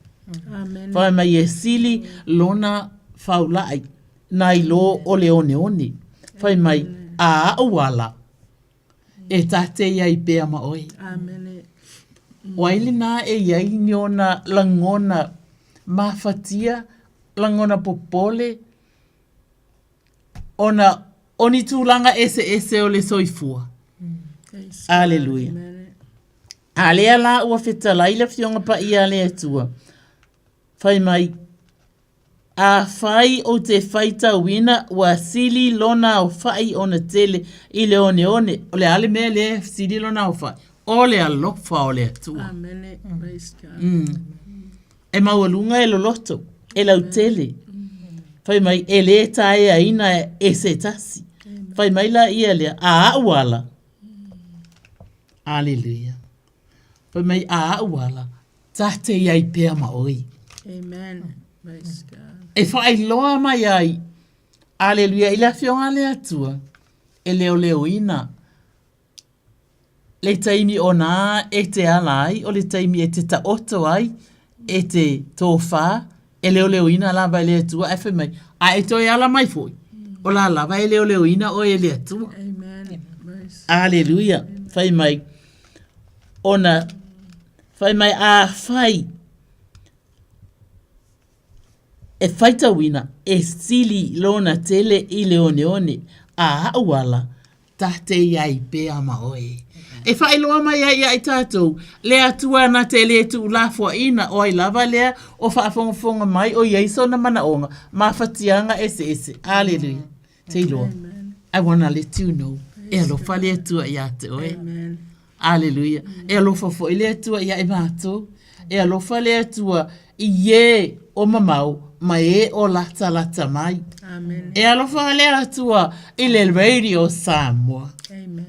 Whai mai e sili lona whaulai nai lo o le one. Whai mai a awala e tate iai pēa maoi. Waili nā e iai niona langona mawhatia, langona popole, ona o ni tūlanga ese o le soifua. Aleluia. A lea la ua whetala i le fionga pa ia lea tua. Whai mai, a whai o te whaita wina ua sili lona o whai o na tele i le one one. O le ale mea le sili lona o whai. O le alofa o le atua. Amen. Praise God. E maua e loloto, e lau tele. Whai mai, e le tae a ina e se tasi. Whai mai la ia lea, a auala. Aleluia. Whai mai, a auala. Tate iai pēr maoi. Amen. Praise God. E whai loa mai ai. Aleluia. I la fionga le atua. E leo ina. Le taimi o nā e te ala ai. O le taimi e te taoto ai. E te tōwha. E leo ina lava e le atua. E whai mai. A e toi ala mai foi. O la lava e leo ina o e le atua. Amen. Aleluia. Whai mai. Ona. Whai mai a whai. E whaita wina, e sili lona tele i le one a hauala, tate iai pēa maoe. E whai loa mai ai tātou, lea tua na te le tu lafua ina, o ai lava lea, o whaafongafonga mai, o ieiso na manaonga, ma whatianga ese. Hallelujah. Te loa. I want to let you know, e alofa lea tua ia te oe. Hallelujah. E alofa fo i lea tua ia i mātou, e alofa lea tua i ye o mamau, mai e o lata mai. Amen. E alofa lea atua i le Radio Samoa. Amen.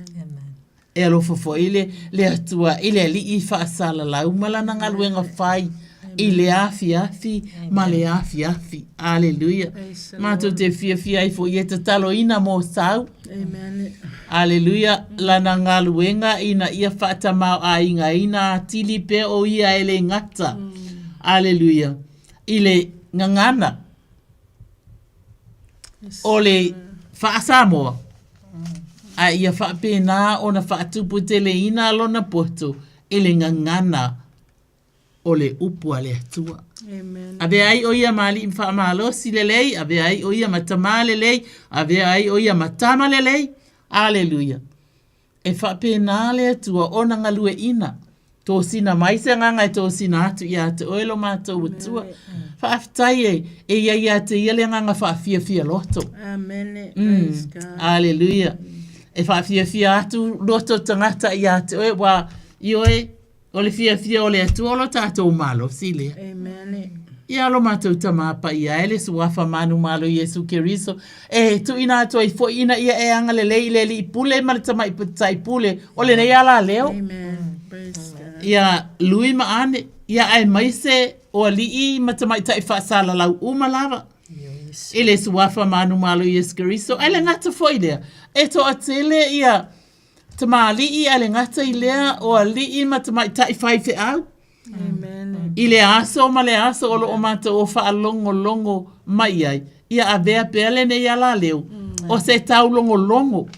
E alofa fo i le atua i le li i whaasala lau malana ngaluenga whai i le afi, ma le afi. Aleluia. Mātou te fia i fo i e te talo ina mō sau. Amen. Aleluia. Lana ngaluenga ina ia whaatamau a inga ina tili pe o ia e le ngata. Aleluia. I le ngangana o le whaasamoa a ia whaapena o na whaatupu te le ina alona poto i le ngangana o le upua le atua. Amen. Ave ai o ia mali i whaamalosi le lei, ave ai o ia matama le lei, ave ai o ia matama le lei. Aleluia. E whaapena le atua o na ngalue ina. Tō sina mai se nganga e tō sina atu i ate oelo mātou utua. Whaafitai e ia te ia le nganga whaafia loto. Amen. Praise God. Hallelujah. E whaafia atu loto tangata i ate oe wa i oe o le fia o le atu olo tātou malo sile. Amen. I alo mātou tamapa i aele suafa manu malo Yesu Keriso. E tu ina atu ai fo ina ia e anga le li pule maritama i putai pule o le nei ala leo. Amen. Praise God. Ia lui maane, ia ai maise o alii matamai tai whaasala lau umalava. Ele suafa manu malo Yesu Keriso. Ele ngata foi lea. E to atele ia tama alii ele ngata i lea o alii matamai tai whaife au. Amen. I le aso ma le aso o lo o mata o longo mai ai. Ia avea pele ne ia la leo. O se tau longo.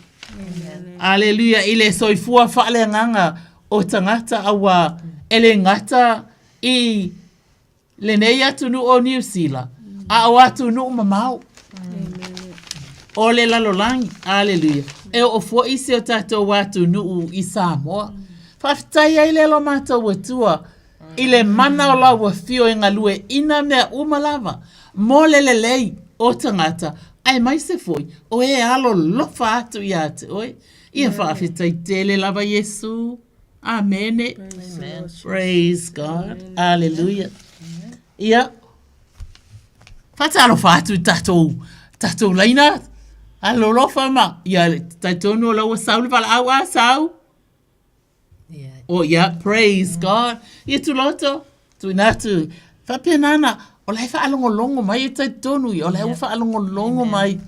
Aleluia. I le soifua whaale nganga o tangata awa ele ngata i le nei atunu o New Zealand. A o atunu mamau. O le lalolangi. Aleluia. E o fo isi o tato atunu i Samoa. Whaftai ai le lo mata watua. I le mana o la wafio e ngalue ina mea umalava. Mo le lei o tangata. Ai mai se foi. O e alo lofa atu i ate. Oi. Ia whaafitai tele lava Yesu. Amen. Praise God. Hallelujah. Ia. Whatalo whātu tatou laina. Alo lofa ma. Ia taitono lawa sauli wala au a sau. Oh yeah, praise God. Ia tu loto. Tu inatu. Whapenana. O lai whaalongo mai e taitonu. O lai whaalongo mai.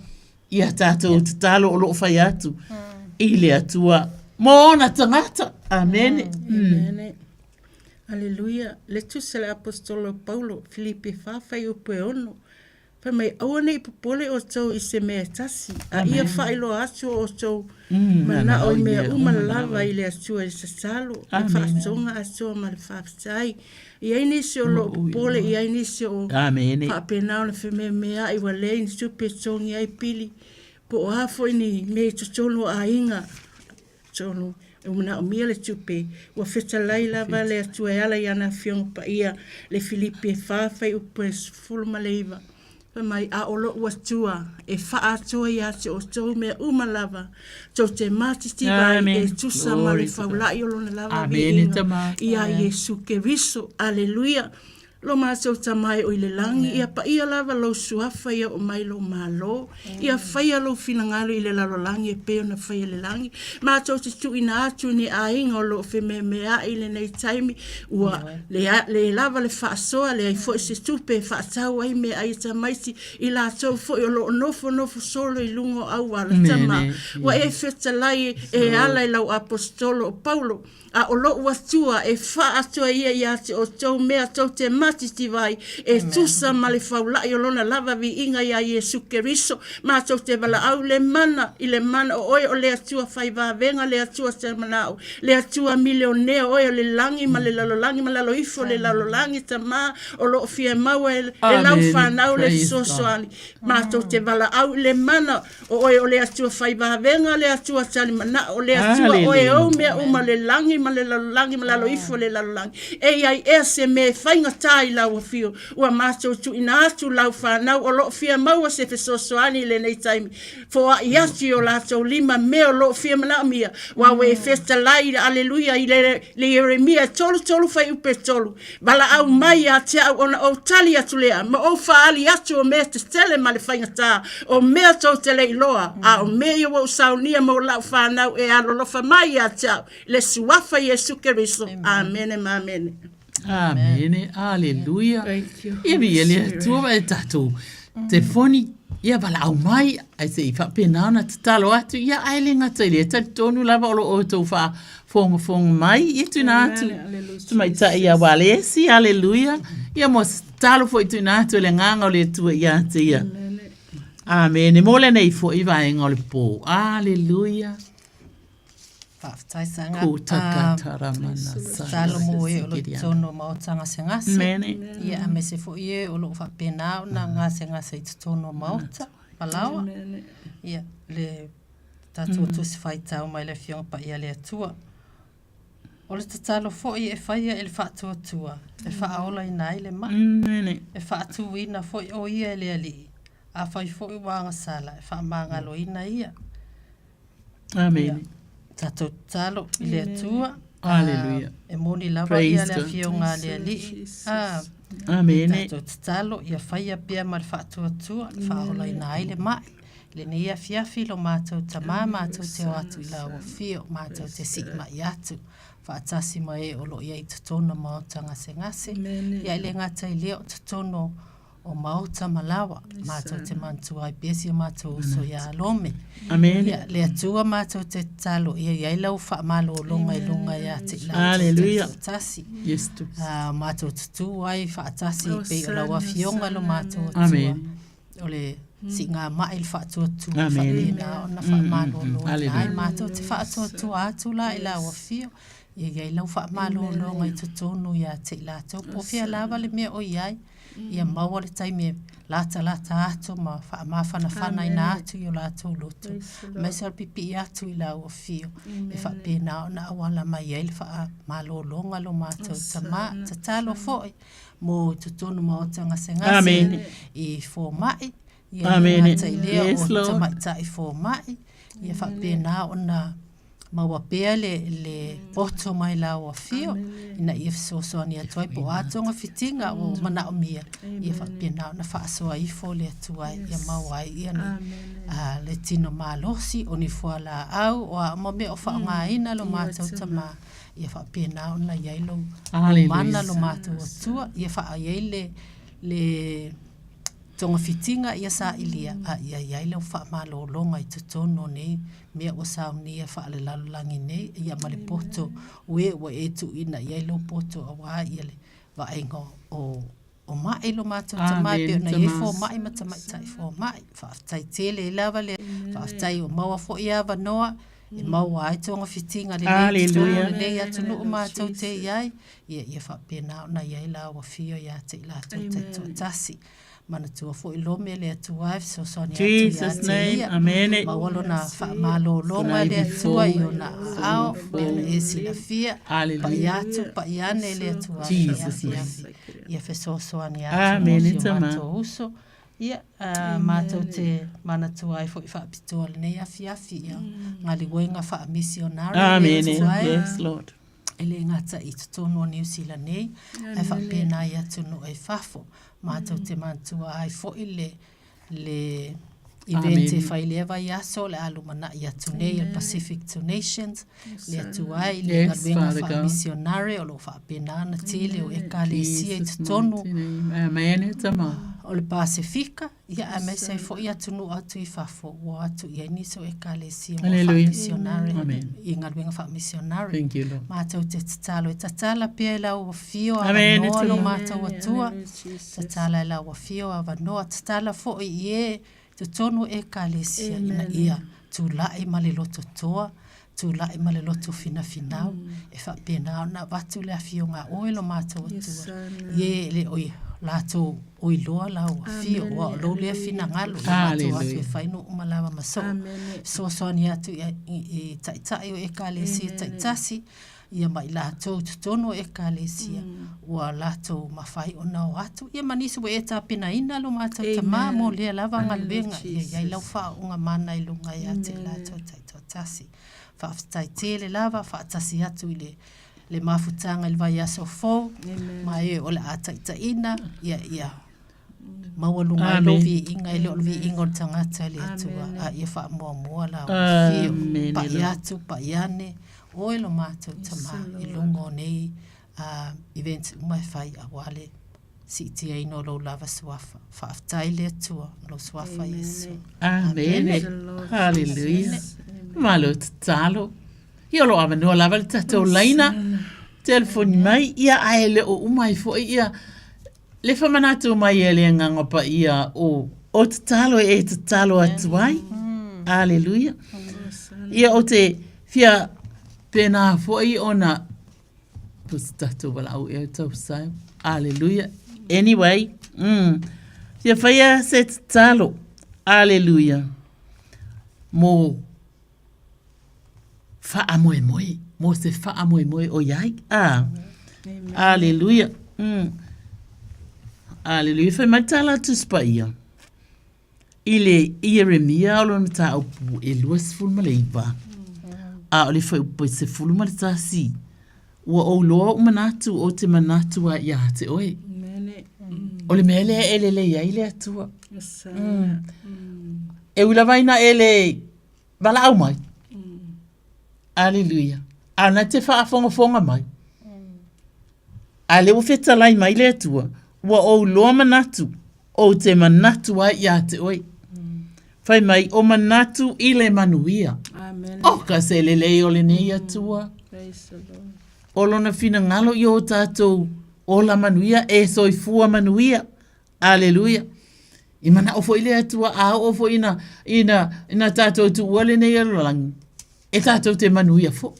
Ia tatou tatalo o lo whai atu. Ile atua. Moona tangata. Amen. Amen. Aleluia. Le tusa le apostolo Paulo, Filipe whawhai upe ono. Whai mai awane i popole o tau i se mea tasi. A ia whailo aso o tau mana o i mea umalava i le asua i sasalo. Le whaasonga aso ma le whaafsai. I aini se o lo popole, i aini se o whaapenao na wheme mea i walei ni supe songi ai pili. Po a foi ni me tonu a inga. Tonu una mia le tupe wa feta laila vale tu ala yana fiong pa ia le Filipi fa fa u pues full maleva. Mai a olo ua tua e wha atoa ia te o tau mea umalava tau te matiti vai e tusa ma le whaulai o lona lava vi inga ia Yesu ke riso. Aleluia. Lo mātou tamai o ile langi, ia pa ia lava lo suafa ia o mai lo malo, ia whaia lo finangalo ile lalo langi e peo na whaia le langi. Mātou te tu ina atu ni a inga o lo fe mea ile nei taimi, ua le lava le whaasoa, le ai fo se tupe whaatau ai me ai tamaiti, i la tau fo i o lo nofo solo i lungo au ala tama. Wa e feta lai e ala i lau apostolo o Paulo, a o lo watua e whaatua ia te o tau mea tau te matiti vai e tusa ma le whaulai o lona lava vi inga ia Yesu Keriso ma tau te wala au le mana i le mana o oi o le atua whaiva venga le atua te manao le atua milionea oi o le langi ma le lalolangi ma lalo ifo le lalolangi ta ma o lo fia maua le lau whanau le sosoani ma tau te wala au le mana o oi o le atua whaiva venga le atua tali manao o le atua oi o mea uma le langi ma le lalolangi ma lalo ifo le lalolangi e ai e se me whainga tai lau fio ua mātou tu ina atu lau whanau o lo fia maua se fesosoani le nei taimi fo a iati o lātou lima me o lo fia mana mia wa we festa lai aleluia i le Yeremia tolu fai upe tolu bala au mai a te au ona o tali atu lea ma o whaali atu o mea te tele ma le whainga tā o mea tau te lei loa a o mea i o saunia mo lau whanau e alolofa mai a te au le suafa Yesu Keriso. Amen. Amen. Aleluia. Ia vi ele tua e tatu. Te foni ia bala au mai ai se fa pena na talo atu ia ai ngata ile tonu lava o to fa fong mai ia tu na tu. Tu mai ta ia wale si aleluia. Ia mo talo foi tu na tu le nganga le tu ia te ia. Amen. Mo le nei fo iva ngol po. Aleluia. Whaftai sanga. Ko takaramana sa. Talo mo e o lo tono maotanga se ngase. Mene. Ia ame se fo ie o lo whapena na ngase i tono maota. Palawa. Ia le tatu tusi whaitau mai le fionga pa ia le atua. O le tatalo fo i e whaia e le whaatua tua. E whaaola i nai le ma. E whaatu ina fo i o ia e le ali. A whai fo i wanga sala. E whaamangalo ina ia. Amen. Tato talo i le atua. Aleluia. E moni lava ia le fionga le ali. Amen. Tato talo ia whaia pia ma le whaatua tua. Le whaola i nai le mai. Le ne ia fiafi lo mātou tamā, mātou te o atu i la o fio, mātou te si mai atu. Whaatasi mai o lo ia i tutono maota ngase. Ia i le ngata i leo tutono o maota malawa. Mātou te mantua i pesi o mātou uso ia alome. Amen. Ia le atua mātou te talo. Ia i lau wha malo o longa i lunga ia te ila. Aleluia. Tasi. Yes, tu. Mātou tutu ai whaatasi pe o lau a fionga lo mātou tua. Amen. O le si ngā mai il whaatuatu. Amen. Na whaamalo lo. Ai mātou te whaatuatu atu la i lau a fio. Ia i lau whaamalo lo ngai tutonu ia te ila tau. Po fia lava le mea o iai. Ia maua le taimi lata atu ma whaamawhana i nā atu i o lātou lotu. Mai sal pipi i atu i lau o fio. E whaapena o na awala mai ai le whaamalo longa lo mātou tamā. Tatalo foi. Mo tutonu maotanga se ngase. I fō mai. Amen. Yes, Lord. Tamaita i fō mai. Ia whapena o na maua pea le poto mai la o fio. Ina ia fisosoani atuai po atonga fitinga o mana o mia. Ia whapena o na whaasoa i fō le atuai. Ia maua ia ni le tino malosi o ni fuala au o a mame o whaonga ina lo mātou tama. Ia whapena o na iailo mana lo mātou atua. Ia wha le tonga fitinga ia sa ilia a ia lau wha malo longa i tutono nei mea o sao nia wha le lalolangi nei ia male poto ue wa etu ina ia lau poto a waa ia le wa ingo o mai lo mātou tamai peo na ia fō mai ma tamai tai fō mai whaaftai tele lava le whaaftai o maua fo ia wanoa e maua ai tonga fitinga le nei tutono le nei atu nuu mātou te iai ia whapena o na ia ila wa fio ia te ila tau te tasi mana tua fo i lome le atua e so so ni Jesus name, amen. ma walo na fa malo longa le atua i ona ao le e sila fia pa iatu pa iane le atua Jesus ia fe so so ni amen tama uso ia matou te mana tua e fo i fa pitoa le nei afi ia ngali wenga fa missionary amen yes Lord ele ngata i tutono New Zealand nei e fa pena ia tuno e fafo matou te mantua ai fo le event e fai leva ia so le alumana ia tunei el Pacific to Nations le tuai le garbenga fa missionary o lo fa pena na tele o ekalesia i tutono amen tama o le Pasifika ia a mese fo ia tunu atu i fafo o atu ia niso ekalesia o fa missionary i garbenga fa missionary thank you Lord matou te tatalo e tatala pia la o fio a no lo matou atua tatala la o fio a no tatala fo i te tonu ekalesia ina ia tu la e male loto toa tu la e male loto fina finau e fa pena na watu le afio nga oilo matou atua ye le oi lato oi loa la o fio o lo le fina ngalo matou atu e faino umalawa maso so so ni atu i taitai o ekalesia taitasi ia mai lato tono ekalesia wa lato mafai ona o atu ia manisu e tapina ina lo matou tama mo le lava ngalbenga ia lau fa unga mana i lunga ia te lato taitasi fa taitele lava fa tasi atu ile le mafutanga il vai aso fo mai o le ataitaina ia mawalunga lovi inga ile lovi ingo tangata le atua ia fa mo la fio pa iatu pa iane oilo matou tama i lungo nei events mai fai awale si ai no lo lava swafa fa aftai le atua lo swafa Yesu amen hallelujah malo talo io lo ave no lava tato laina telefoni mai ia aele o umai fo ia le famanatu mai ele nganga pa ia o talo e talo atuai hallelujah ia o te fia pena foi ona pustato wala au e tau sai hallelujah anyway se faia set talo hallelujah mo fa amoe mo se fa amoe o yai hallelujah hallelujah fa matala tu spaia ile Jeremia lo mta o e luas ful maleiva ole foi po se fulu ma tasi o lo manatu o te manatu a ia te oi ole mele ele ia ile atua e ula vaina ele bala au mai hallelujah ana te fa fonga mai ale o feta lai mai le atua o lo manatu o te manatu a ia te oi fai mai o manatu ile manuia o ka se lele o le nei atua. O lona fina ngalo i o tātou o la manuia e soifua manuia. Aleluia. I mana o fo ile atua a o fo ina tātou tu ua le nei alolangi. E tātou te manuia fo.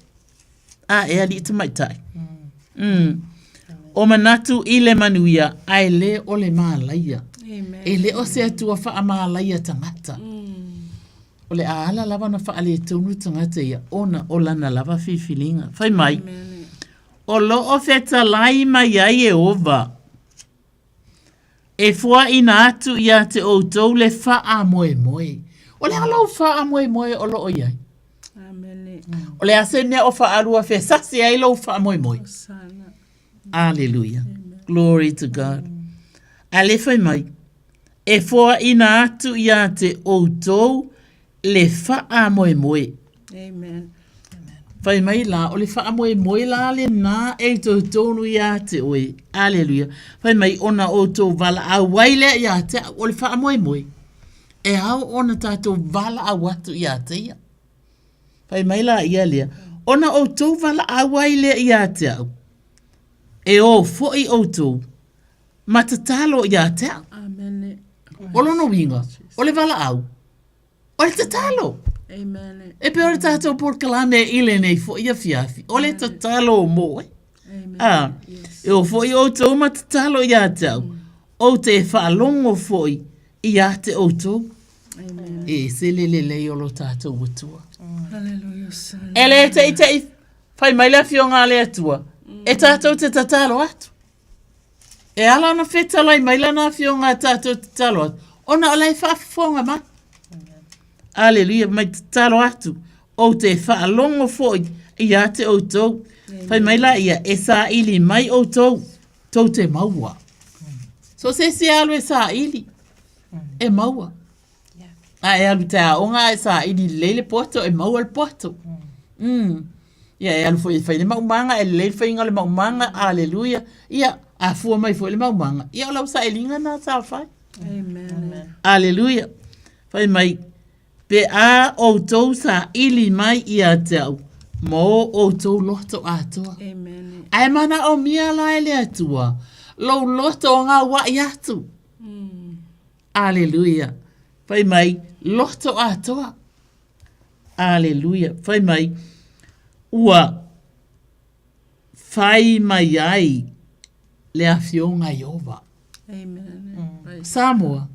E ali te maitai. O manatu i le manuia ai le o le maalaia. E le o se atua wha maalaia tangata. O le ala lava na whaale e taunu tangata ia ona o lana lava whiwhilinga. Whai mai. O lo o feta lai mai ai e ova. E fua ina atu ia te outou le wha moe moe. O le alau wha moe moe o lo o iai. O le asene o wha arua whe sasi ai lo wha moe moe. Hallelujah. Glory to God. Ale whai mai. E fua ina atu ia te outou le faa moe moe. Amen. Whai mai la, o le faa moe moe la le nā e tau tonu ia te oe. Alleluia. Whai mai ona o tau vala a waile ia te, o le faa moe moe. E hau ona tātou vala a watu ia te ia. Whai mai la ia lea. Ona o tau vala a waile ia te au. E o foi o tau. Matatalo ia te au. Amen. O lono winga. O le vala au. O le tatalo. Amen. E pe o le tātou por kalame ile nei fo ia fiafi. O le tatalo o moe. Amen. E o fo i o tau ma tatalo ia tau. o te whaalongo foi i a te outou. E se lelele o lo tātou watua. Hallelujah, son. Ele te i whai mai la fionga le atua. E tātou te tatalo atu. E ala na whetala i mai la na fionga tātou te tatalo atu. Ona olai whaafonga mai. Hallelujah, mai te tatalo atu. O te whaalongo foi i a te outou. Whai mai la ia e sa ili mai outou. Tau te maua. So se alu e sa ili. E maua. A e alu te aonga e sa ili lele poto e maua le poto. Ia e alu foi le maumanga e lele whainga le maumanga. Alleluia. Ia a fua mai foi le maumanga. Ia o lau sa elinga na sa whai. Amen. Alleluia. Whai mai. Pe a outou sa ili mai i a te au. Mo outou loto atua. Amen. Ai mana o mia la ele atua. Lo loto o ngā wai atu. Alleluia. Whai mai, loto atoa. Alleluia. Whai mai, ua whai mai ai le awhionga Iova. Amen. Samoa.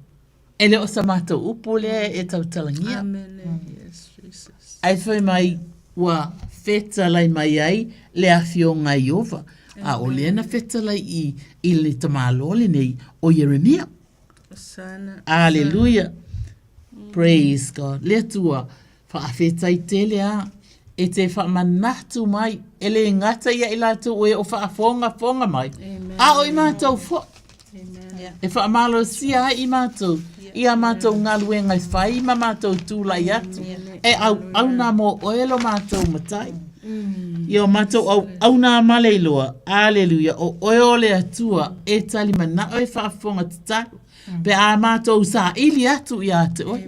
Ele o samato upo le e tau talangia. Amen. Yes, Jesus. Ai whai mai, ua feta lai mai ai le awhionga Iova. A o lena feta lai i le tamalole nei o Jeremia. Alleluia. Praise God. Le tua whaafeta i tele a e te whaamanatu mai e le ngata ia i latu o e o whaafonga mai. A o i mātou fo. E whaamalo sia i mātou. I a mātou ngā luenga i whai ma mātou tūlai atu. E au nā mō oelo mātou matai. I o mātou au nā maleiloa. Alleluia. O oeo le atua e tali mana o e whaafonga te taku. Pe a mātou sa ili atu i a te oi.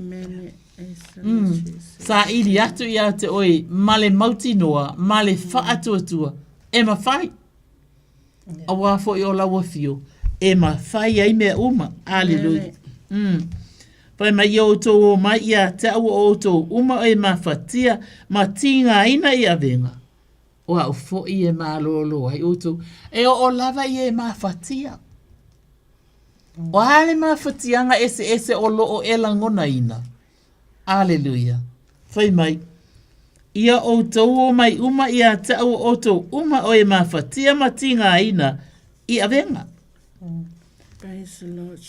Sa ili atu i a te oi. Male mauti noa. Male whaatuatua. E ma whai. A wafo i o lawa fio. E ma whai ai mea uma. Alleluia. Pai mai o tō o mai ia te au o tō uma e ma whatia. Ma tinga ina i a venga. O au fo i e ma lolo ai o tō. E o lava i e ma whatia. O hale ma whatianga ese o lo o elangona ina. Alleluia. Whai mai. Ia o tau o mai uma ia te au o tau uma o e ma whatia ma tinga ina i a venga.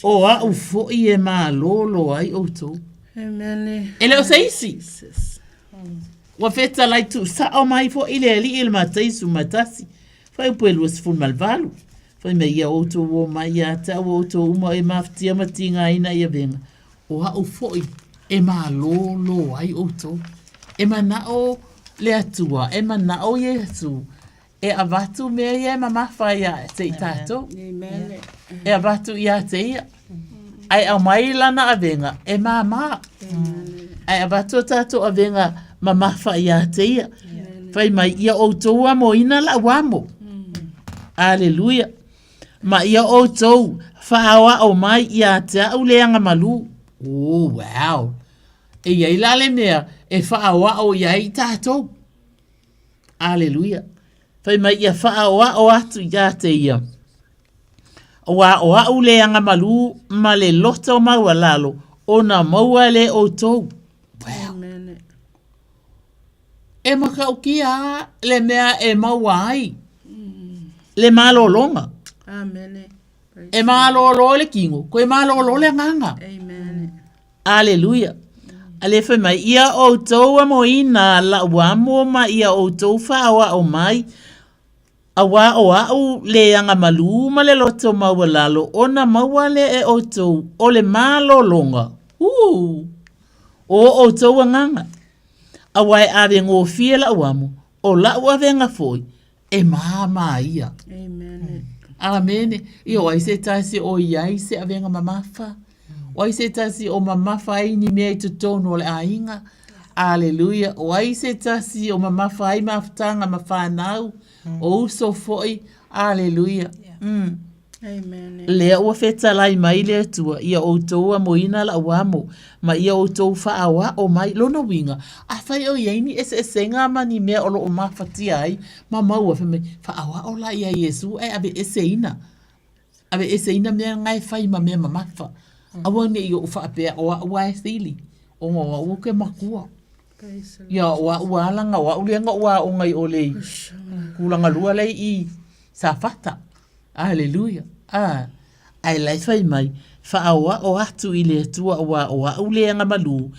O a u fo i e ma lolo ai o tau. Amen. Ele o sa isi. Wa feta lai tu sa o mai fo ile ali il mataisu matasi. Whai upuelu as fun malvalu. Whai me ia oto o mai ia te au oto uma e maftia matinga ina ia venga. O a u foi e ma lolo ai oto. E ma na o le atua. E ma na o Yesu. E avatu mea ia ma mawha ia te i tato. E avatu ia te ia. Ai au mai lana a venga. E ma ma. Ai avatu tato a venga ma mawha ia te ia. Whai mai ia oto ua mo ina la wamo. Alleluia. Ma ia o tau whaawa o mai ia te au leanga malu. Oh, wow. E ia ilale mea e whaawa o ia i tātou. Alleluia. Whai mai ia whaawa o atu ia te ia. O au leanga malu ma le lota o maua lalo o na maua le o tau. Wow. E makau kia le mea e maua ai. Le malolonga. Amen. E malolo le kingo. Ko e malolo le nganga. Amen. Alleluia. Ale whai mai. Ia o tau a mo ina la wamo ma ia o tau whawa o mai. Awa o au le anga malu ma le loto maua lalo. Ona maua le e o tau. O le malolonga. O tau a nganga. Awa e ave ngō fie la wamo. O la ua venga foi. E mama ia. Amen. Amen. Io ai se tasi o iai se avenga mamafa. O ai se tasi o mamafa ai ni mea i tutono le ainga. Alleluia. O ai se tasi o mamafa ai maftanga mawhanau. O uso foi. Alleluia. Amen. Lea ua feta lai mai le atua. Ia o toua moina la wamo. Ma ia o tou whaawa o mai lona winga. A whai o iaini ese ngā mani mea o lo o mawhatia ai. Ma maua whame whaawa o la ia Yesu e abe ese ina. Awe e se ina mea ngai whai ma mea mamafa. Awa ne i o whaapea o ua e thili. O ngā wa ua ke makua. Ia o alanga o ulianga o ngai o lei. Kulanga lua lei i sa fata. Hallelujah. Ai lai whai mai. Whaaoa o atu i le tua o ulianga malu.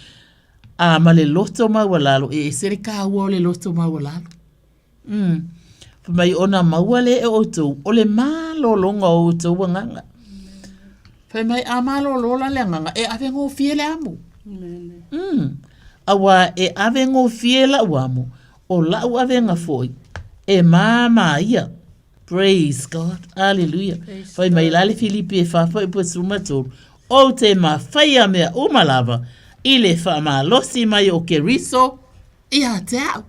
Ma le loto maua lalo. E sere ka ua o le loto maua lalo. Mai ona maua le e otou. O le malolonga o otou wanganga. Whai mai a malolola le nganga. E ave ngō fiele amu. Awa e ave ngō fiela uamu. O lau ave ngā foi. E mama ia. Praise God. Hallelujah. Whai mai lale Filipi e whawha i pusuma tōru. O te ma whaia mea umalava. I le wha losi mai o ke riso. Ia te au.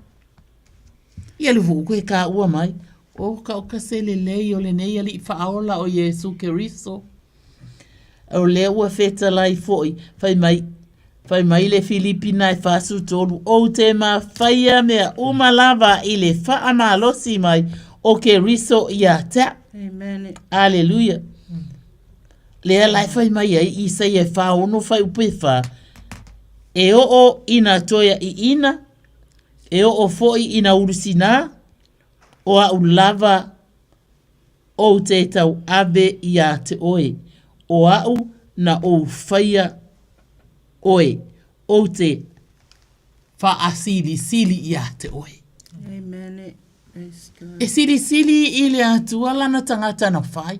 Ia lufu koe ka ua mai. O ka se le lei o le nei ali whaola o Yesu ke riso. O le ua feta lai foi. Whai mai le Filipina e whasu tōru. O te ma whaia mea umalava i le wha losi mai o ke riso ia te. Amen. Hallelujah. Lea lai whai mai ai i sei e whaono whai upe wha. E o ina toia i ina. E o foi ina urusina. O a ulava o te tau ave ia te oe. O au na o whaia oe. O te wha asili sili ia te oe. Amen. E sili i le atua lana tangata na whai.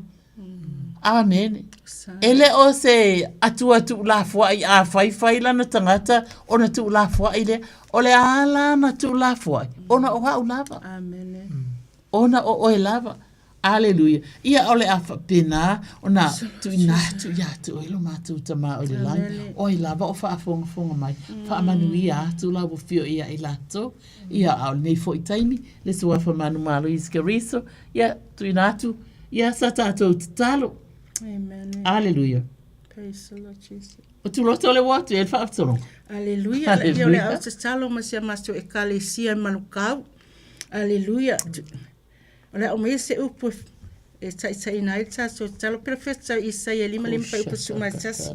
Amen. Ele o se atua tu la fwai a whai lana tangata o na tu la fwai le. O le ala na tu la fwai. O na o hau lava. Amen. O na o oe lava. Hallelujah. Ia ole a pena o na tu inatu ia tu oilo matu tama o le lai. O i lava o wha fonga mai. Wha manui a tu la fio ia i lato. Ia au nei fo i taimi. Le sua wha manu malo i skariso. Ia tu inatu. Ia sa tātou te talo. Amen. Hallelujah. Praise the Lord Jesus. O tu loto le watu e wha aptoro. Hallelujah. Ia ole au te talo masia maso e kalesia manukau. Hallelujah. Ole o me se upo e tai nai so talo perfecta i sai e lima pa upo suma tasi.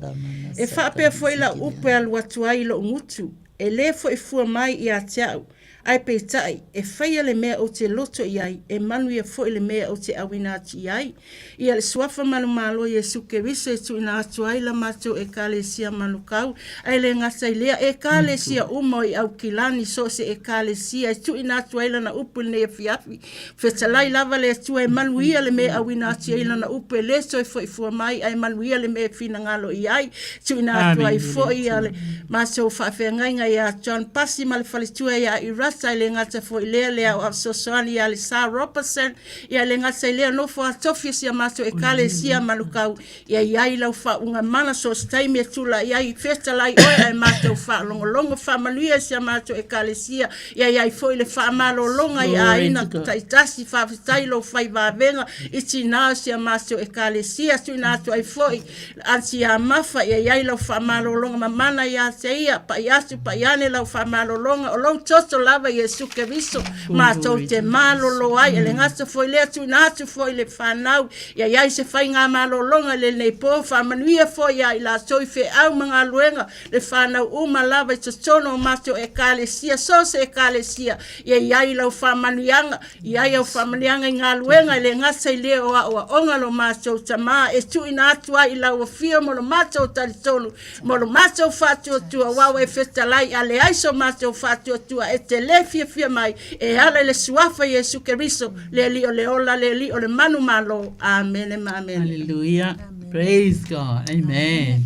E fa pe foi la upo al watu ai lo ngutu. E le fo e fua mai i a tiau. Ai pe tai e fai le mea o te loto i ai. E manu ia fo le mea o te awinati i ai. I ale suafa manu malo Yesu ke riso e tu ina atu ai la mato e kale sia manu kau. Ai le ngasa i lea e kale sia umo i au kilani so se e kale sia. E tu ina atu ai la na upu ne e fiafi. Fetalai lava le tu e manu ia le mea awinati ai la na upu e le so e fo i fua mai. Ai manu ia le mea fina ngalo i ai. Tu ina atu ai fo i ale maso whawhea ngainga i a John Pasi ma le falitua i a Irasa i le ngata fo i lea o sosoani i a le Sir Robertson i a le ngata i lea no fo a tofi si a maso e kale sia malukau i a iai lau wha unga mana so staimi e tula i ai festa lai oe ai mato wha longo wha manuia si a mato e kale sia i a iai fo i le wha malo longa i a ina taitasi wha fitai lo whai wavenga i tina si a mato e kale sia tu ina atu ai fo i ansi a mafa i a iai lau wha malo longa mamana i a te ia pa i asu pa i ane lau wha malo longa o lau toto lava Yesu ke viso mato te malo lo ai ele ngasa fo i lea tu ina atu fo i le whanau ia iai se whai ngā malo longa le nei po wha manuia fo ia i la soi fe au mga luenga le whanau uma lava i tono mato e kale sia so se e kale sia ia iai lau wha manuianga iai au wha manuianga i ngā luenga le ngasa i lea o onga lo mato tama e tu ina atu ai i lau o fio mo lo mato talitonu mo lo mato whatu tua wawa e festa lai a le aiso mato whatu tua e te le fia mai e ala le suafa Yesu Keriso le li o le ola le li o le manu malo amen and amen. Hallelujah. Praise God. Amen.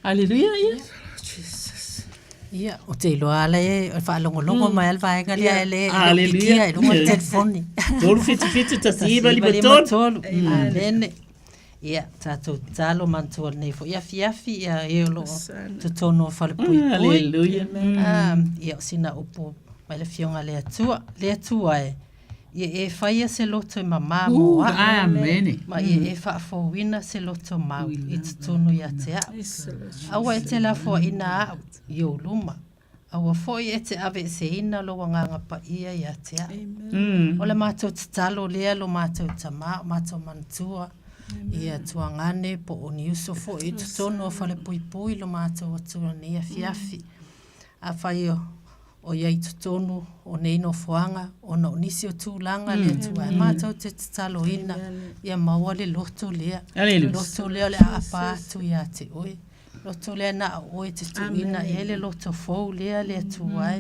Hallelujah. Yeah. Jesus. Ia, o te iloa le, o whaalongolongo mai alwaenga le ele, Hallelujah. e lunga telefoni. Tolu fitu ta siba li batolu. Amen. Ia, tātou talo mantua nei fo. Ia fiafi, ia eolo, tutono whalepui pui. Hallelujah. Ia, sina upo, mai le fionga le atua e. Ia e whaia se loto i mamā mo a. Amen. Ma ia e whaafowina se loto mau i tutono ia te au. Awa e te la fo ina au, i o luma. Awa fo i e te ave se ina lo wanganga pa ia te au. O le mātou te talo lea lo mātou tamā, mātou mantua. Ia tuangane po o ni uso fo i tutono fale pui pui lo mātou atua ni a fiafi. A whai o iai tutonu o nei no fuanga o no nisi o tūlanga le tua. Mātou te talo ina ia maua le loto lea. Loto lea le apa atu ia te oe. Loto lea na oe te tuina ia le loto fau lea le tuai.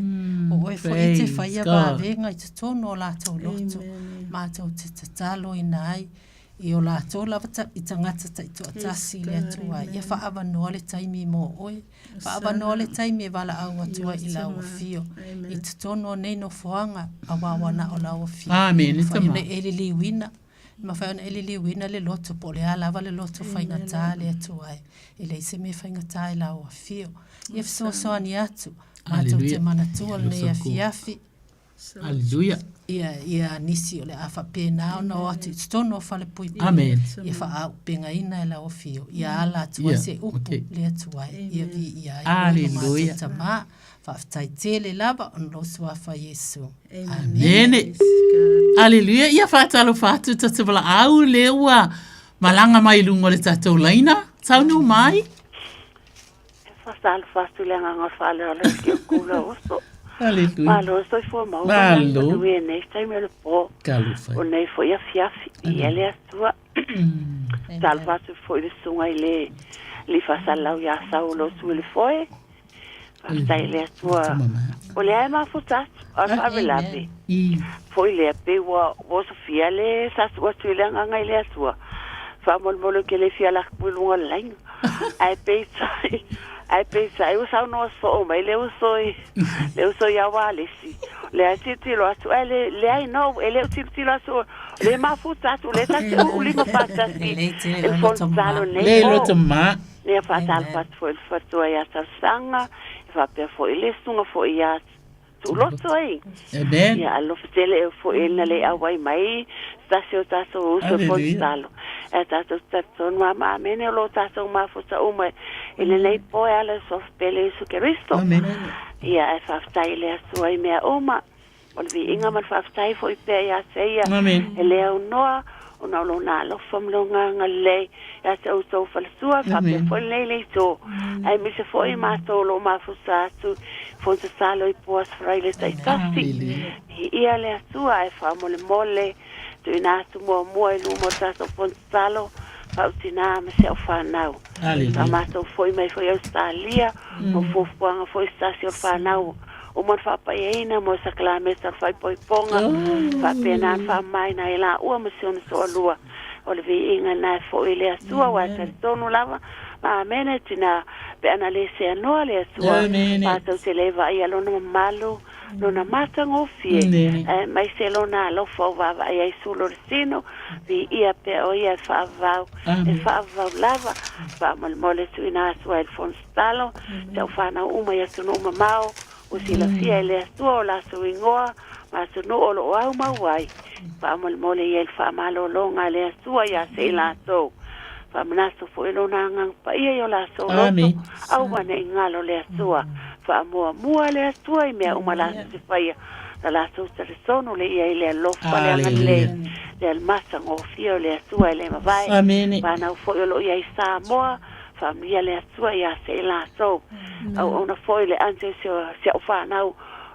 O oe fo i te whaia vāwenga i tutono o lātou loto. Mātou te talo ina ai. I o lātou lava i tangata ta i tu atasi le atua. Ia whaava noa le taimi mo oe. Whaava noa le taimi e wala au atua i lau fio. I tutono nei no fuanga a wawana o lau fio. Amen. Whaione ele li wina. Ma whaione ele li wina le loto po le alava le loto whaingata le atua. I le ise me whaingata i lau fio. Ia fisosoa ni atu. Mātou te manatua le nei a fiafi. Alleluia. Ia nisi o le afa pena no atu stono fale pui. Amen. Ia fa au penga ina la ofio. Ia ala tua se upu le atua. Ia vi ia. Alleluia. Tama fa ftai tele lava on lo sua fa Yesu. Amen. Alleluia. Ia fa talo fatu tatabala au leua malanga mai lungo le tatou laina. Taunu mai. Fa talo fatu le nganga fale ole ki kula oso. Alleluia. Malo, estoy formado. Malo. Nei me lo po. Calufai. O nei foi a fiafi. E ele a tua. Salva se foi de sunga ele. Li fa salau ya saulo su ele foi. Fa ele a tua. O le ai ma futat. O fa velabe. Foi le pe wa Sofia le sa sua tu le nga ele a tua. Fa mol ke le fia la pulunga lang. Ai pe sai. Ai pensa, eu só não sou, mas eu sou Yawalesi. Le titilo asu, le ai no, ele o titilo asu, le mafuta tu, le tati o lima fata si, el fonzalo ne. Le lo tama. Le fatal fat foi el fato ya sanga, fa per foi le sunga foi ya tu lo soi. Amen. Ya lo fitele foi el le awai mai, stasio taso uso fonzalo. Tato son mama mene lo tato ma futa uma ele lei poi alla sospele su Cristo ia faftai le sua i mea uma olvi inga man faftai foi pe ia seia ele no ona lo na lo famlonga ngale ya se uso falsua fa pe foi le to ai mi se foi ma to lo ma fusa tu fonte salo i pos fraile tai tasti ia le sua e fa mole tu ina tu mo e lumo tato fonzalo pautina me se ofanau amato foi mai foi Australia o fofuanga foi stasio fanau o man fa paina mo sa clame sa fai poi ponga fa pena fa mai na ela o me se so lua o le vi inga na foi le sua wa tonu lava ma menetina pe analise no le sua pa se leva ia lo no malo Lona mata ngofie mai se lona lo fova ai sulo sino vi ia pe o ia favau lava pa mal mole tu ina suel fonstalo te fana uma ia tu no mamao o si la fia le tu la suingoa ma tu no o au mawai pa mal mole ia fa malo longa le tu ia se la to pa manaso fo lona ngang pa ia yo la so au wane ngalo le tua fa mua le tua me uma la se faia la so se sono le ia le lo fa le ngale del masa ngo fio le tua le vai pa na fo lo ia Samoa familia le tua ia se la so au ona fo le antes se fa na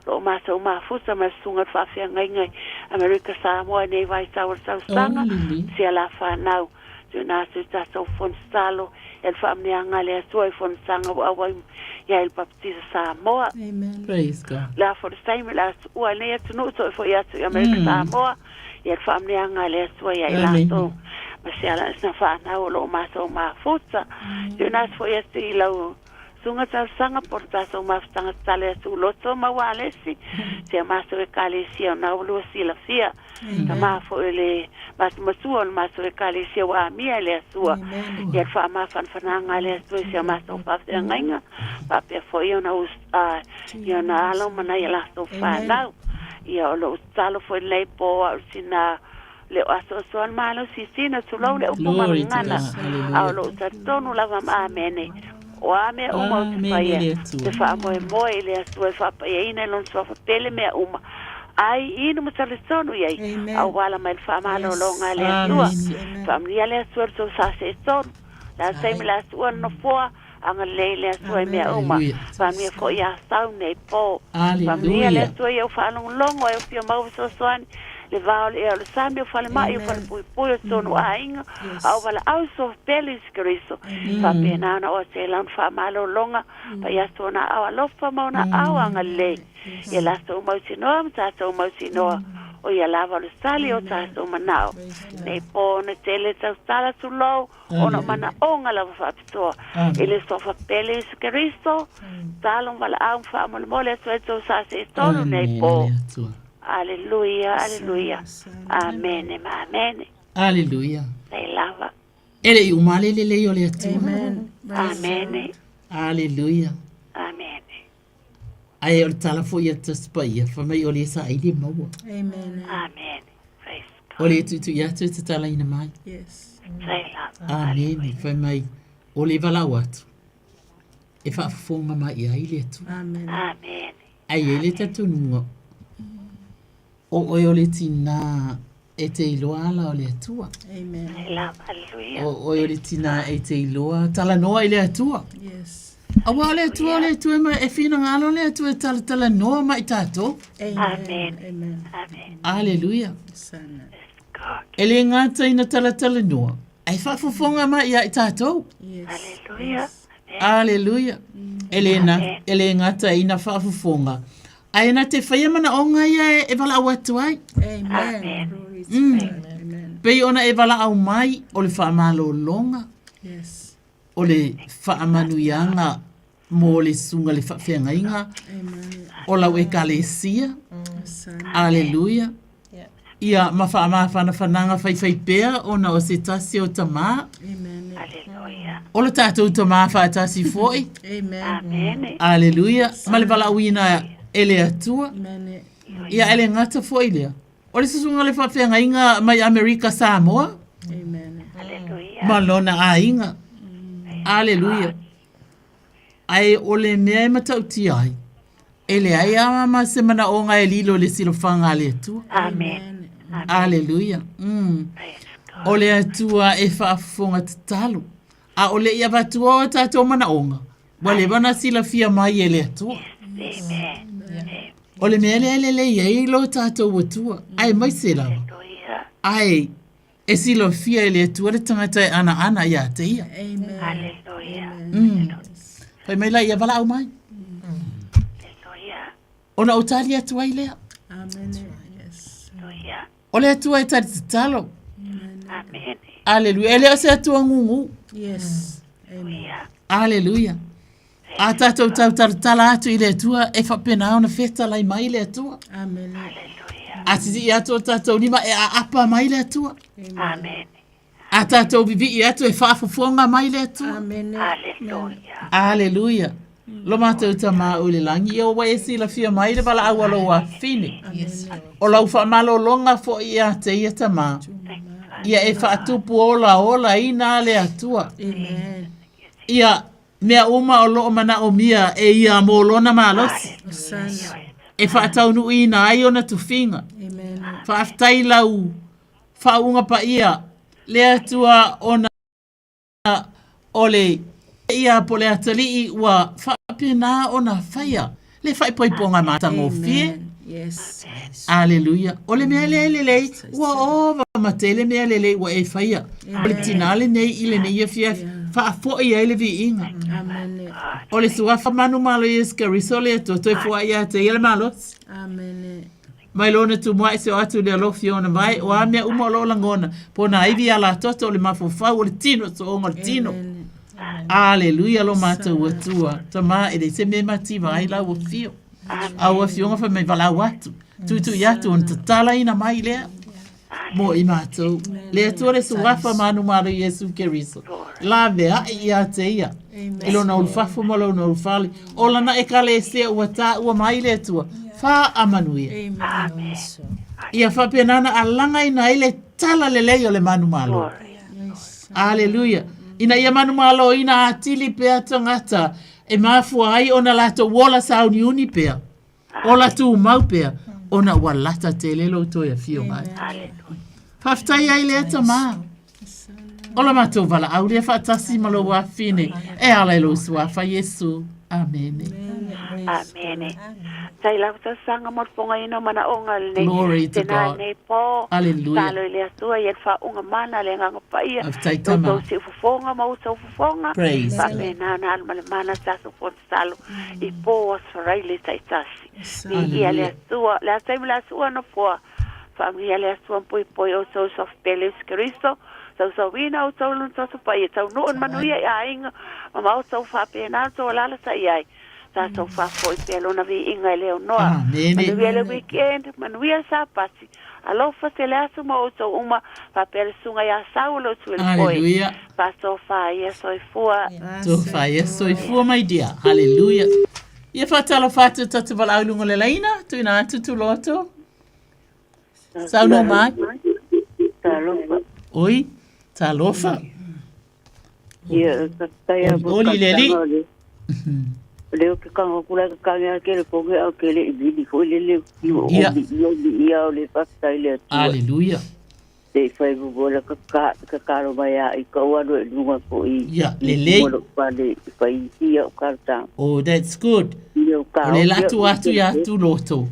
lo masa uma fusa ma sunga fa fia ngai America Samoa nei vai sa sanga se la fa na na se ta so fonstalo el familia ngale so fonsanga wa ya el baptista Samoa amen praise God la for the time la wa ne to no so for ya to America Samoa el familia ngale so ya la to ma se ala na fa na lo ma so ma futa na so ya ti lo sunga ta sanga porta so ma sanga tale su lo to ma wale si se ma so kalesia na lo si la fia ma fo le mas masuol mas kalesia wa mi le sua ya fa ma fan fananga le so se ma so fa nganga pa pe fo yo na yo na lo mana ya la so fa na yo lo talo fo le po sina le aso so al malo si sina tu lo le o ma ngana a lo tonu la ma amene o ame o mo te fa mo le so fa pa ina lon so fa pele me uma ai inu masale sonu ye au wala mai fa malo longa le tua famia le tua so sa se son la sai me la tua no fo anga le tua me uma famia fo ya sau ne po famia le tua yo fa longo yo fio mau so soan le vale e le samio fa le mai fa le pui sonu ainga au wala au so pelis cristo fa pena na o se lan fa malo longa pa ya sona au lo fa mona au anga le e la so mo sino ta so mo sino o ia lava le sali o ta so manao ne po ne tele ta sala su lo ona mana onga la fa pito ele so fa pelis cristo talon wala au fa mo le so sa se tolo ne po Aleluia, aleluia. Amen, amen. Aleluia. Lei lava. Ele i umale le le ole atu. Amen. Aleluia. Amen. Ai o tala fo ia taspaia, fa mai ole sa ai maua. Amen. Amen. Ole tu ia tu tala ina mai. Yes. Lei lava. Amen. Fa mai ole vala watu. E fa fonga mai ai le tu. Amen. Amen. Ai ele tatu nunga. O le tina e te iloa ala o le atua. Amen. Aleluia. O le tina e te iloa tala noa i le atua. Yes. Awa o le atua ma e fina ngalo le atua e tala noa ma i tato. Amen. Amen. Amen. Aleluia. Sana. E le ngata ina tala noa. Ai whafofonga ma i tato. Yes. Aleluia. Aleluia. E le ngata ina whafofonga. Ai na te whaia mana o ngai e wala au atu ai. Amen. Pei ona e wala au mai o le whaamalo longa. Yes. O le whaamanuianga mo le sunga le whawhengainga. O lau e kalesia. Aleluia. Ia ma whaamawhana whananga whai pea ona o se tasi o tamā. Aleluia. O le tātou tamā whaatasi foi. Amen. Aleluia. Ma le wala uina ele atua. Ia ele ngata foi lea. O le susunga le whawhenga inga mai Amerika Samoa. Aleluia. Ma lona a inga. Aleluia. Ai o le mea matauti ai. Ele ai ama se mana o ngai lilo le silofanga le atua. Amen. Aleluia. O le atua e whaafonga tatalu. A o le ia vatua o tatou mana onga. Wale wana sila fia mai ele atua. Amen. O le mea le iei lo tātou watua. Ai mai se lawa. Ai, e silo fia ele atua le tangata e ana ia te ia. Aleluia. Pai mai la ia wala au mai. Aleluia. Ona o tali atua i lea. Amen. Yes. Aleluia. O le atua e tali talo. Amen. Aleluia. Ele o se atua ngungu. Yes. Amen. Aleluia. A tātou tala atu i le atua e whapena ona feta lai mai le atua. Amen. Aleluia. A titi i atua tātou lima e a apa mai le atua. Amen. A tātou bibi i atu e whaafufonga mai le atua. Amen. Aleluia. Aleluia. Lo mātou ta mā ule langi. Ia wa e sila fia mai le wala awa lo wa fine. O lau whaamalo longa fo i a te ia ta mā. Ia e whaatupu ola ina le atua. Amen. Ia mea uma o loo mana o mia e ia mō lona mālosi. E whaataunu ina ai ona tuwhinga. Amen. Whaaftai lau whaunga pa ia. Le atua ona ole ia po le atali wa whaapena ona whaia. Le whaipoiponga mātango fie. Yes. Aleluia. Ole mea lelei wa ova matele mea lelei wa e whaia. Ole tinale nei ile nei fia whaafo i ele vi inga. Amen. Ole suafa manu malo yes karisole to toi fua ia te ele malos. Amen. Mai lona tu mai se atu le lofi ona mai o a mea uma lo langona. Po na ivi ala toto o le mafofau o le tino so onga le tino. Aleluia lo mata ua tua. Tama e de se me mativa ai la ua fio. Aua fionga fa me vala watu. Tu iatu on tatala ina mai lea. Mo i mātou. Lea tua le suafa manu maro Yesu Keriso. La vea ia te ia. Ilo na ulfafo mo lau na ulfali. Ola na e kale e sea ua tā ua mai lea tua. Fa amanuia. Amen. Ia fa penana a langa ina ile tala le leo le manu malo. Aleluia. Ina ia manu malo ina atili pea tangata. E mafua ai ona lato wola sauni uni pea. Ola tu mau pea. ona ua lata te lelo to ia fio mai. Whaftai ai lea ta mā. Ola mātou wala au lea whaatasi malo wa fine. E ala ilo suafa Yesu. Amen. Amen. Tai lau ta sanga mo fonga ina mana onga le. Glory to God. Ne po. Hallelujah. Talo le atua ia fa unga mana le nganga paia. Aftai tama. To se fonga mo so fonga. Praise pa God. me na mana sa so po talo. I po sarai le tai tasi. Ni ia le atua la tai la atua no po. Familia le atua po o so peles Cristo. So wina o tau lun tato pa ia tau noon manuia ia inga ma o tau fa pena to la sa ia sa tau fa foi pelo na vi inga leo noa manuia le weekend manuia sa pasi alo fa se le asu ma o tau uma fa pele sunga ia saulo tu el poi pa so fa ia soi fua my dear. Hallelujah. Ia fa talo fatu tatu vala ulungo le laina tu ina atu loto sa no mai talo oi talofa. Ia, taia Oli leli. Leo ke kanga kula ke kanga ke le ponge au ke le ibili ko le ia o le pastai le atu. Hallelujah. Te fai bubola ka karo maya I ka wano e lunga ko I. Yeah, lele. Molo pale fai ia o karta. Oh, that's good. Le latu atu ya tu loto.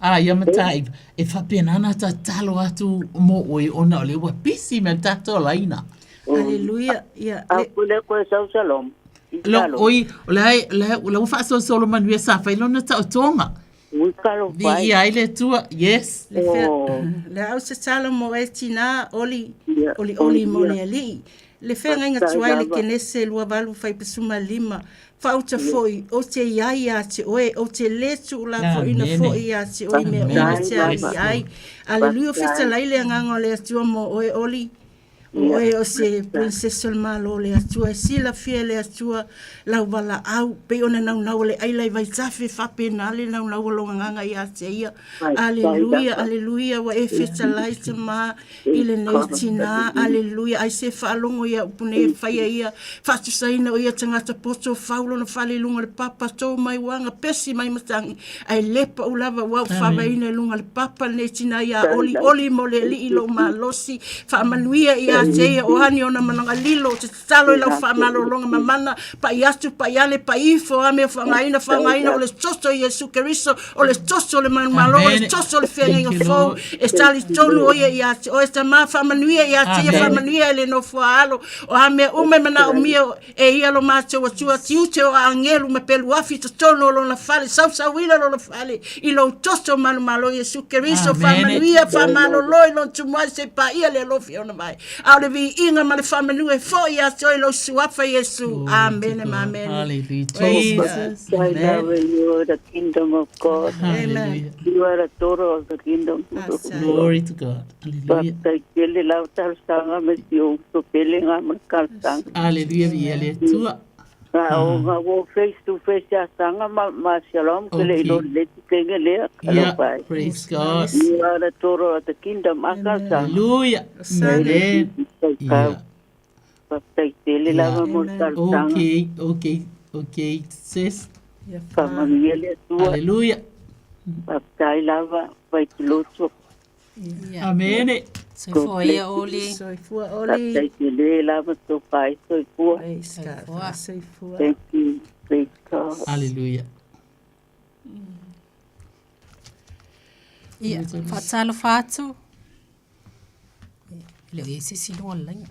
Ia matai, e whapenana ta talo atu mo oi ona le wa pisi me tato laina. Hallelujah. Ia. Apule ko sau salom. Lo oi, la ufa so solo manuia sa fai lona ta otonga. Ukalo fai. Ia ile tua, yes. Le au se talo mo e tina oli mo le ali. Le whenga inga tuai le kenese lua walu fai pesuma 5. Fauta foi o te iai a te oe o te letu la fo ina fo ia te oe me o te ai. Aleluia fita laile nganga le atua mo oe oli. Oe o se princess malo le atua sila fie le atua lau wala au pe ona nau le ailai vai tafe fape na le nau longa nganga ia te ia. Aleluia, aleluia wa e fita lai te ma ile neitina. Aleluia ai se whaalongo ia upune e whaia ia whatu saina o ia tangata poto whaulo na whale lunga le papa tō mai wanga pesi mai matangi ai lepa ulava wau whawaina lunga le papa neitina ia oli mo le li ilo ma losi whaamanuia ia te o hani ona mananga lilo te talo I lau whamalo longa mamana pa I atu pa iale pa ifo ame whangaina o le toso Yesu Keriso o le toso le manumalo o le toso le whenga fōu e tali tonu o ia te o e ta maa whamanuia ia te ia whamanuia ele no fuaalo o hame ume mana o mia e ia lo mate o tua tiute o angelu me pelu afi to tono lo na fale sauwina lo na fale I lo toso manumalo Yesu Keriso whamanuia whamalo loi lo tumai se pa ia le lofi ona mai le vi inga ma le whamanue fo ia toi lo suafa Yesu. Amen and amen. Hallelujah. Jesus. Amen. You are the kingdom of God. Amen. You are the daughter of the kingdom. Glory to God. Hallelujah. Hallelujah. Hallelujah. Go face to face ya sanga ma shalom kele ilo leti kenge le yeah, praise God. You are the daughter of the kingdom. Hallelujah. Amen. Okay. Sis. Hallelujah. Baptai lava vai tuloto. Amen. Soifua oli. Baptai tele lava to pai soifua. Soifua. Thank you. Praise God. Hallelujah. Ia, whatalo whātu. Leo e se sino online.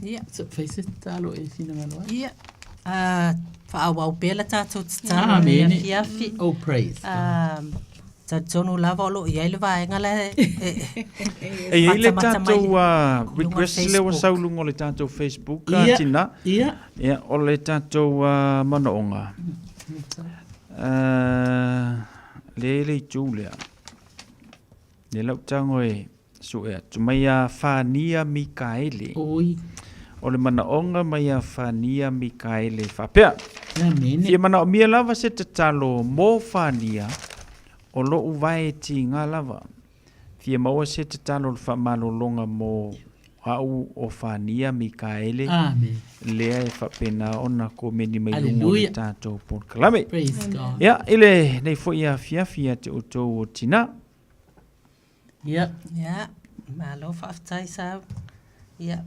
Ia. So face it talo e sino ngalo. Ia. Whaawau pēla tātou te talo. Amen. Fiafi. Oh, praise. Ta tonu lava o lo ia le vaenga le e ile tātou request le wa saulungo le tātou Facebook tina. Ia. Ia o le tātou manaonga. Le tūlea. Le lau tango e so e tumaya Fania Mikaele. Oi. O le manaonga maya Fania Mikaele whapea. Amen. Fia mana o mia lava se te talo mo Fania o lo uvae ti ngā lava. Fia maua se te talo le whamalolonga mo au o fania Mikaele. Amen. Lea e whapena ona ko meni mai lungo Hallelujah. le tātou por kalame. Praise God. Ia, ile nei fo ia fiafia te outou o tina. Ia. Ia, malo whaftai sau. Ia,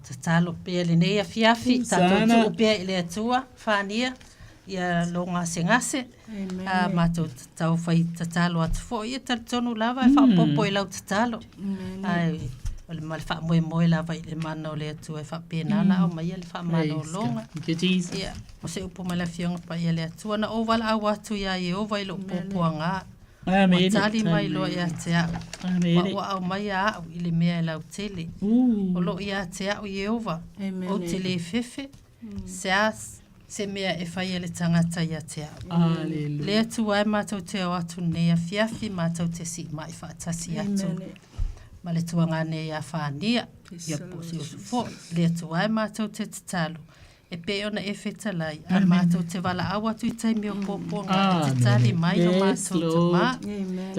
te talo pia le nei a fiafi, tātou tuu pia i le atua, whānia, ia lo ngase. Mātou tau whai te talo atu fo, ia tonu lava e whapopo i lau te talo. Ai, o le male wha lava i le mana o le atua e whapena na o mai le whamana o longa. Ia, o se upo mai la fionga pa ia le atua na o wala au atu ia i ova i lo popoa ngā. Wa tali mai lo ia te au. Wa au mai a au i le mea e lau tele. O lo ia te au i ova. O tele fefe. Se mea e whai le tangata ia te au. Le atu ai mātou te au atu nei a fiafi, mātou te si mai whaatasi atu. Ma le tuanga nei a whānia. Ia posi o sufo. Le atu ai mātou te talo. E pe ona e whetalai. A mātou te wala au atu i taimi o poponga. E te tali mai no mātou te mā.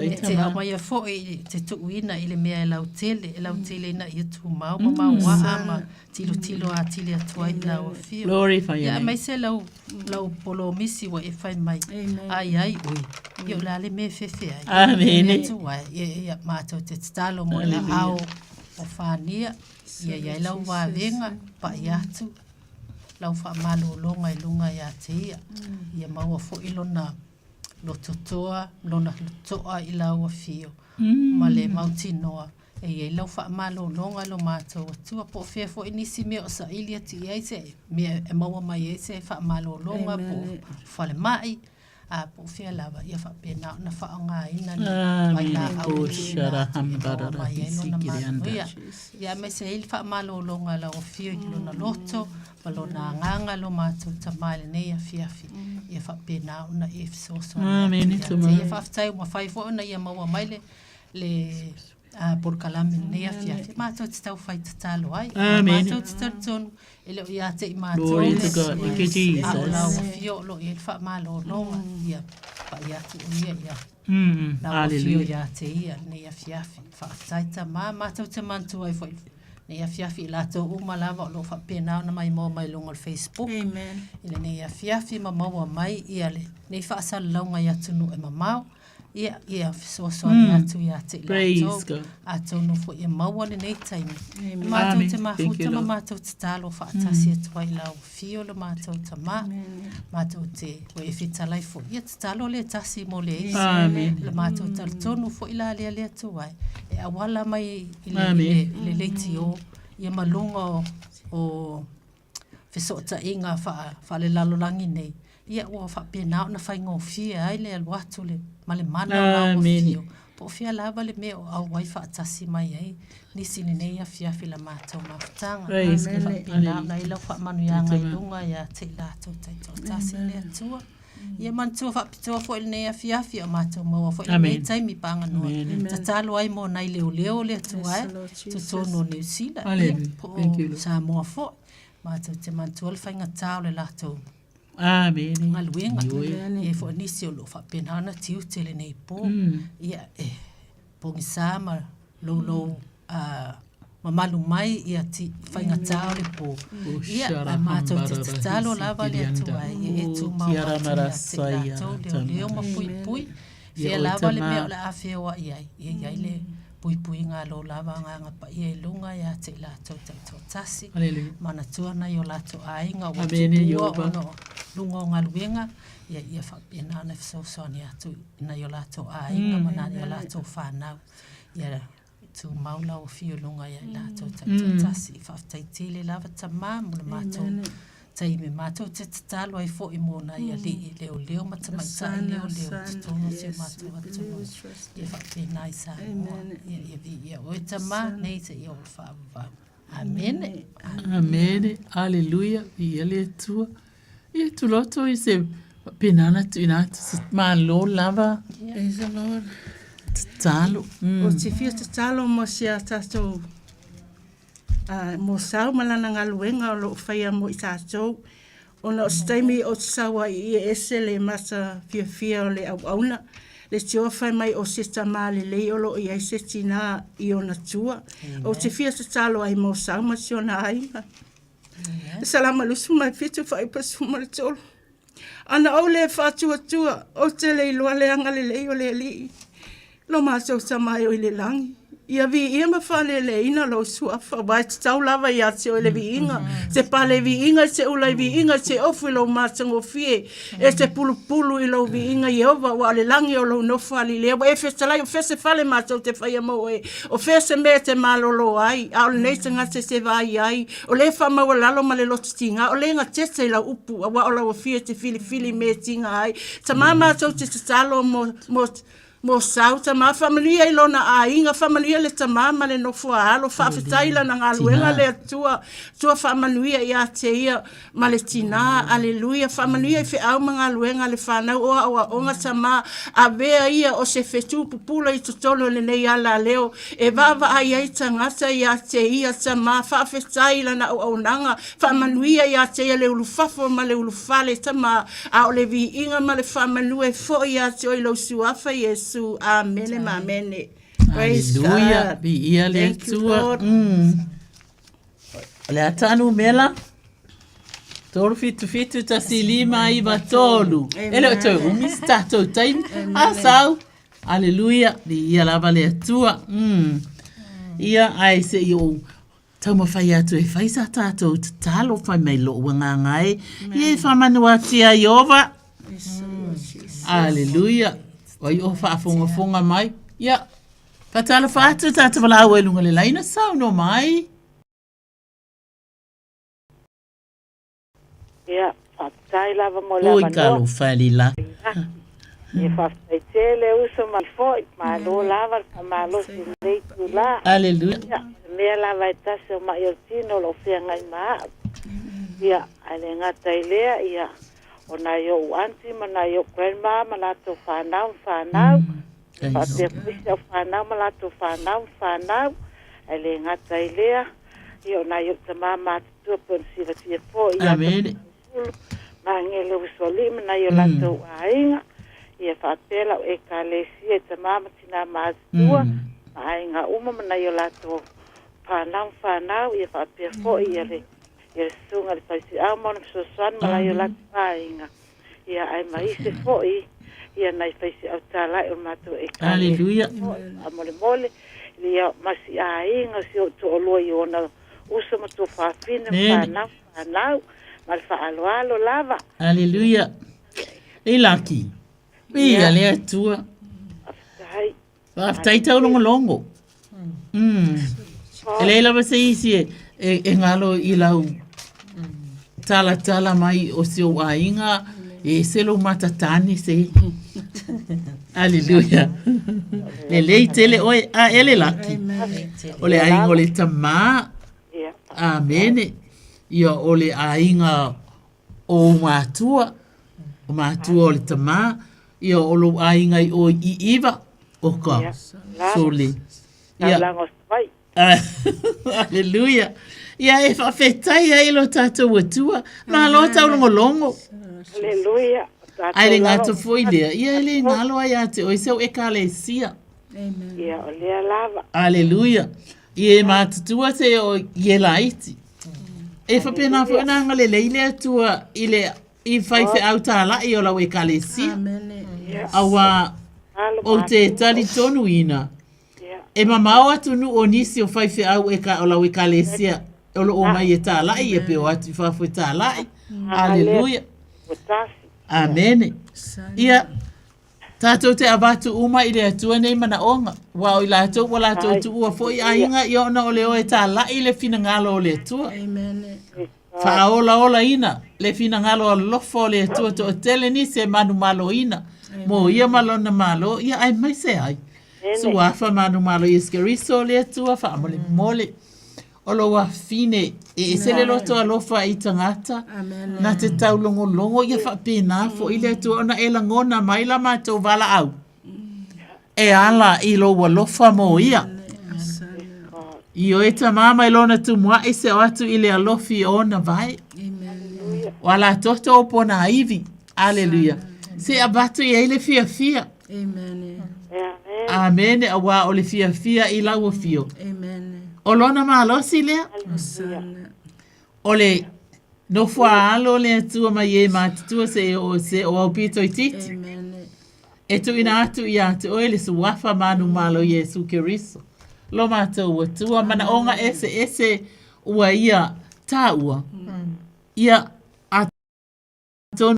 E te au mai a fo i te tuuina i le mea e lau tele. E lau tele ina i atu mau. Ma mau wa ama tilo a tili atu ai lau a fio. Ia mai se lau polo misi wa e whai mai. Ai ui. Ia la le me fefe ai. Amen. E tu ai. Ia mātou te talo mo la au o whānia. Ia lau wa venga pa i atu. Lau wha malo longa I lunga ia te ia. Ia maua fo ilona lo totoa, lona toa I lau a fio. Ma le mauti noa. E ia lau wha malo longa lo mātou atua. Po fea fo inisi mea o sa ili ati ia se. Mea e maua mai e se wha malo longa po whale mai. Po fea lava ia wha pena na wha o ngā ina ni. Mai la au shara hambarara bisikiri anda. Ia me se ili wha malo longa lau a fio I lona loto. Malona nganga lo mātou tamale nei a fiafi. Ia whapena una e fisoso. Amen. Ia whaftai uma whaifo una ia maua mai le porkalame nei a fiafi. Mātou te tau whai te talo ai. Mātou te tau tonu. E leo ia te I mātou. Glory to God. Ike Jesus. A o lau a fio lo ia whamalo longa. Ia pa ia tu ia ia. Lau a fio ia te ia nei a fiafi. Whaftai ta mātou te mantu ai whai. Nei a fiafi lato uma lava o lo whapena na mai mo mai longa Facebook. Amen. Ile nei a fiafi ma maua mai ia le. Nei whaasala launga ia tunu e mamau. Ia fisoso ni atu ia te lato. A tonu fo ia maua le nei taimi. Mātou te mafuta ma mātou te talo whaatasi e tuai lau fio le mātou ta ma. Mātou te o e whitalai fo ia te talo le tasi mo le isi. Le mātou tal tonu fo ila lea tuai. E awala mai le leiti o ia malunga o whisota inga wha le lalolangi nei. Ia ua wha pena na whai ngō fia ai le aluatu le male mana o lau fio. Po fia lava le mea o au wai wha atasi mai ai. Nisi ni nei a fia fila mātou mawhtanga. Wha pena na ila wha manu ia ngai lunga ia te lātou taito tasi le atua. Ia mantua whapitua fo il nei a fiafi a mātou maua fo il nei taimi panga noa. Ta talo ai mo nai leo le atua e. Tu tono New Zealand. Po Samoa fo. Mātou te mantua le whainga tau le lātou. Amen. Ngaluenga. Ia fo nisi o lo whapenana tiu tele nei po. Ia pongi sama lo mamalu mai ia ti whainga tau le po. Ia mātou te talo lava le atua e tu maua te lato leo ma pui. Fia lava le mea o le awhewa iai. Ia le pui ngā lo lava ngā pa ia lunga ia te lato taito tasi. Mana tuana i o lato ainga o tutua ono lunga o ngā luenga. Ia whapena na fisosoni atu ina i o lato ainga mana i o lato whanau. Ia tu maula o fio lunga ia lato taito tasi. Whaftai tele lava tamā muna mātou. Taime mātou te talo ai fo I mōna ia li leo matamaitai leo tutono se mātou atua. Ia whapena I sa ia oe tamā nei te ia o whaavau. Amen. Amen. Alleluia. Ia le tua. Ia tu loto I se penana tu ina se malo lava. Praise the Lord. Talo. O te fia te talo mo sia tatou mo sau malana ngā luenga o lo whaia mo I tātou. O na o staimi o te sawa I ese le masa fia o le au auna. le tio fai mai o se tama le lei o lo i se tina i o na tua. O te fia se talo ai mo sauma si o na ainga. Salama lusu mai fitu fai pasuma le tolo. Ana o le fatua tua o te le iloa le anga le lei o le li. Lo maso samai o i le langi. Ia vi ia ma fale le ina lo suafa ba tau lava ia te o le vi inga se pale vi inga se ula vi inga se ofu lo masango fie e se pulu pulu i lo vi inga Yehova wa le langi o lo no fali le e fesala o fese fale ma te fai mo e o fese me te malolo ai a o nei tanga se vai ai o le fa ma wala lo ma le lotinga o le nga tese la upu wa o la fie te fili me tinga ai ta mama so te salo mo sauta ma familia ilona a inga familia le tamama le nofua alo fa fitaila na ngaluenga le tua familia ia te ia maletina aleluia familia fe au ngaluenga le fana o onga sama avea ia o se fetu pupula I totolo le nei ala leo e vava ai ai tangata ia te ia sama fa fitaila na o nanga familia ia te ia le ulufafo ma le ulufale tama a o le vi inga ma le familia fo ia te o lo suafa Yesu amen amen. Praise Hallelujah. God. Be ia le Thank you, tua. Lord. Le atanu mela. Tolu fitu ta silima iwa tolu. Ele o tau umis tatou taimi. Asau. Hallelujah. Be ia lava le tua. Ia ai se yo. Tau mawhai atu e whaisa tatou talo whai mai lo wanga ngai. Ia whamanua tia Iova. Hallelujah. Wai o whaafonga mai. Ia. Patala whaatu tata wala awe lunga le laina sau no mai. Ia, whaatai lava mo lava no. Oi kalo whali la. Ia whaatai tele uso mai foi. Malo lava, malo si nei tu la. Hallelujah. Ia, mea lava e tase o mai o tino lo fia ngai maa. Ia, ale ngata ilea, ia. O na yo auntie, ma na yo grandma, ma la to whanau. Whaatea puisi au whanau, ma la to whanau. Ale ngata ilea. Ia, o na yo tama mātutua pon siva tia po. Amen. Ma ngele usolima na yo la to ainga. Ia whaatela o e ka lesia e tama matina mātutua. Ma ainga uma, ma na yo la to whanau. Ia whaatea po ia le. Ia sunga le paisi au mona sosan ma yo la painga. Ia ai mai se foi. Ia nai paisi au tala o mato e ka. Hallelujah. Mole. Ia masi ainga si o to lo yo na uso ma to fa fina whanau. Ma fa alo lava. Hallelujah. E laki. Ia le atua. Aftai tau longo. Ele lava se isi e ngalo I lau tala mai o se o ainga e se lo matatani se. Hallelujah. Le lei tele oe a ele laki. O le ainga o le tama. Amen. Ia o le ainga o matua. O matua o le tama. Ia o lo ainga o I iwa. O ka. Sole. Ia. Hallelujah. Ia e whawhetai ai lo tātou atua. Nā lo tau longo. Hallelujah. Ai le ngātou foi lea. Ia le ngalo ai ate. O isau e ka le sia. Ia o lea lava. Hallelujah. Ia e mātutua te o ie la iti. E whapena whananga le leile atua I whaife au tā lai o lau e ka le sia. Awa o te tali tonu ina. E mamau atu nu o nisi o whaife au o lau e ka le sia. O lo o mai e tā lai e pe o atu I whawhoi tā lai. Hallelujah. Amen. Ia, tātou te abatu uma I le atua nei mana onga. Wa o I lātou wa lātou tu ua fo I ainga I ona o le o e tā lai le fina ngalo o le atua. Amen. Ola ina. Le fina ngalo o lofo o le atua to o tele ni se manu malo ina. Mo ia malo na malo. Ia ai mai se ai. So afa manu malo I skeriso le atua fa amole mole. Olo wa fine e se le loto alofa I tangata. Na te tau longo ia fa pena fo I le atua ona e langona mai la matou vala au. E ala I lo walofa mo ia. I o e ta mama ilona tu mua e se o atu I le alofi ona vai. Wala toto o pona ivi. Hallelujah. Se abatu I eile fia. Amen. Amen. Awa o le fia I lau fio. Amen. O lona malosi lea. O le no fua alo le tua mai e matatua se o au pito I titi. Amen. E tu ina atu I atu o le suwafa manu malo Yesu Keriso. Lo mātou ua tua mana onga ese ua ia tā ua. Ia a tonu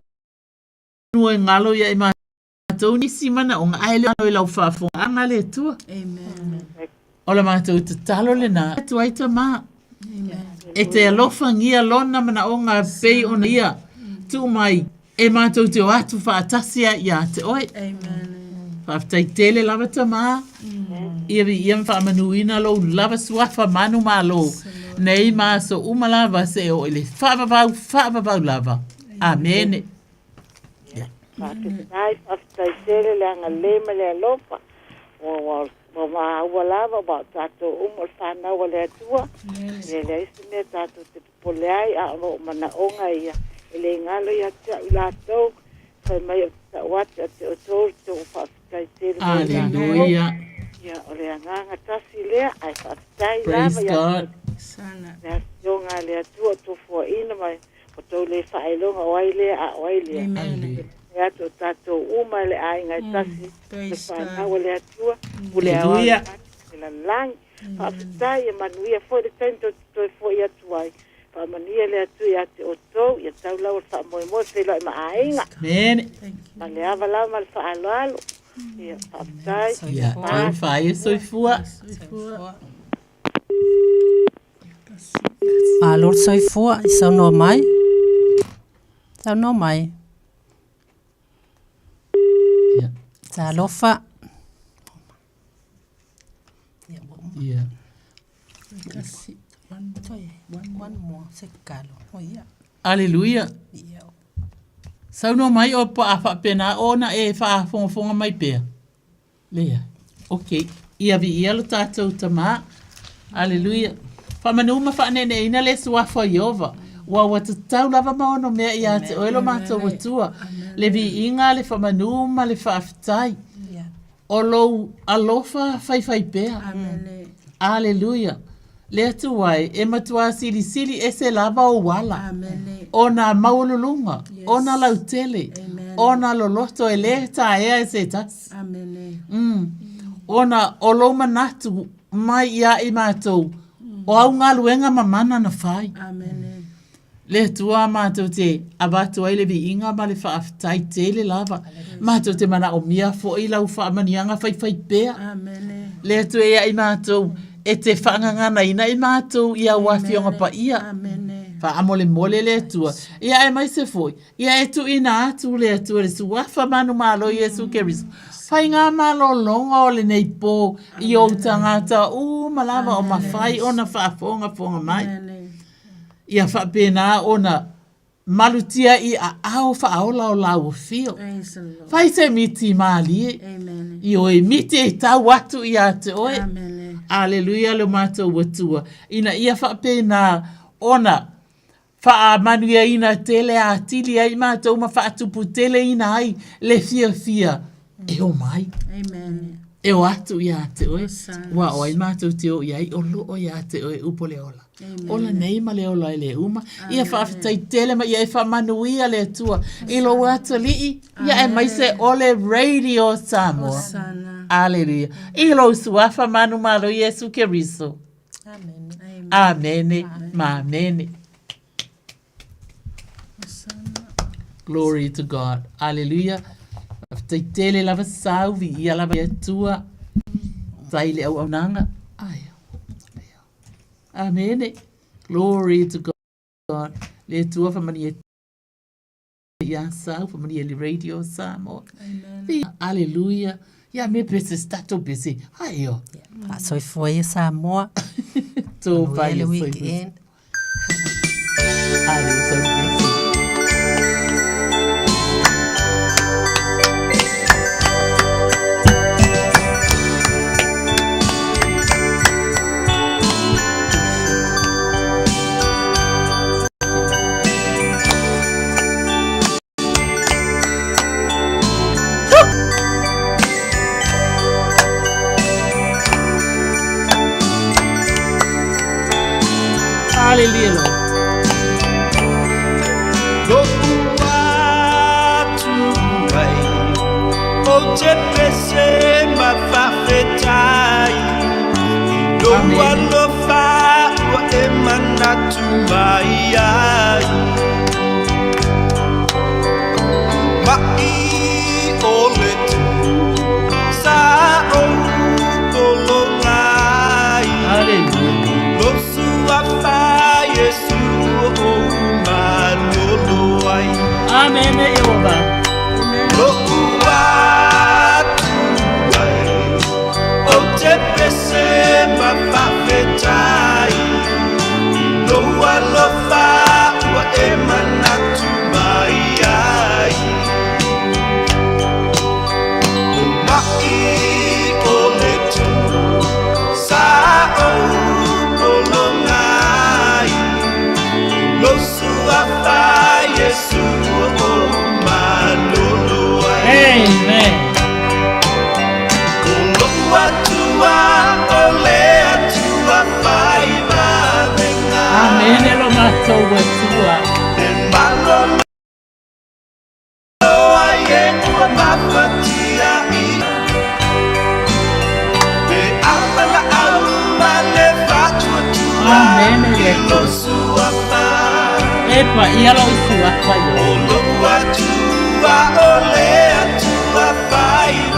e ngalo ia I mātou nisi mana onga aile ano I lau whafo. Anga le tua. Amen. O la mātou te talo le nā. Tu aita mā. E te alofa ngia lona mana onga pei ona ia. Tu mai. E mātou te o atu whaatasia ia te oe. Amen. Whaftai tele lava ta mā. Ia vi ia whaamanuina lo lava suafa manu mā lo. Nei mā so umalava se o ele whaavavau lava. Amen. Whaftai tele le anga lema le alofa. Wa ua lava ba tato umol whanau le atua. Le isi me tato te pole ai a o mana onga ia. Ele ngalo ia tia I lātou. Whai mai o ta wata te o tōru te o whaftai tele. Alleluia. Ia o le anganga tasi lea ai whaftai Praise lava. God. Sana. Le asionga le atua tofua ina mai. O tau le whaelonga oai lea a oai lea. Amen. Le ato tato uma le ai ngai tasi. Le whanau le atua. Ule Alleluia. Le langi. Whaftai e manuia fo le tento toi fo i atuai. Whamania le atu I ate o tau, I tau lau wha moe moe whelai ma ainga. Amen. Ma le awa lau ma le wha alo alo. Ia whaftai. Ia tau whaia soifua. Lord soifua, I sau no mai. Sau no mai. Sa lofa. Ia. One more, se kalo. Oh, yeah. Alleluia. Sau no mai o pa a whapena ona e wha fonga mai pēr. Lea. Ok. Ia vi ia lo tātou tamā. Alleluia. Whamanuma whanene ina le suafa Iova. Wa te tau lava maono mea ia te oelo mātou watua. Le vi inga le whamanuma le whaafitai. O lou alofa whai pēr. Alleluia. Le atuai, e matua sili ese lava o wala. O na maululunga, o na lautele, o na loloto e le ta ea e se tas. O na olo manatu mai ia I mātou, o au ngā luenga mamana na whai. Le tua mātou te abatu ai le vi inga ma le whaafitai tele lava. Mātou te mana o mia fo I lau whaamanianga whai pēr. Le atu ea I mātou, e te whaangangana ina I mātou ia wafionga pa ia. Wha amole mole le atua. Ia e mai se foi. Ia e tu ina atu le atua le suafa manu malo Yesu Keriso. Whai ngā malo longa o le nei pō I o tangata malava o mawhai o na whaafonga mai. Ia whapena o na malutia I a ao whaola o lau fio. Whai se miti maali I o e miti e tau atu I a te oe. Alleluia le mātou watua. Ina ia whapena ona wha manuia ina tele a tili ai mātou ma whaatupu tele ina ai le fia. E o mai. E o atu I a te oe. Wa o ai mātou te o iai o lo o I a te oe upo le ola. Ola nei ma le ola I le uma. Ia whaafitai tele ma ia e whamanuia le atua. I lo wata lii. Ia e mai se ole Radio Samoa. Alleluia. I lo suafa manu malo Yesu Keriso. Amen. Amen. Glory to God. Alleluia. Te tele lava sauvi. Ia lava atua. Taile au nanga. Amen. Glory to God. Le tua fa mani ia sau fa mani le Radio Samoa. Alleluia. Ja, me pese stato busy. Hayo. So foi Samoa. So vai le weekend. Ayo so busy. Hallelujah, Lord. O te pese ma whawhetai No alofa ua e manatu mai ai Mai o le tu sa o kolongai Losu a whai e su o manolo ai Amen, Jehovah. Loku atu ai O te pese ma whawhetai No alofa ua e manatu mai ai O mai o le tu sa o kolongai Losu a whai e su o manolo ai Amen. Amen, elo matou wa tua. Amen, elo. Epa, ia lo isu apa yo.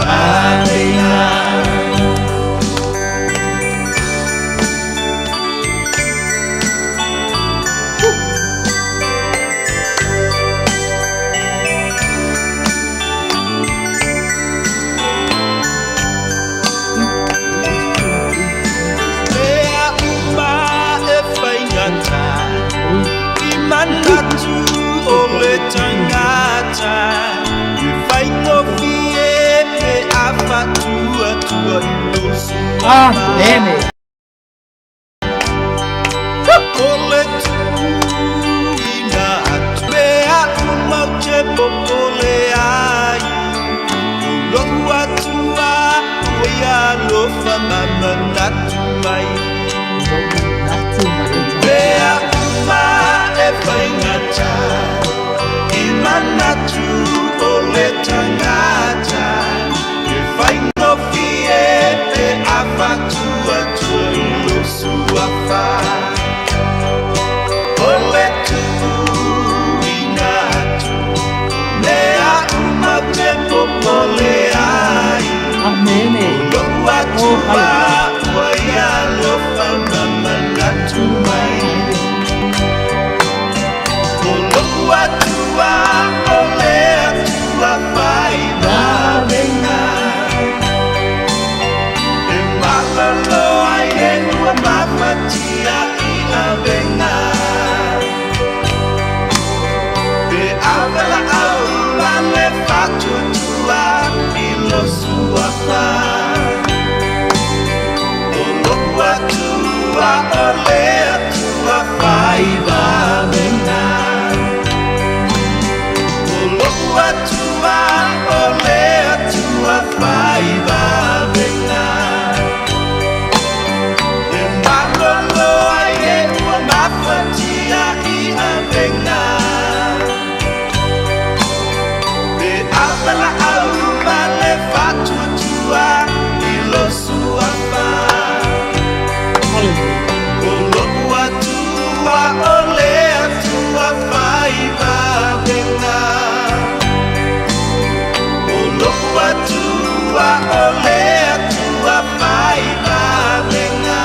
Amen. Manatu ole tangata Vai no fie pe afatu atua ilosu Amen. Ole tu ina Mea umauche popole ai Lohu atua Oia lofa mama natu mai Mea Faingata Imanatu ole tangata Faino fie te afatu atu ilosu afa Ole tu inatu Lea umate popole ai Amen. Ulu atu Waya lofa mama natu mai Atua, ole atua vai na venga E malalo ai e nua mafatia I a venga E avela aula le fatu tua I lo sua fa Olo atua, ole atua vai na venga Atua, ole atua, vai va venga E malolo ai e ua mafatia I a venga E avela auma le fatu tua I lo sua fa Olo atua, ole atua, vai va venga Atua, ole atua, vai va venga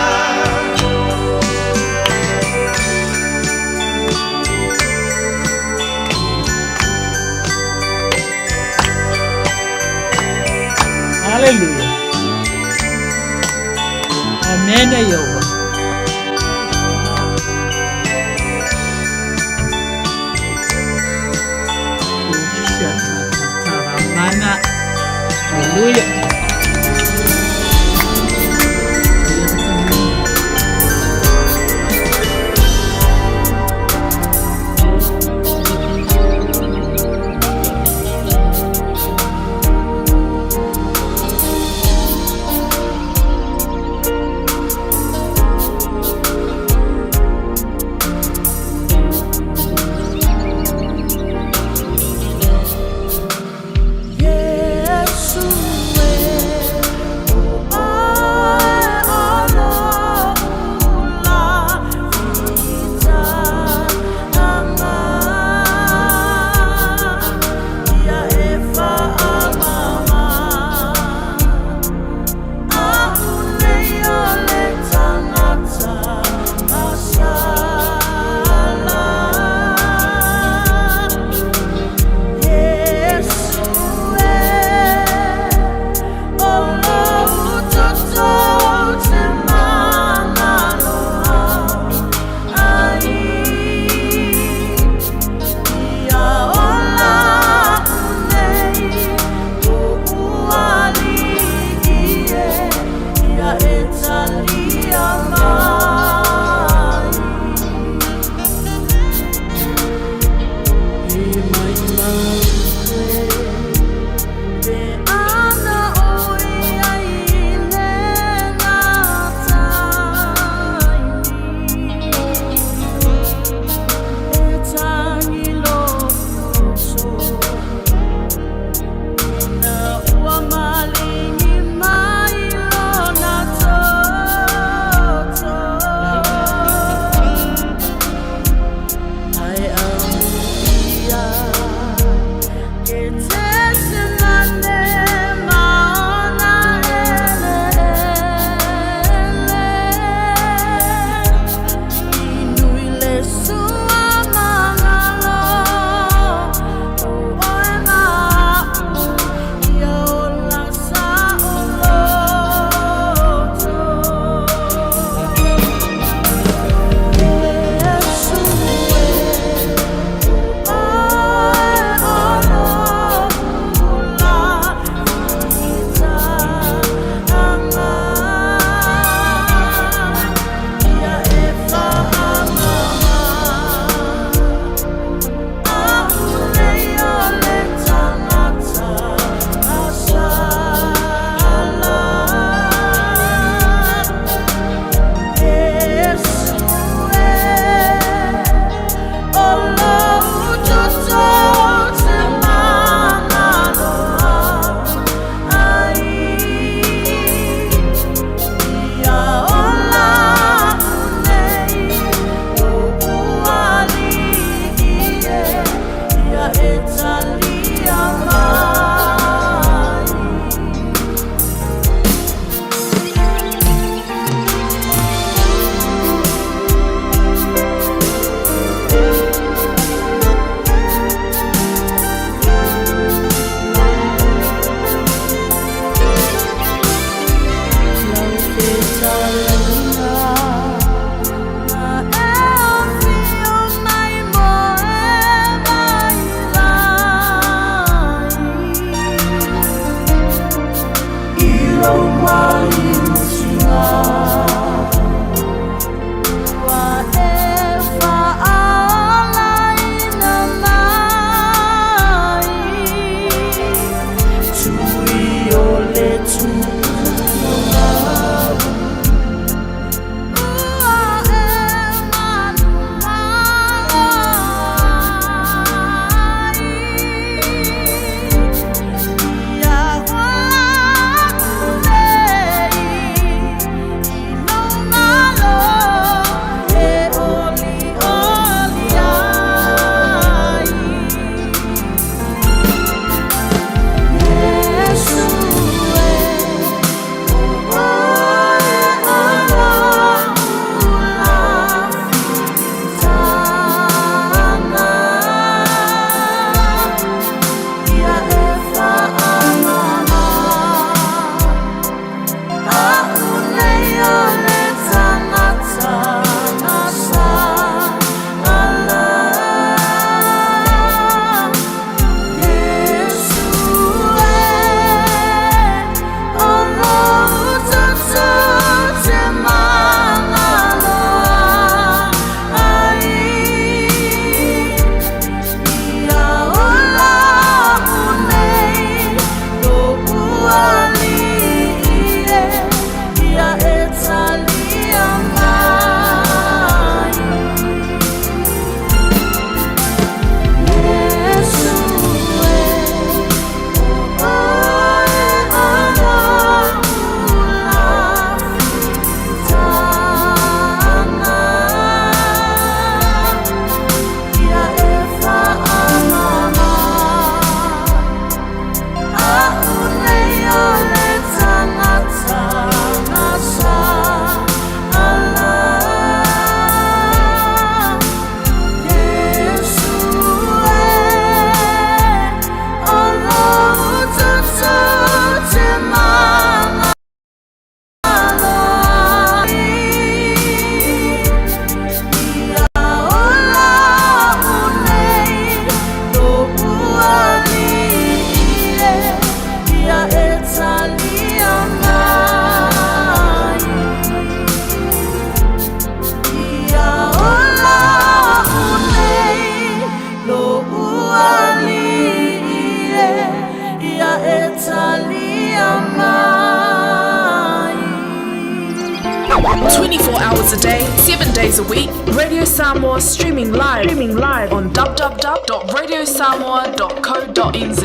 Hallelujah. Amen, Jehovah. Hallelujah. 7 days a week. Radio Samoa streaming live on www.radiosamoa.co.nz.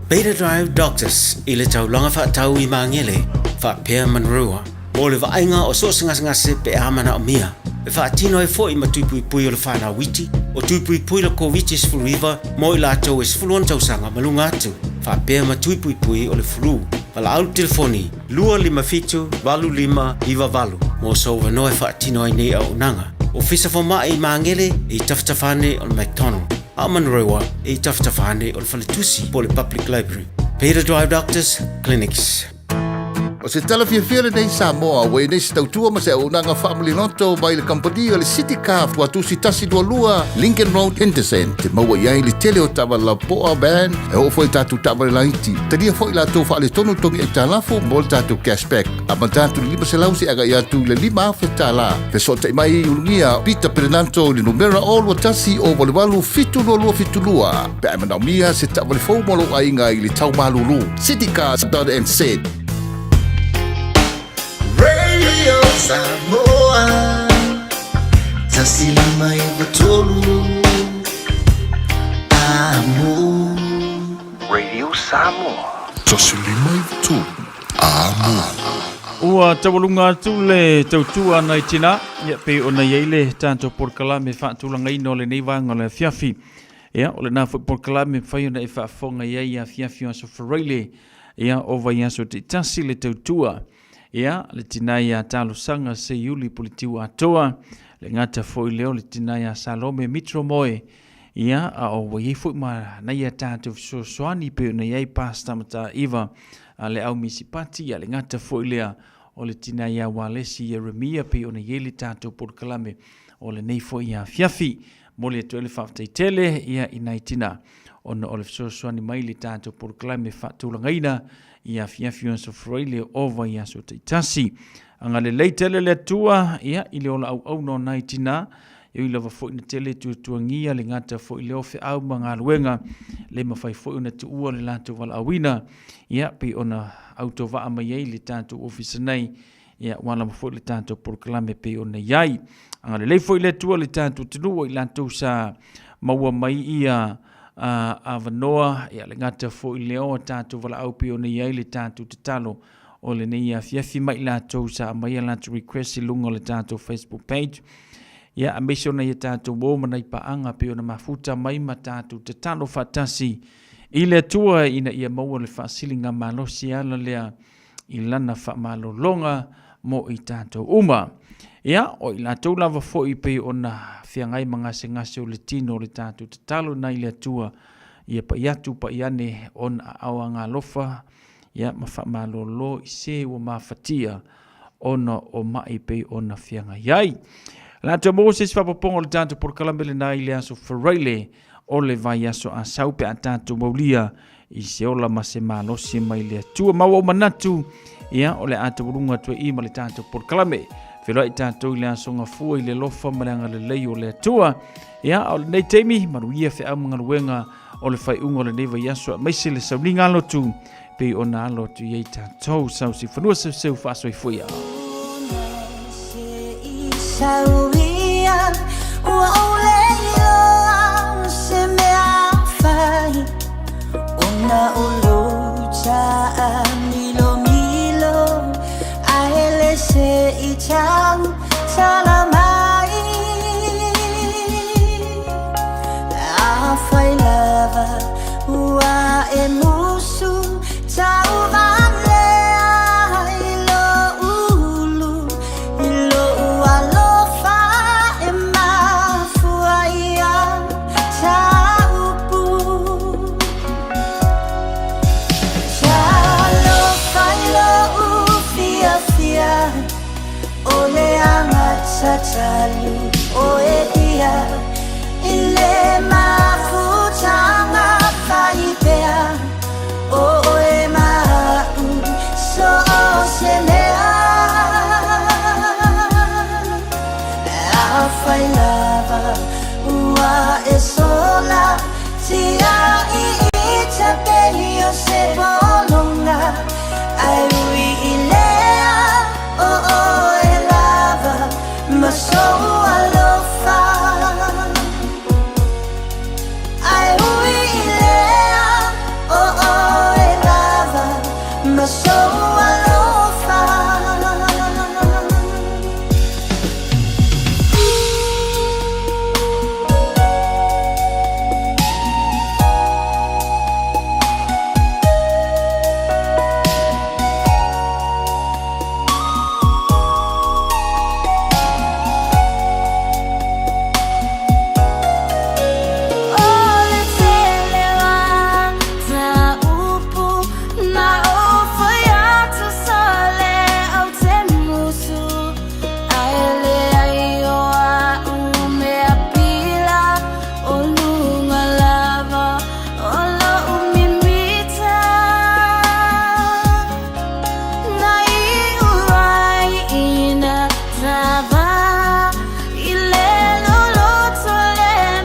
Beta Drive Doctors ile taulanga fa tau I mangele fa pea manrua o le vainga o so singa se pe amana o mia e fa tino e foi matupui pui o le fana witi o tupui pui le covid is full river mo I lato is full on tausanga malunga atu fa pea matupui pui o le flu Vala au telefoni, 255-25 mo so vano e fa tino ai nei au nanga. O fisa fo mai mangele e taftafane o McDonald. Aman rewa e taftafane o Faletusi po le Public Library. Peter Drive Doctors Clinics. O se talafia nei Samoa, wei nei se tautua ma se unanga family noto mai le company o le City Car tua tusi tasi dua lua Lincoln Road Henderson te maua iai le tele o tawa la poa band e o foi tatu tawa le laiti tania foi la tofa le tonu tongi e talafu mo le tatu cashback a mantatu lima se lausi aga ia tu le lima afe tala pe so te mai ulungia Peter Pernanto le numera all wa tasi o le walu fitu lua pe a manaumia se tawa le fau molo ainga I le tau malulu citycars.nz Radio Samoa Tasili mai batolu Amo Radio Samoa Tasili mai batolu Amo Ua tawalunga tule tautua na itina ia pe ona yeile tanto por kalame fa tulanga ino le nei vanga le fiafi ia ole na por kalame fa ona e fa fonga ia fiafi so freile ia ova ia so tasi le tautua ia le tinaya talo sanga se yuli politiu atoa le ngata foi leo le tinaya Salome Mitro Moe ia a o wei foi ma na ia tatu so soani pe na ia pasta mata Eva le au misipati ia le ngata foi lea o le tinaya Walesi Jeremia pe ona yeli tatu por kalame o le nei foi ia fiafi mo le tole fafte tele ia inaitina ona o le so soani mai le tatu por kalame fatulangaina ia fiafion so freile over ia so tasi anga le leitele le tua ia ile ola au no naitina eu lava foi na tele tuangia le ngata foi le ofe au manga luenga le mafai foi na tua le lato wala awina ia pe ona auto va mai le tanto office nei ia wala foi le tanto proclame pe ona yai anga le foi le tua le tanto tunu i lato sa maua mai ia a vanoa ia le ngata fo I leo tatu wala au pio ni ia le tatu te talo o le nei fiafi mai la tau sa mai la to request I lungo le tatu Facebook page ia a meso na ia tatu mo mana I paanga pio na mafuta mai ma tatu te talo fatasi I le tua ina ia maua le fasilinga malosi ala lea I lana fa malolonga mo I tatu uma ia o I la tau lava fo I pe ona fiangai ngase o le tino le tatu te talo na ile tua ia pa iatu pa iane on awa ngā lofa ia mafa malolo I se o mafatia ona o mai pe ona fiangai ai la tau Moses fapapongo le tatu por kalambele na ile aso Ferreile o le vai aso a saupe a tatu maulia I se ola ma se malosi mai le tua maua manatu ia o le ata urunga tua ima le tatu por kalame Felo I tātou I le asonga fua I le lofa maranga le lei o le atua. Ia, o le nei teimi, maruia fe au mga ruenga o le fai ungo le neva yasua. Maise le saulinga alotu, pe o na alotu iei tātou sau si whanua sau whaso I fuia. Sauia, ua o leilo au se mea whai. Ona o loja milo milo, aele se I tau salamai. A whai lava, ua e musu, tau vanea ilo ulu, ilo ua lofa e mafua ia taupu. Talo whailo ufia fia, o le anga tatalu o e ia, ile ma